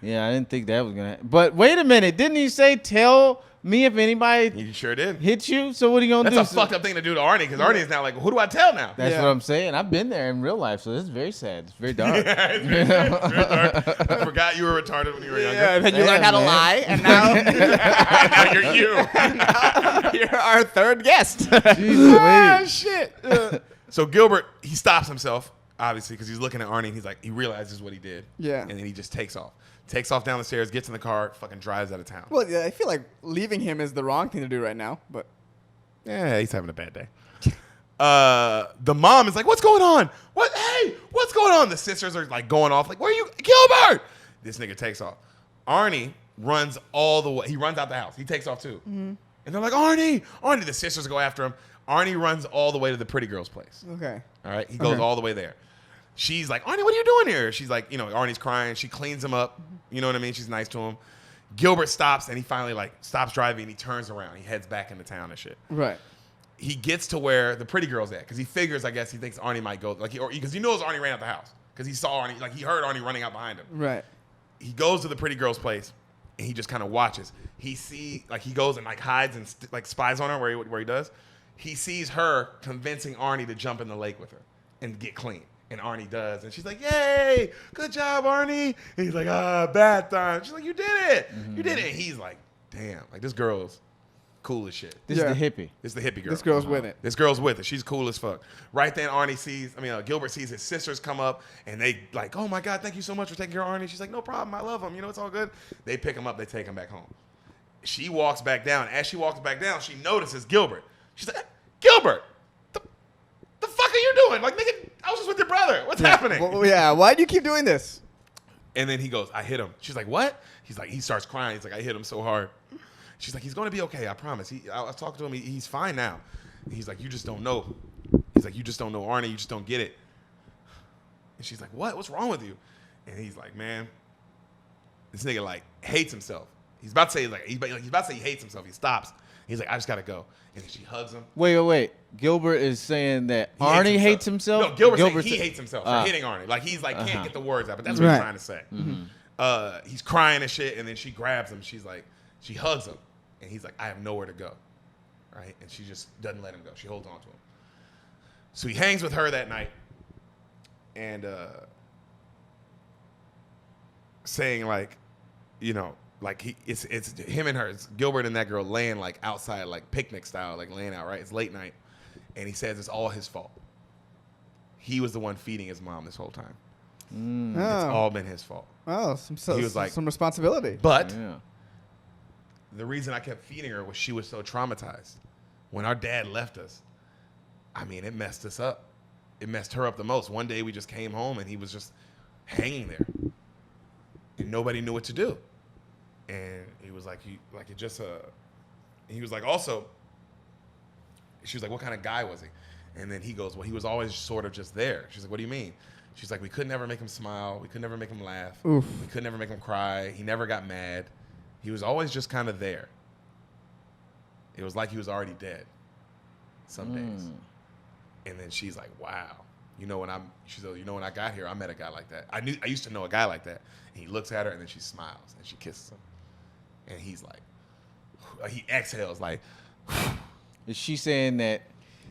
Yeah, I didn't think that was going to happen. But wait a minute. Didn't he say, tell me if anybody You sure did. hit you? So what are you going to do? That's a fucked up thing to do to Arnie, because Arnie is now like, who do I tell now? That's Yeah. what I'm saying. I've been there in real life, so this is very sad. It's very dark. It's very dark. I forgot you were retarded when you were younger. Yeah, and then you Yeah, learned how to man. lie, and now Now you're you. you're our third guest. Jeez Ah, Louise. shit. So Gilbert, he stops himself. obviously, because he's looking at Arnie, and he's like, he realizes what he did. Yeah. And then he just takes off. Takes off down the stairs, gets in the car, fucking drives out of town. Well, yeah, I feel like leaving him is the wrong thing to do right now, but Yeah, he's having a bad day. The mom is like, what's going on? Hey, what's going on? The sisters are like going off, like, where are you? Gilbert! This nigga takes off. Arnie runs all the way. He runs out the house. He takes off too. And they're like, Arnie! The sisters go after him. Arnie runs all the way to the pretty girl's place. okay. All right? He goes all the way there. She's like, Arnie, what are you doing here? She's like, Arnie's crying. She cleans him up. You know what I mean? She's nice to him. Gilbert stops, and he finally like stops driving, and he turns around. He heads back into town and shit. Right. He gets to where the pretty girl's at because he figures, I guess, he thinks Arnie might go, like, because he knows Arnie ran out the house because he saw Arnie, like he heard Arnie running out behind him. Right. He goes to the pretty girl's place and he just kind of watches. He goes and like hides and like spies on her where he does. He sees her convincing Arnie to jump in the lake with her and get clean. And Arnie does. And she's like, yay, good job, Arnie. And he's like, bad time. She's like, you did it. You did it. And he's like, damn, like this girl's cool as shit. This is the hippie. This is the hippie girl. This girl's with it. This girl's with it. She's cool as fuck. Right then, Gilbert sees his sisters come up, and they like, oh my God, thank you so much for taking care of Arnie. She's like, no problem, I love him. It's all good. They pick him up, they take him back home. She walks back down. As she walks back down, she notices Gilbert. She's like, Gilbert, the fuck are you doing? Like, nigga, I was just with your brother. What's happening? Well, yeah. Why do you keep doing this? And then he goes, I hit him. She's like, what? He's like, he starts crying. He's like, I hit him so hard. She's like, he's going to be okay, I promise. I was talking to him. He's fine now. And he's like, you just don't know. He's like, you just don't know Arnie. You just don't get it. And she's like, what? What's wrong with you? And he's like, man, this nigga like hates himself. He's about to say he's about to say he hates himself. He stops. He's like, I just got to go. And then she hugs him. Wait. Gilbert is saying that Arnie hates himself? No, Gilbert's saying he hates himself for hitting Arnie. Like, he's like, can't get the words out, but that's what he's trying to say. He's crying and shit, and then she grabs him. She's like, she hugs him. And he's like, I have nowhere to go. Right? And she just doesn't let him go. She holds on to him. So he hangs with her that night and saying like, like it's him and her, it's Gilbert and that girl laying like outside, like picnic style, like laying out, right? It's late night. And he says it's all his fault. He was the one feeding his mom this whole time. It's all been his fault. Oh, He was like, some responsibility. But Yeah. the reason I kept feeding her was she was so traumatized. When our dad left us, I mean, it messed us up. It messed her up the most. One day we just came home and he was just hanging there. And nobody knew what to do. And he was like, he was like, also, she was like, what kind of guy was he? And then he goes, well, he was always sort of just there. She's like, what do you mean? She's like, we could never make him smile. We could never make him laugh. Oof. We could never make him cry. He never got mad. He was always just kind of there. It was like he was already dead some days. And then she's like, wow. When I got here, I met a guy like that. I used to know a guy like that. And he looks at her and then she smiles and she kisses him. And he's like, he exhales like. Is she saying that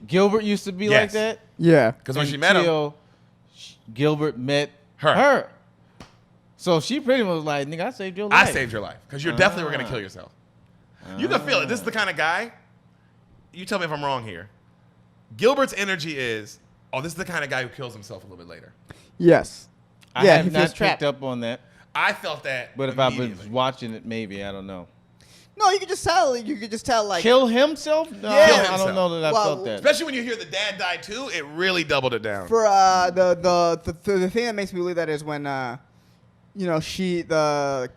Gilbert used to be Yes. like that? Yeah. Because when she met him, Until Gilbert met Her. her. So she pretty much was like, nigga, I saved your life. I saved your life. Because you definitely were going to kill yourself. You can feel it. This is the kind of guy, you tell me if I'm wrong here. Gilbert's energy is, oh, this is the kind of guy who kills himself a little bit later. Yes. I Yeah, have he not feels picked trapped. up on that. I felt that But if I was immediately. watching it, maybe. I don't know. No, you could just tell. You could just tell, like. Kill himself? No, Yeah. Kill I himself. don't know that I Well, felt that. Especially when you hear the dad died too, it really doubled it down. For the thing that makes me believe that is when the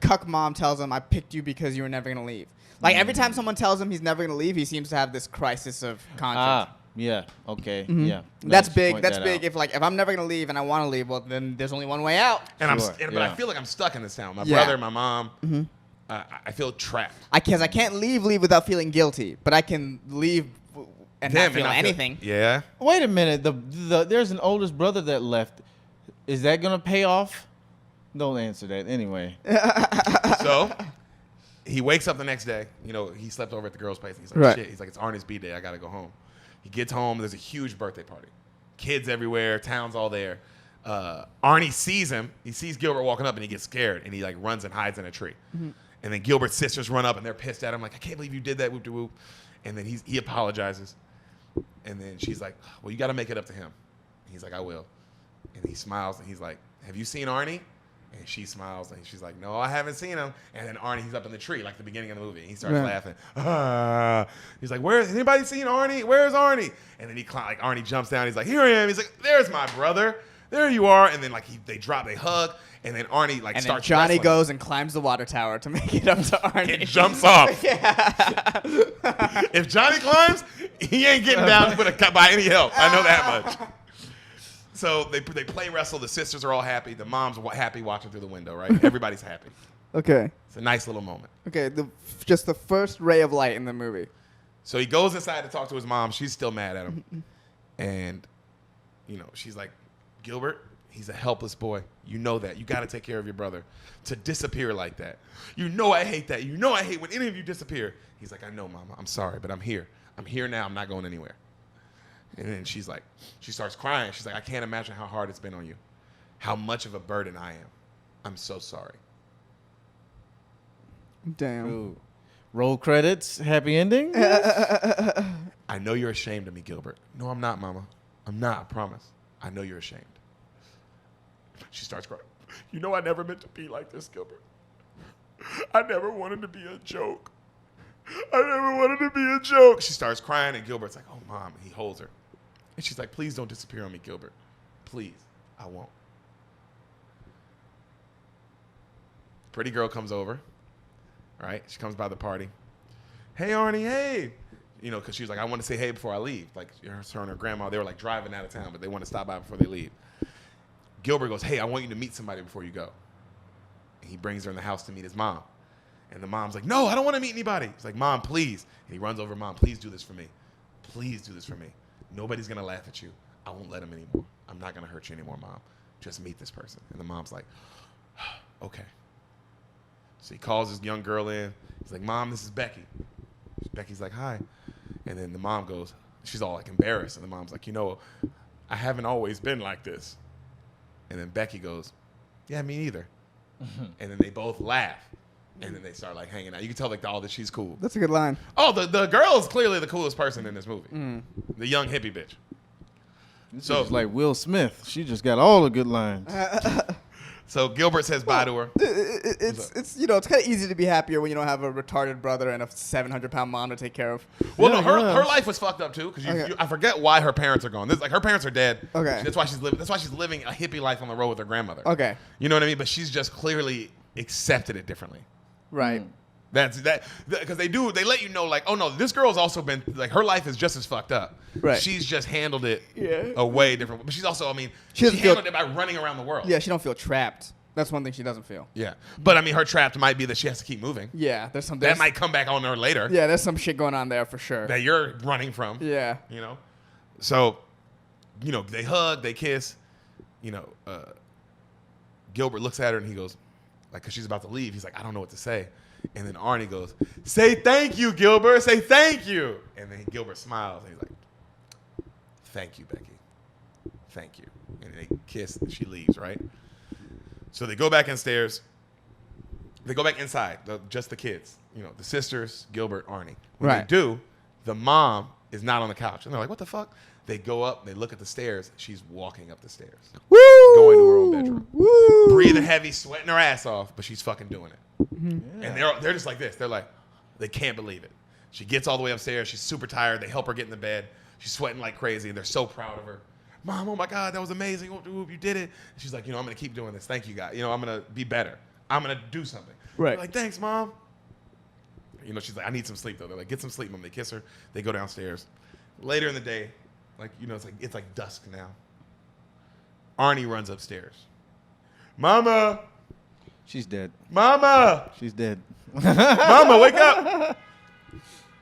cuck mom tells him, I picked you because you were never gonna leave. Like every time someone tells him he's never gonna leave, he seems to have this crisis of conscience. Yeah. Okay. Mhm. Yeah. That's Let's big. point That's that big. out. If I'm never gonna leave and I want to leave, well then there's only one way out. And Sure, but I yeah. feel like I'm stuck in this town. My Yeah. brother, my mom. I feel trapped. Because I can't leave without feeling guilty, but I can leave and not feel anything. Yeah. Wait a minute. There's an oldest brother that left. Is that gonna pay off? Don't answer that. Anyway. So he wakes up the next day. He slept over at the girl's place. And he's like, Right. shit. He's like, it's Arnie's B-day. I got to go home. He gets home. There's a huge birthday party. Kids everywhere. Town's all there. Arnie sees him. He sees Gilbert walking up and he gets scared. And he like runs and hides in a tree. And then Gilbert's sisters run up and they're pissed at him. Like, I can't believe you did that. Whoop de whoop. And then he apologizes. And then she's like, well, you got to make it up to him. And he's like, I will. And he smiles and he's like, have you seen Arnie? And she smiles and she's like, no, I haven't seen him. And then Arnie, he's up in the tree like the beginning of the movie. And he starts laughing. He's like, has anybody seen Arnie? Where's Arnie? And then Arnie jumps down. He's like, here I am. He's like, there's my brother. There you are. And then like they hug. And then Arnie like And starts then Johnny wrestling. goes and climbs the water tower to make it up to Arnie. And jumps off. Yeah. If Johnny climbs, he ain't getting down by any help. I know that much. So they play wrestle. The sisters are all happy. The mom's happy watching through the window, right? Everybody's happy. Okay. It's a nice little moment. Okay. Just the first ray of light in the movie. So he goes inside to talk to his mom. She's still mad at him. And, she's like, Gilbert, he's a helpless boy. You know that. You got to take care of your brother. To disappear like that. You know I hate that. You know I hate when any of you disappear. He's like, I know, Mama. I'm sorry, but I'm here. I'm here now. I'm not going anywhere. And then she starts crying. She's like, I can't imagine how hard it's been on you. How much of a burden I am. I'm so sorry. Damn. Ooh. Roll credits. Happy ending. I know you're ashamed of me, Gilbert. No, I'm not, Mama. I'm not, I promise. I know you're ashamed. She starts crying. You know I never meant to be like this, Gilbert. I never wanted to be a joke. I never wanted to be a joke. She starts crying, and Gilbert's like, oh, Mom. He holds her. And she's like, please don't disappear on me, Gilbert. Please. I won't. Pretty girl comes over. Right? She comes by the party. Hey, Arnie, hey. Because she was like, I want to say hey before I leave. Like, her and her grandma, they were like driving out of town, but they want to stop by before they leave. Gilbert goes, hey, I want you to meet somebody before you go. And he brings her in the house to meet his mom. And the mom's like, no, I don't want to meet anybody. He's like, Mom, please. And he runs over, Mom, please do this for me. Please do this for me. Nobody's going to laugh at you. I won't let him anymore. I'm not going to hurt you anymore, Mom. Just meet this person. And the mom's like, okay. So he calls this young girl in. He's like, Mom, this is Becky. Becky's like, hi. And then the mom goes, she's all like embarrassed. And the mom's like, I haven't always been like this. And then Becky goes, yeah, me neither. And then they both laugh. And then they start like hanging out. You can tell like that she's cool. That's a good line. Oh, the girl is clearly the coolest person in this movie. The young hippie bitch. So it's like Will Smith. She just got all the good lines. So Gilbert says bye to her. It's it's kind of easy to be happier when you don't have a retarded brother and a 700-pound mom to take care of. Well, Yeah, no, her yeah. life was fucked up too because Okay. I forget why her parents are gone. Like her parents are dead. Okay. That's why she's living a hippie life on the road with her grandmother. Okay. You know what I mean? But she's just clearly accepted it differently. Right. That's because they let you know like, oh no, this girl's also been like her life is just as fucked up. Right. She's just handled it Yeah. a way different. But she's also, I mean, She she doesn't feel- handled it by running around the world. Yeah, she don't feel trapped. That's one thing she doesn't feel. Yeah. But I mean, her trapped might be that she has to keep moving. Yeah, there's some. That might come back on her later. Yeah, there's some shit going on there for sure. That you're running from. Yeah. So, they hug, they kiss. Gilbert looks at her and he goes, like, because she's about to leave, he's like, I don't know what to say. And then Arnie goes, say thank you, Gilbert. Say thank you. And then Gilbert smiles and he's like, thank you, Becky. Thank you. And they kiss and she leaves, right? So they go back downstairs. They go back inside, just the kids. The sisters, Gilbert, Arnie. When Right. they do, the mom is not on the couch. And they're like, what the fuck? They go up, they look at the stairs. She's walking up the stairs. Woo! Going to her own bedroom. Woo! Breathing heavy, sweating her ass off, but she's fucking doing it. Mm-hmm. And they're just like this. They're like, they can't believe it. She gets all the way upstairs. She's super tired. They help her get in the bed. She's sweating like crazy, and they're so proud of her. Mom, oh my God, that was amazing. You did it. And she's like, I'm going to keep doing this. Thank you, God. I'm going to be better. I'm going to do something. Right. They're like, thanks, Mom. She's like, I need some sleep, though. They're like, get some sleep, Mom. They kiss her. They go downstairs. Later in the day, it's like dusk now. Arnie runs upstairs. Mama! She's dead. Mama! She's dead. Mama, wake up!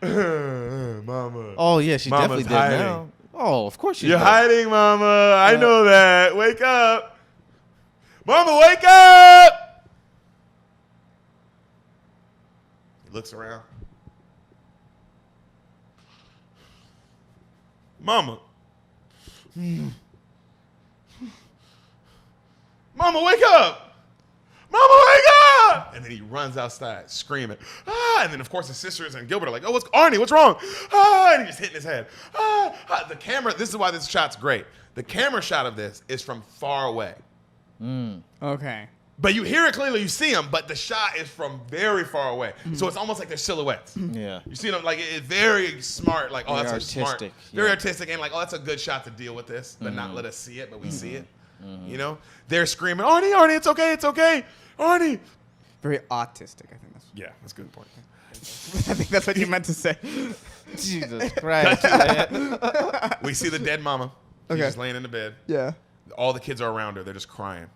Mama. Oh yeah, she's Mama's definitely dead hiding. now. Oh, of course she's You're dead. hiding, Mama. I know that. Wake up. Mama, wake up! He looks around. Mama. Mama, wake up! Mama, wake ah! And then he runs outside screaming, ah! And then, of course, his sisters and Gilbert are like, oh, Arnie, what's wrong? Ah! And he's just hitting his head. Ah! Ah! The camera, this is why this shot's great. The camera shot of this is from far away. Okay. But you hear it clearly, you see them, but the shot is from very far away. So it's almost like they're silhouettes. Yeah. You see them, like, it's very smart, like, oh, Very that's a smart, artistic, very yeah. artistic, and like, oh, that's a good shot to deal with this, but not let us see it, but we see it. You know? They're screaming, Arnie, it's okay, Arnie. Very autistic, I think that's. Yeah, that's a good point. I think that's what you meant to say. Jesus Christ, man. We see the dead mama. She's Okay. just laying in the bed. Yeah. All the kids are around her. They're just crying.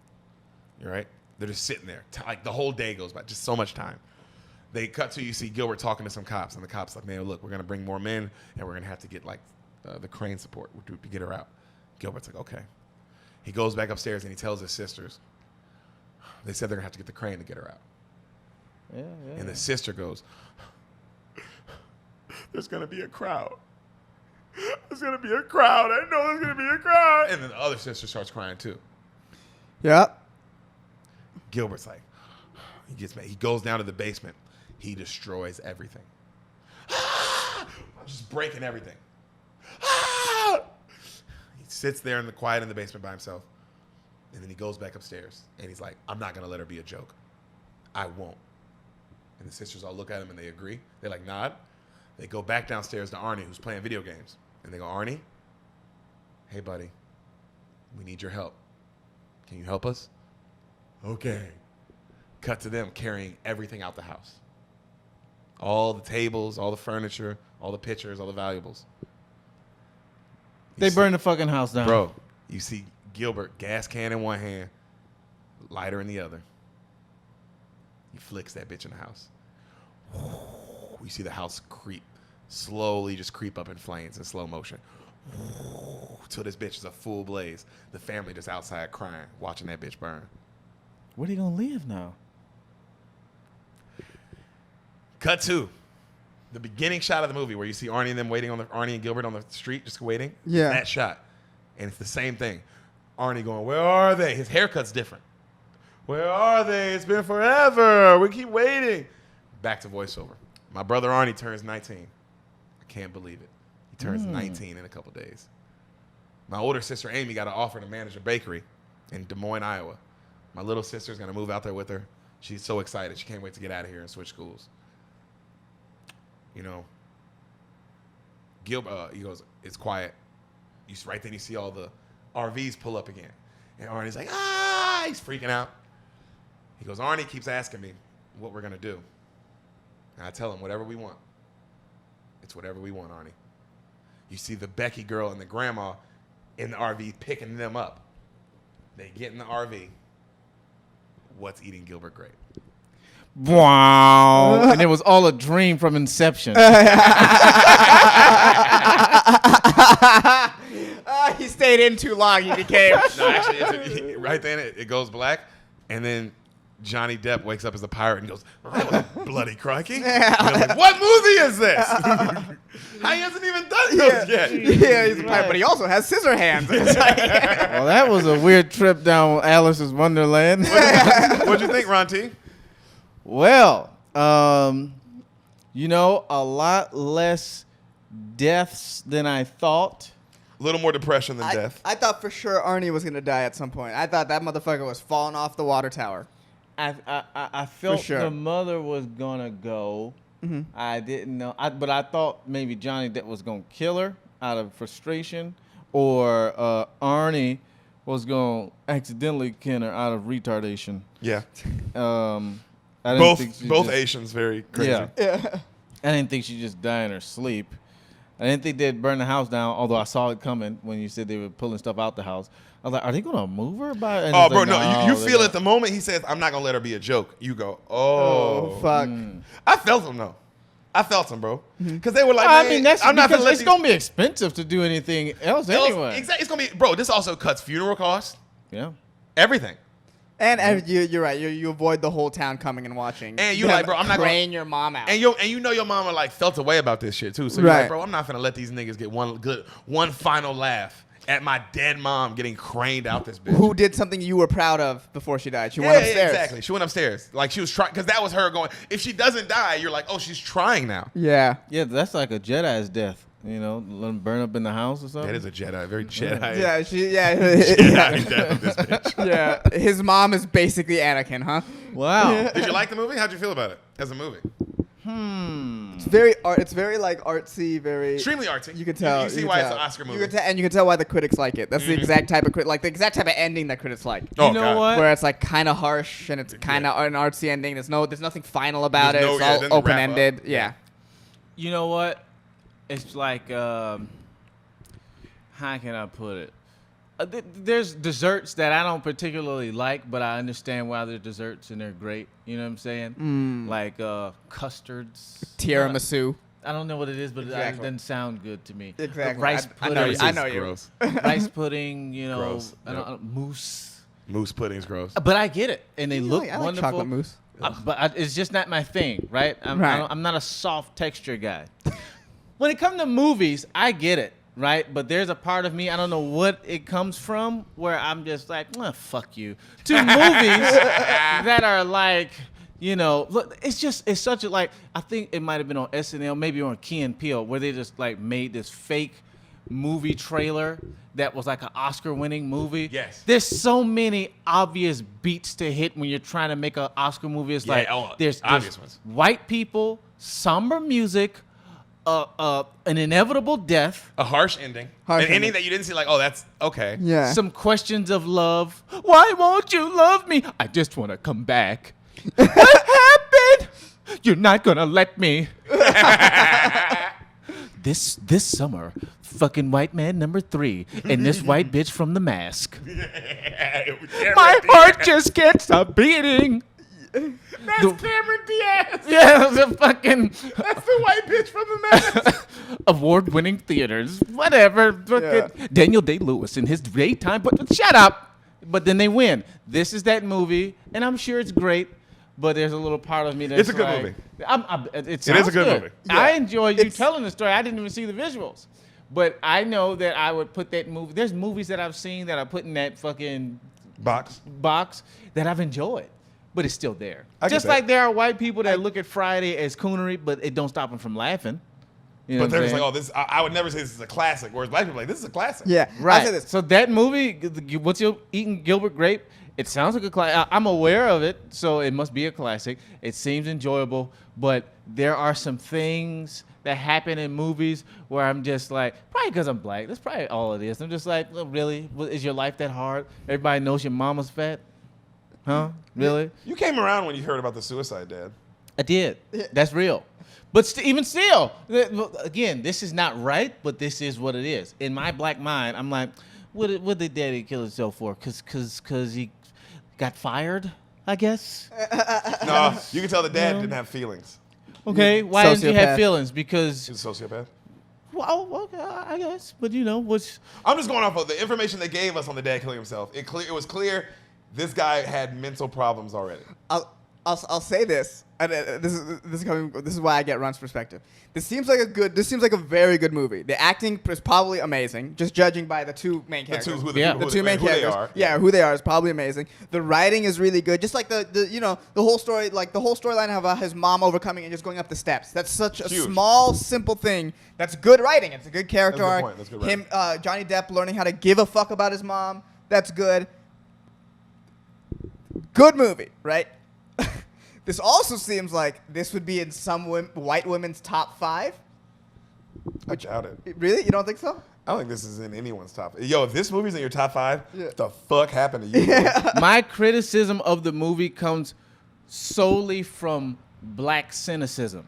You right? They're just sitting there. Like the whole day goes by. Just so much time. They cut to, you see Gilbert talking to some cops. And the cops like, man, look, we're going to bring more men. And we're going to have to get like the crane support to get her out. Gilbert's like, okay. He goes back upstairs and he tells his sisters. They said they're going to have to get the crane to get her out. Yeah. And the sister goes, there's going to be a crowd. There's going to be a crowd. I know there's going to be a crowd. And then the other sister starts crying too. Yeah. Gilbert's like, he gets mad. He goes down to the basement. He destroys everything. Just breaking everything. He sits there in the quiet in the basement by himself. And then he goes back upstairs. And he's like, I'm not going to let her be a joke. I won't. And the sisters all look at him and they agree. They like nod. They go back downstairs to Arnie, who's playing video games. And they go, Arnie, hey, buddy, we need your help. Can you help us? Okay. Cut to them carrying everything out the house. All the tables, all the furniture, all the pictures, all the valuables. They burn the fucking house down. Bro, you see Gilbert, gas can in one hand, lighter in the other. He flicks that bitch in the house. You see the house slowly just creep up in flames in slow motion. Till this bitch is a full blaze. The family just outside crying, watching that bitch burn. Where they gonna live now? Cut to the beginning shot of the movie where you see Arnie and them waiting Arnie and Gilbert on the street, just waiting. Yeah. That shot. And it's the same thing. Arnie going, where are they? His haircut's different. Where are they? It's been forever. We keep waiting. Back to voiceover. My brother Arnie turns 19. I can't believe it. He turns 19 in a couple days. My older sister Amy got an offer to manage a bakery in Des Moines, Iowa. My little sister's going to move out there with her. She's so excited. She can't wait to get out of here and switch schools. You know, Gilbert, he goes, it's quiet. Right then you see all the RVs pull up again. And Arnie's like, he's freaking out. He goes, Arnie keeps asking me what we're going to do. And I tell him, whatever we want. It's whatever we want, Arnie. You see the Becky girl and the grandma in the RV picking them up. They get in the RV. What's Eating Gilbert Grape? Wow. And it was all a dream from Inception. He stayed in too long. He became. No, actually, right then it goes black. And then Johnny Depp wakes up as a pirate and goes, bloody crikey. Like, what movie is this? He hasn't even done those yet. Yeah, he's a pirate, but he also has scissor hands. It's like- Well, that was a weird trip down Alice's Wonderland. What'd you think, Ron T? Well, you know, a lot less deaths than I thought. A little more depression than death. I thought for sure Arnie was gonna die at some point. I thought that motherfucker was falling off the water tower. I felt sure. the mother was gonna go. I didn't know, but I thought maybe Johnny Depp was gonna kill her out of frustration, or Arnie was gonna accidentally kill her out of retardation. Yeah. I didn't think she Both just- Asians very crazy. Yeah. I didn't think she just died in her sleep. I didn't think they'd burn the house down, although I saw it coming when you said they were pulling stuff out the house. I was like, are they going to move her? And Oh, it's bro, like, no. You they're feel not. it the moment he says, I'm not going to let her be a joke. You go, Oh, fuck. I felt him, though. I felt him, bro. Because they were like, I man, mean, that's I'm not because gonna let it's these- going to be expensive to do anything else anyway. Exactly. It's going to be, bro, this also cuts funeral costs, Yeah. everything. And you're right. You avoid the whole town coming and watching. And you them like, bro, I'm not gonna- praying your mom out. And you know your mama like felt a way about this shit too. So you're Right. like, bro, I'm not gonna let these niggas get one final laugh at my dead mom getting craned out this bitch. Who did something you were proud of before she died? She Yeah, went upstairs. yeah, exactly. She went upstairs. Like she was trying, because that was her going. If she doesn't die, you're like, oh, she's trying now. Yeah. Yeah, that's like a Jedi's death. You know, let him burn up in the house or something. That is a Jedi, very Jedi. Yeah. Jedi death of this bitch. Yeah. His mom is basically Anakin, huh? Wow. Did you like the movie? How'd you feel about it as a movie? It's very like artsy, very Extremely artsy. You can tell. You see can why tell. it's an Oscar movie. You can tell, and you can tell why the critics like it. That's the exact type of the exact type of ending that critics like. Oh, You know God. what? Where it's like kind of harsh and it's kind of an artsy ending. There's nothing final about There's it. no- It's yeah, it all doesn't wrap open ended. up. Yeah. You know what? It's like, how can I put it? There's desserts that I don't particularly like, but I understand why they're desserts and they're great. You know what I'm saying? Like custards. Tiramisu. I don't know what it is, but Exactly. it doesn't sound good to me. Exactly. Rice I pudding. know you. I know It's you. gross. Rice pudding, you know, Gross. I don't- mousse. Moose pudding's gross. But I get it, and they look I like wonderful. chocolate mousse. It's just not my thing, right? Right. I'm not a soft texture guy. When it comes to movies, I get it, right? But there's a part of me, I don't know what it comes from, where I'm just like, fuck you. To movies that are like, you know, look, it's such a, like, I think it might have been on SNL, maybe on Key and Peele, where they just like made this fake movie trailer that was like an Oscar-winning movie. Yes. There's so many obvious beats to hit when you're trying to make an Oscar movie. It's Yeah, like there's obvious ones. white people, somber music, an inevitable death, A harsh ending. Harsh An ending ending. that you didn't see, like, oh, that's okay. Yeah. some questions of love. Why won't you love me? I just want to come back. What happened? You're not gonna let me. This summer, fucking white man number 3 and this white bitch from The Mask. My heart just can't stop beating. That's Cameron Diaz. Yeah, the fucking That's the white bitch from the Mask. award-winning theaters, whatever. Fucking Yeah. Daniel Day-Lewis in his daytime, but shut up. But then they win. This is that movie, and I'm sure it's great. But there's a little part of me that's It's a good like, movie. It is a sounds good movie. I enjoy you It's- telling the story. I didn't even see the visuals. But I know that I would put that movie. There's movies that I've seen that I put in that fucking Box. box that I've enjoyed. But it's still there. I get Just that. like there are white people that look at Friday as coonery, but it don't stop them from laughing. You know But they're what just I'm like, saying? oh, this. I would never say this is a classic. Whereas black people are like, this is a classic. Yeah. Right. I say this. So that movie, what's your Eating Gilbert Grape? It sounds like a classic. I'm aware of it, so it must be a classic. It seems enjoyable, but there are some things that happen in movies where I'm just like, probably because I'm black. That's probably all it is. I'm just like, well, really? Is your life that hard? Everybody knows your mama's fat? Huh? Really? You came around when you heard about the Suicide Dad. I did. That's real. But even still, again, this is not right, but this is what it is. In my black mind, I'm like, what did Daddy kill himself for? Cause he got fired, I guess. No, you can tell the dad didn't have feelings. Okay, why didn't you have Sociopath. feelings? Because, He's a sociopath. well, okay, I guess. But you know, which I'm just going off of the information they gave us on the dad killing himself. It was clear this guy had mental problems already. I'll say this. And this is why I get Run's perspective. This seems like a very good movie. The acting is probably amazing, just judging by the two main characters. The The two main who they characters. are. Yeah, who they are is probably amazing. The writing is really good. Just like the whole story, like the whole storyline of his mom overcoming and just going up the steps. That's such a Huge. small, simple thing. That's good writing. It's a good character That's a good arc. point. That's good writing. Him, Johnny Depp learning how to give a fuck about his mom. That's good. Good movie, right? This also seems like this would be in some white women's top 5. I doubt it. Really? You don't think so? I don't think this is in anyone's top. Yo, if this movie's in your top 5, Yeah. the fuck happened to you? my criticism of the movie comes solely from black cynicism.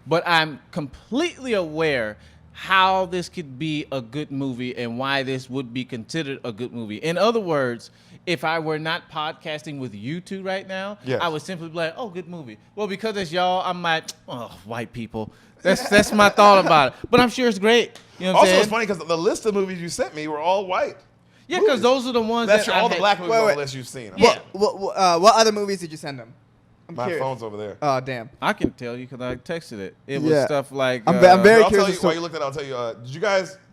But I'm completely aware how this could be a good movie and why this would be considered a good movie. In other words, if I were not podcasting with you two right now, Yes. I would simply be like, oh, good movie. Well, because it's y'all, I'm like, oh, white people. That's my thought about it. But I'm sure it's great. You know what I'm Also, saying? it's funny because the list of movies you sent me were all white. Yeah, because those are the ones That's that all I the had- black movies Wait, on wait. the list you've seen. Yeah. What other movies did you send them? I'm My curious. phone's over there. Oh, damn. I can tell you because I texted it. It was Yeah. stuff like I'm very I'll curious tell as you to- while you looked at it. I'll tell you. Did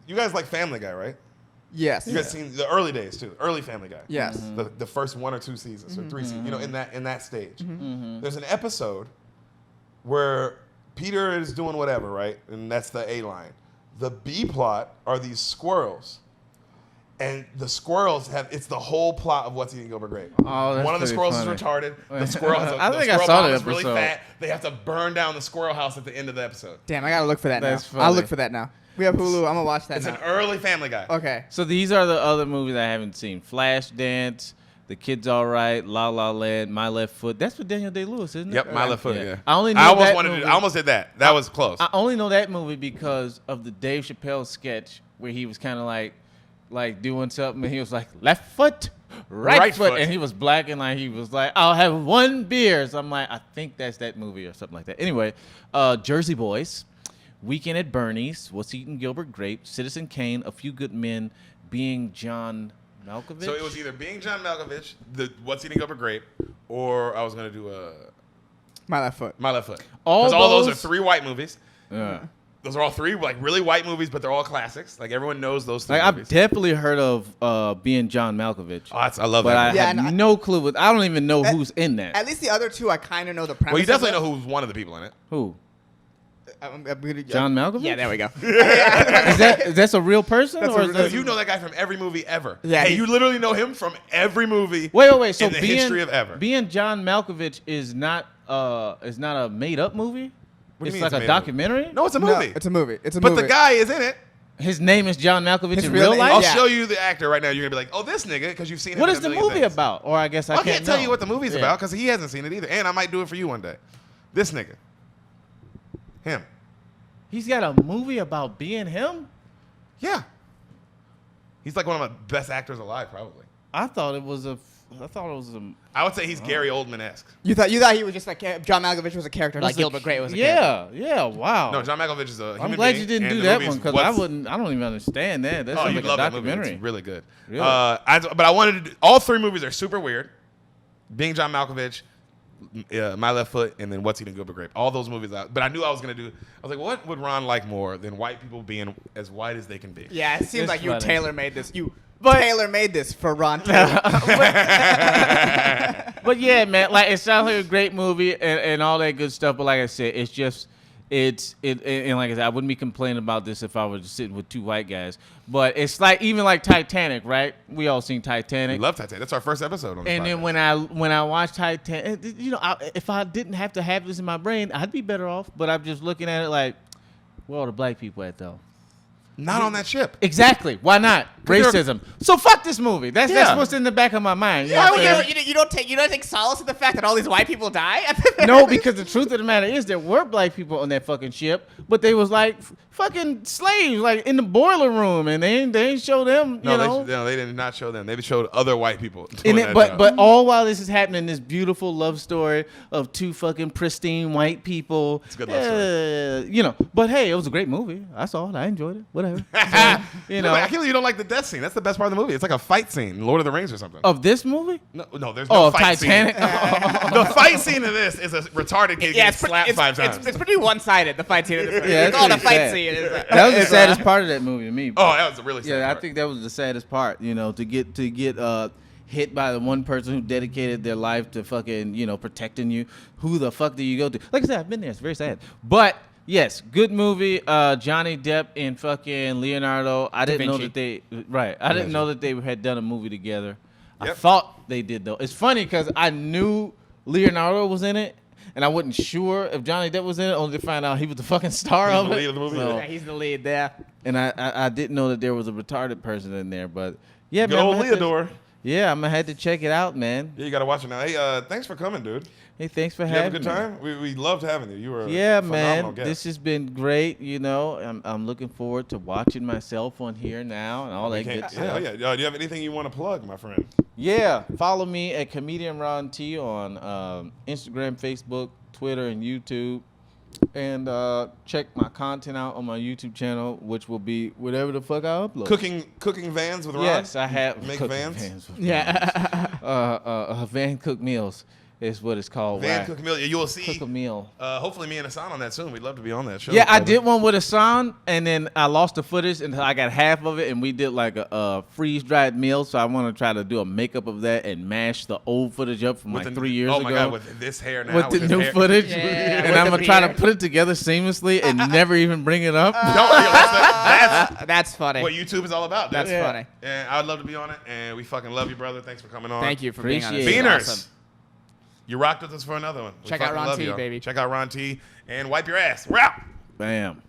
you guys like Family Guy, right? Yes. You guys seen the early days too, early Family Guy. Yes. The first 1 or 2 seasons or 3 seasons, in that stage. There's an episode where Peter is doing whatever, right? And that's the A line. The B plot are these squirrels. And the squirrels it's the whole plot of What's Eating Gilbert Grape. Oh, that's One of the pretty squirrels funny. is retarded. The squirrel has I the think I squirrel saw mom that is really episode. fat. They have to burn down the squirrel house at the end of the episode. Damn, I gotta look for that That's now. I'll funny. look for that now. We have Hulu. I'm gonna watch that It's now. an early Family Guy. Okay. So these are the other movies I haven't seen: Flashdance, The Kid's All Right, La La Land, My Left Foot. That's with Daniel Day-Lewis, isn't it? Yep, My Left Foot. Yeah. I only know I almost that wanted movie. to. I almost did that. That was close. I only know that movie because of the Dave Chappelle sketch where he was kind of like doing something and he was like left foot, right foot, foot. and he was black and like he was like, I'll have 1 beer. So I'm like, I think that's that movie or something like that. Anyway, Jersey Boys, Weekend at Bernie's, What's Eating Gilbert Grape, Citizen Kane, A Few Good Men, Being John Malkovich. So it was either Being John Malkovich, the What's Eating Gilbert Grape, or I was gonna do My Left Foot. My Left Foot. All Because all those are those- 3 white movies. Yeah. Those are all 3 like really white movies, but they're all classics. Like everyone knows those 3 Like I've movies. definitely heard of Being John Malkovich. Oh, I love But that. I movie. Yeah, have and I- no clue. I don't even know who's in that. At least the other 2, I kind of know the premise. Well, you definitely of know who's one of the people in it. Who? I'm gonna- John Malkovich? Yeah, there we go. Is that a real person That's or a- is Because that, you know that guy from every movie ever. Yeah, Hey, he's- you literally know him from every movie. Wait. So in the being, history of ever. being John Malkovich is not a made up movie. What do It's you mean like it's a made up? documentary. No, it's a No, movie. it's a movie. It's a but movie. the guy is in it. His name is John Malkovich His in real real name- life. I'll Yeah. show you the actor right now. You're gonna be like, oh, this nigga, because you've seen him. What in is a the million movie things. about? Or I guess I I can't can't tell know. you what the movie's Yeah. about because he hasn't seen it either. And I might do it for you one day. This nigga. Him. He's got a movie about being him. Yeah. He's like one of my best actors alive, probably. I thought it was a. I would say he's Gary Oldman-esque. You thought he was just like John Malkovich was a character, like Gilbert Grape was a character. Yeah. Wow. No, John Malkovich is a human I'm glad being, you didn't and do the that movie's one because What's- I don't even understand that. That Oh, sounds you like love a that movie. documentary. It's really good. Really? But I wanted to. All 3 movies are super weird. Being John Malkovich, My Left Foot, and then What's Eating Gilbert Grape. All those movies out. But I knew I was gonna do. I was like, what would Ron like more than white people being as white as they can be? Yeah, it seems It's like you funny. tailor-made this. Tailor-made this for Ron Taylor. But yeah, man, like it sounds like a great movie and all that good stuff. But like I said, it's just and like I said, I wouldn't be complaining about this if I was just sitting with 2 white guys. But it's like even like Titanic, right? We all seen We Titanic. love Titanic. That's our first episode on this And then podcast. when I watched Titanic, if I didn't have to have this in my brain, I'd be better off. But I'm just looking at it like, where are the black people at though? Not on that ship. Exactly. Why not? they're- Racism. So fuck this movie. That's Yeah. what's in the back of my mind. You know Why what would I'm saying? you don't take solace in the fact that all these white people die? No, because the truth of the matter is there were black people on that fucking ship, but they was like fucking slaves, like in the boiler room, and they ain't show them, you know. They did not show them. They showed other white people. And doing it, that but job. but all while this is happening, this beautiful love story of 2 fucking pristine white people. It's a good love story. You know. But hey, it was a great movie. I saw it. I enjoyed it. Whatever. You know. I can't believe you don't like the death scene. That's the best part of the movie. It's like a fight scene, Lord of the Rings or something. Of this movie? No, there's Oh, no of fight Titanic. scene. The fight scene of this is a retarded kid getting slapped 5 times. It's pretty one-sided. The fight scene. Yeah, It's that's called a pretty fight sad. scene. That was the saddest part of that movie to me. Oh, that was a really sad Yeah, I part. think that was the saddest part. You know, to get hit by the one person who dedicated their life to fucking protecting you. Who the fuck do you go to? Like I said, I've been there. It's very sad. But yes, good movie. Johnny Depp and fucking Leonardo. I didn't know Vinci. that they I didn't know that they had done a movie together. I Yep. thought they did though. It's funny because I knew Leonardo was in it. And I wasn't sure if Johnny Depp was in it, only to find out he was the fucking star He's of the it. lead of the movie, So- Yeah, he's the lead there. and I didn't know that there was a retarded person in there, but yeah, Good man. old I'm gonna have to- Leodore. Yeah, I'm gonna have to check it out, man. Yeah, you got to watch it now. Hey, thanks for coming, dude. Hey, thanks for You have a having good me. time? We loved having you. You were a Yeah, phenomenal man. guest. This has been great. You know, I'm looking forward to watching myself on here now and all that good Yeah, stuff. yeah. Do you have anything you want to plug, my friend? Yeah, follow me at Comedian Ron T on Instagram, Facebook, Twitter, and YouTube. And check my content out on my YouTube channel, which will be whatever the fuck I upload. Cooking vans with Ron? Yes, I have Make cooking vans? with Yeah. Van cook meals. is what it's called. Van where Cook a Meal. You will I see. cook a meal. Hopefully, me and Hassan on that soon. We'd love to be on that show. Yeah, I brother. did one with Hassan, and then I lost the footage, and I got half of it, and we did like a freeze-dried meal. So I want to try to do a makeup of that and mash the old footage up from With like the- 3 years ago. Oh my god, with this hair now. with the this new hair. footage, Yeah, and with I'm the gonna try to beard. put it together seamlessly and never even bring it up. Don't, yo, that's That's funny. what YouTube is all about. Dude. That's Yeah. funny. And I'd love to be on it. And we fucking love you, brother. Thanks for coming on. Thank you for being on this. Appreciate This it. is Beaners. awesome. You rocked with us for another one. We Check out fucking Ron love T, you. baby. Check out Ron T and wipe your ass. We're out. Bam.